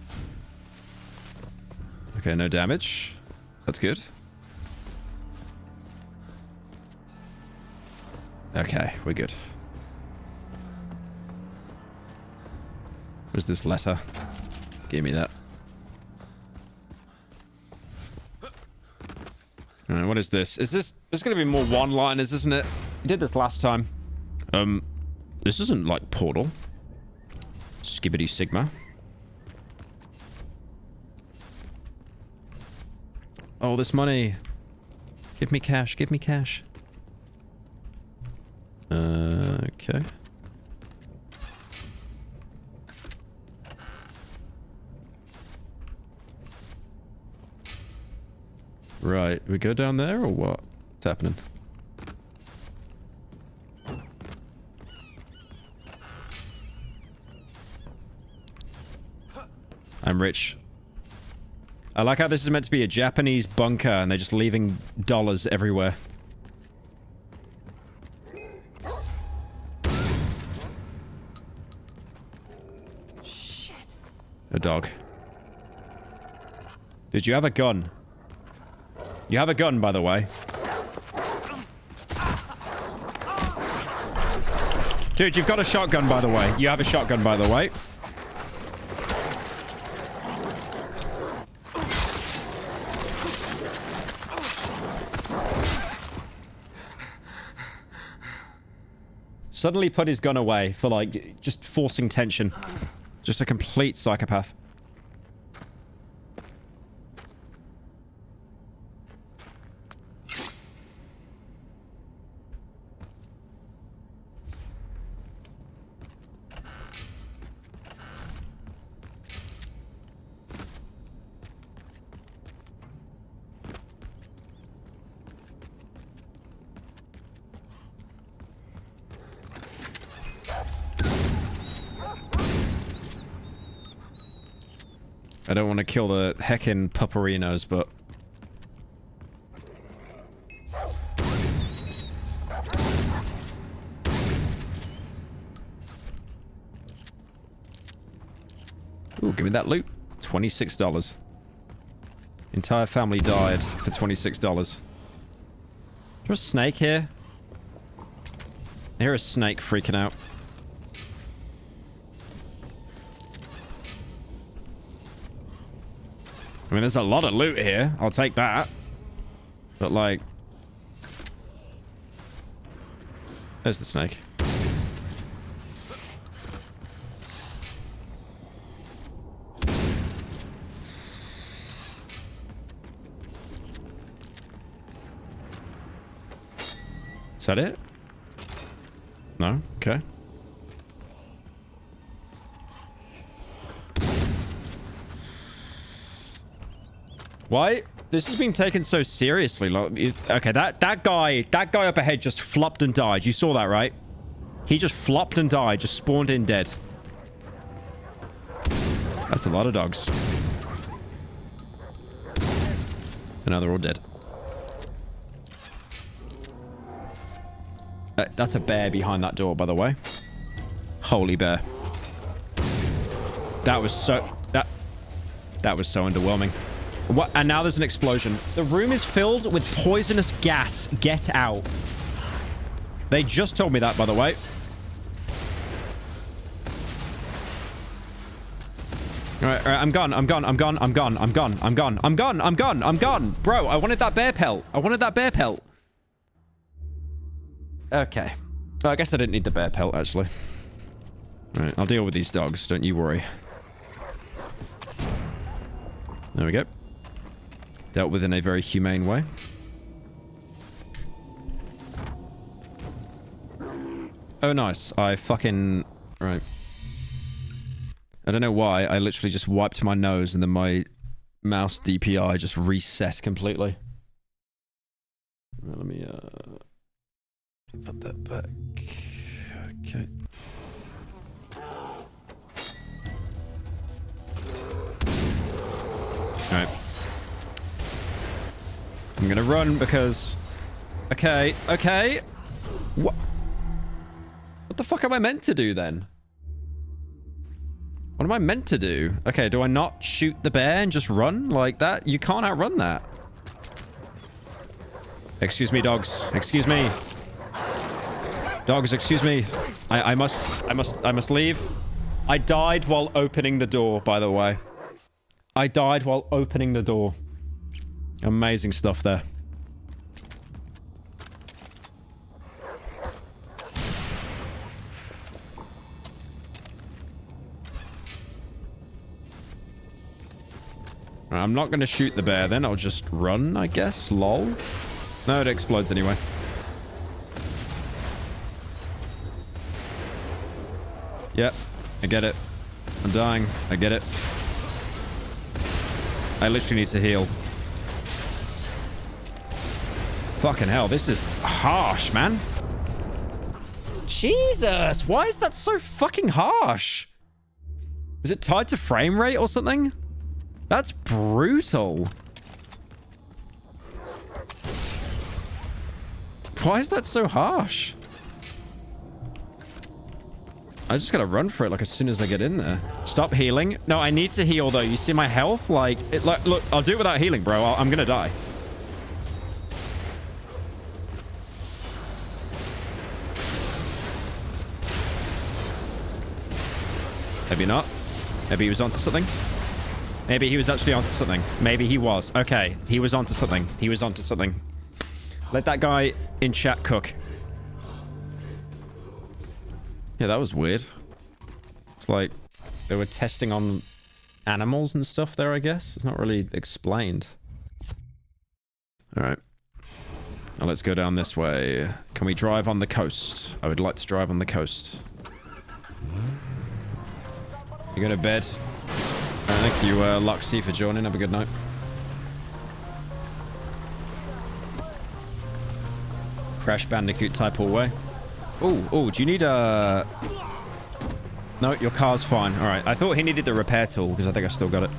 Okay, no damage. That's good. Okay, we're good. Where's this letter? Give me that. Alright, what is this? Is this... There's gonna be more one-liners, isn't it? We did this last time. This isn't like Portal. Skibbity Sigma. Oh, this money. Give me cash. Give me cash. Okay. Right. We go down there or what? What's happening? I'm rich. I like how this is meant to be a Japanese bunker and they're just leaving dollars everywhere. Shit. A dog. Did you have a gun? You have a gun, by the way. Dude, you've got a shotgun, by the way. You have a shotgun, by the way. Suddenly put his gun away for, like, just forcing tension. Just a complete psychopath. I don't want to kill the heckin' pupperinos, but... Ooh, give me that loot. $26. Entire family died for $26. Is there a snake here? I hear a snake freaking out. I mean, there's a lot of loot here. I'll take that. But, like... There's the snake. Is that it? No? Okay. Why? This is being taken so seriously. Like, okay, that guy up ahead just flopped and died. You saw that, right? He just flopped and died, just spawned in dead. That's a lot of dogs. And now they're all dead. That's a bear behind that door, by the way. Holy bear. That was so... That was so underwhelming. What? And now there's an explosion. The room is filled with poisonous gas. Get out. They just told me that, by the way. All right, I'm gone. Bro, I wanted that bear pelt. Okay. I guess I didn't need the bear pelt, actually. All right, I'll deal with these dogs. Don't you worry. There we go. Dealt with in a very humane way. Oh, nice. I fucking... Right. I don't know why. I literally just wiped my nose and then my mouse DPI just reset completely. Right, let me, put that back. Okay. Alright. I'm gonna run because... Okay. What the fuck am I meant to do then? What am I meant to do? Okay, do I not shoot the bear and just run like that? You can't outrun that. Excuse me, dogs. Excuse me. Dogs, excuse me. I must leave. I died while opening the door, by the way. I died while opening the door. Amazing stuff there. I'm not going to shoot the bear then. I'll just run, I guess. Lol. No, it explodes anyway. Yep. I get it. I'm dying. I get it. I literally need to heal. Fucking hell. This is harsh, man. Jesus. Why is that so fucking harsh? Is it tied to frame rate or something? That's brutal. Why is that so harsh? I just gotta run for it like as soon as I get in there. Stop healing. No, I need to heal though. You see my health? Like, look, I'll do it without healing, bro. I'm gonna die. Maybe not. Maybe he was onto something. Maybe he was actually onto something. Maybe he was. Okay, he was onto something. He was onto something. Let that guy in chat cook. Yeah, that was weird. It's like they were testing on animals and stuff there, I guess. It's not really explained. All right. Now let's go down this way. Can we drive on the coast? I would like to drive on the coast. You go to bed? Thank you, Luxy, for joining. Have a good night. Crash Bandicoot type all way. Oh, do you need a... No, your car's fine. All right. I thought he needed the repair tool because I think I still got it.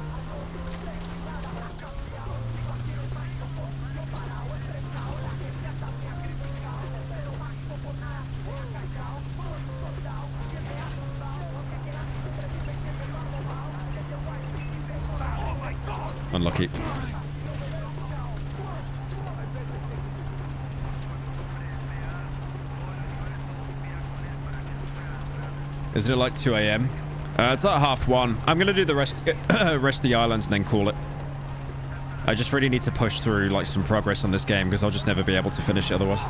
Unlucky. Isn't it like 2 a.m.? It's at 1:30. I'm gonna do the rest of the islands and then call it. I just really need to push through like some progress on this game because I'll just never be able to finish it otherwise.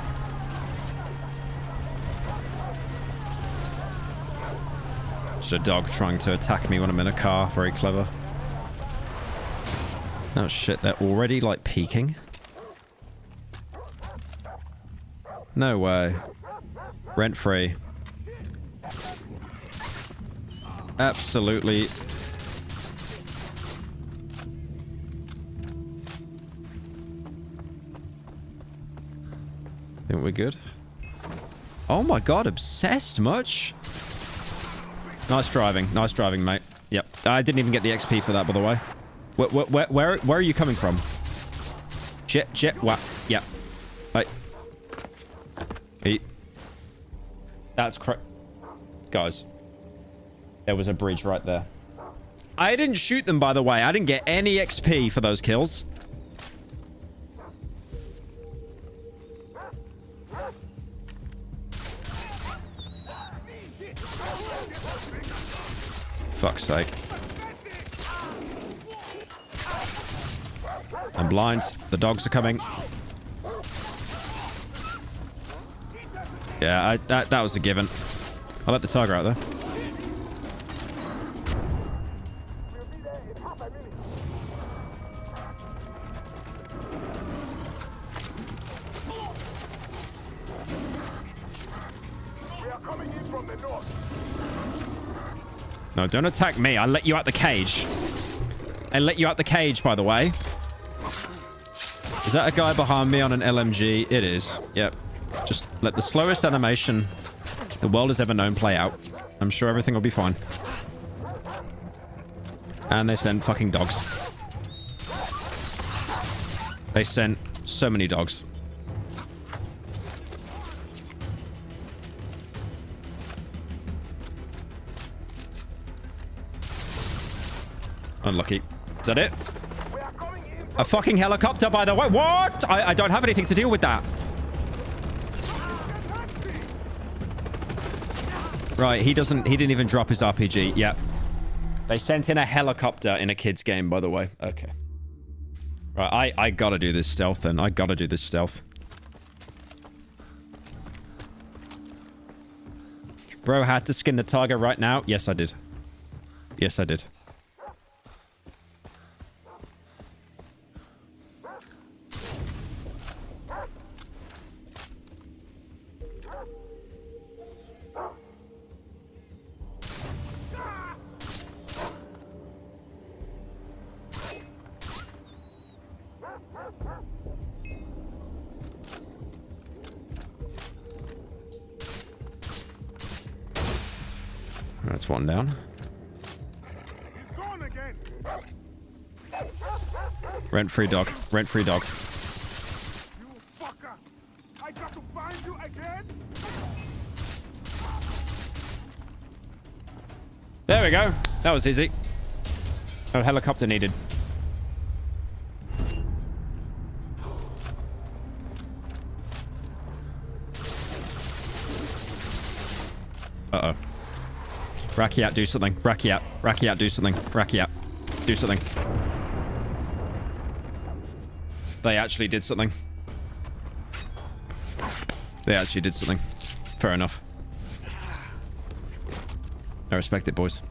Just a dog trying to attack me when I'm in a car. Very clever. Oh shit, they're already like peeking. No way. Rent free. Absolutely. Think we're good? Oh my god, obsessed much? Nice driving, mate. Yep. I didn't even get the XP for that, by the way. Where are you coming from? What? Yeah. Right. Hey. That's guys. There was a bridge right there. I didn't shoot them, by the way. I didn't get any XP for those kills. Fuck's sake. I'm blind. The dogs are coming. Yeah, that was a given. I'll let the tiger out there. No, don't attack me. I'll let you out the cage. I'll let you out the cage, by the way. Is that a guy behind me on an LMG? It is. Yep. Just let the slowest animation the world has ever known play out. I'm sure everything will be fine. And they send fucking dogs. They sent so many dogs. Unlucky. Is that it? A fucking helicopter, by the way. What? I don't have anything to deal with that. Right, he didn't even drop his RPG. Yep. They sent in a helicopter in a kid's game, by the way. Okay. Right, I gotta do this stealth then. I gotta do this stealth. Bro, had to skin the tiger right now? Yes, I did. Yes, I did. That's one down. Rent-free dog. Rent-free dog. I got to find you again. There we go. That was easy. No helicopter needed. Uh-oh. Rakiat, do something. Rakiat. Rakiat, do something. Rakiat, do something. They actually did something. They actually did something. Fair enough. I respect it, boys.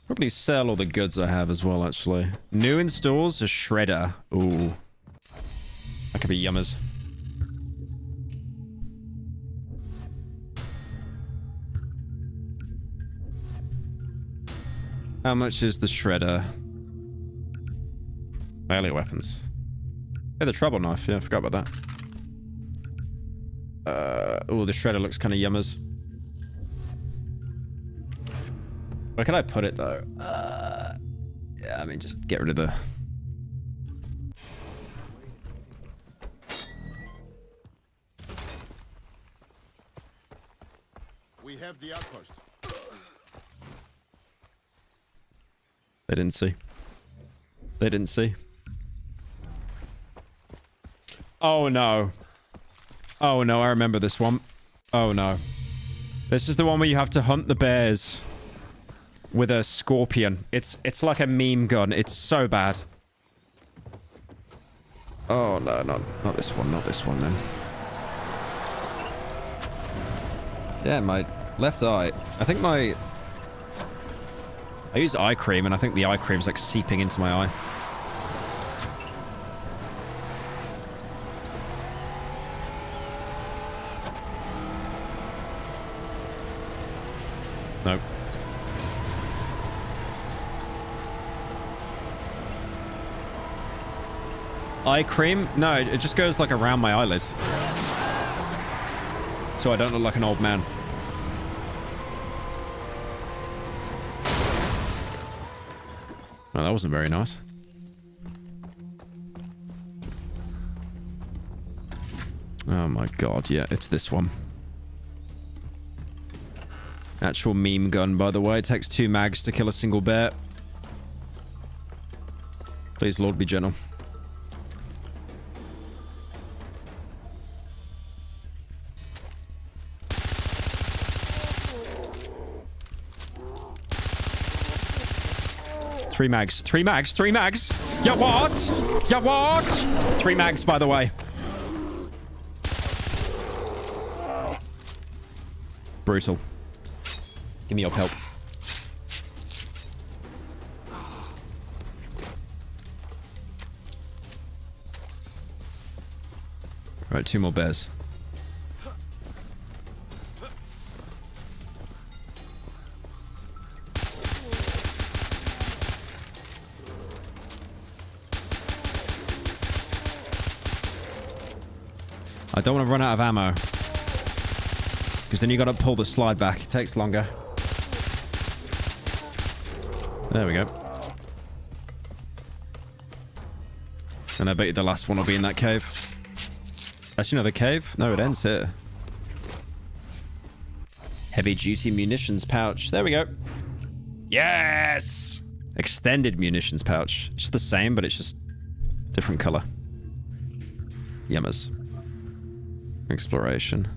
Probably sell all the goods I have as well, actually. New installs, a shredder. Ooh. That could be yummers. How much is the shredder? Melee weapons. Hey, the trouble knife. Yeah, I forgot about that. Oh, the shredder looks kind of yummers. Where can I put it, though? Yeah, I mean, just get rid of the... We have the outpost. They didn't see. They didn't see. Oh, no. Oh, no, I remember this one. Oh, no. This is the one where you have to hunt the bears with a scorpion. It's like a meme gun. It's so bad. Oh, no, not this one. Not this one, then. Yeah, my left eye. I think my... I use eye cream, and I think the eye cream's like seeping into my eye. Nope. Eye cream? No, it just goes like around my eyelid. So I don't look like an old man. Oh, that wasn't very nice. Oh my god, yeah, it's this one. Actual meme gun, by the way. It takes 2 mags to kill a single bear. Please, Lord, be gentle. Three mags. 3 mags. 3 mags. Ya what? Ya what? 3 mags, by the way. Brutal. Give me your help. Right, 2 more bears. I don't want to run out of ammo. Because then you got to pull the slide back. It takes longer. There we go. And I bet you the last one will be in that cave. Actually, no, the cave? No, it ends here. Heavy duty munitions pouch. There we go. Yes! Extended munitions pouch. It's just the same, but it's just different color. Yummers. Exploration.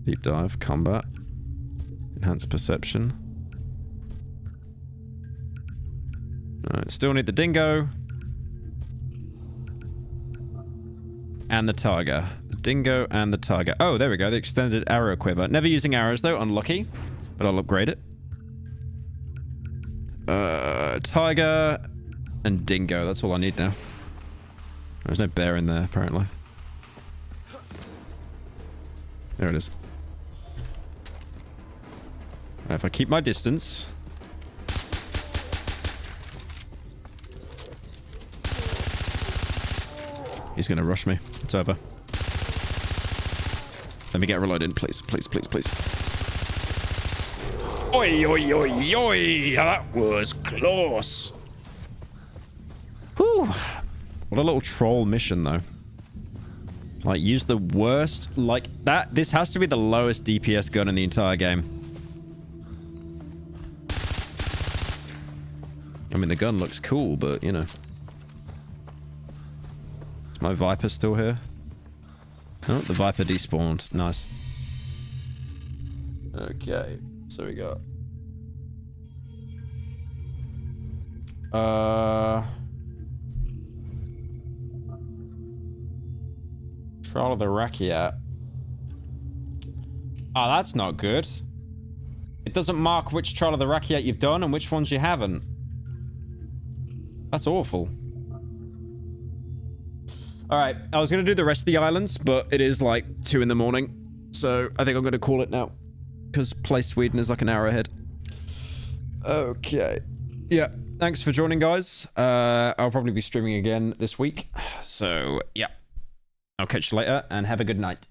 Deep dive. Combat. Enhanced perception. Alright, still need the dingo. And the tiger. The dingo and the tiger. Oh, there we go. The extended arrow quiver. Never using arrows, though. Unlucky. But I'll upgrade it. Tiger and dingo. That's all I need now. There's no bear in there, apparently. There it is. If I keep my distance... He's gonna rush me. It's over. Let me get reloaded, please. Please, please, please. Oi, oi, oi, oi! That was close. Whew. What a little troll mission, though. Like, use the worst... Like, that... This has to be the lowest DPS gun in the entire game. I mean, the gun looks cool, but, you know... Is my Viper still here? Oh, the Viper despawned. Nice. Okay. So we got... Trial of the Rakiat. Oh, that's not good. It doesn't mark which Trial of the Rakiat you've done and which ones you haven't. That's awful. Alright, I was going to do the rest of the islands, but it is like 2 in the morning. So I think I'm going to call it now. Because Play Sweden is like an hour ahead. Okay. Yeah, thanks for joining, guys. I'll probably be streaming again this week. So, yeah. I'll catch you later, and have a good night.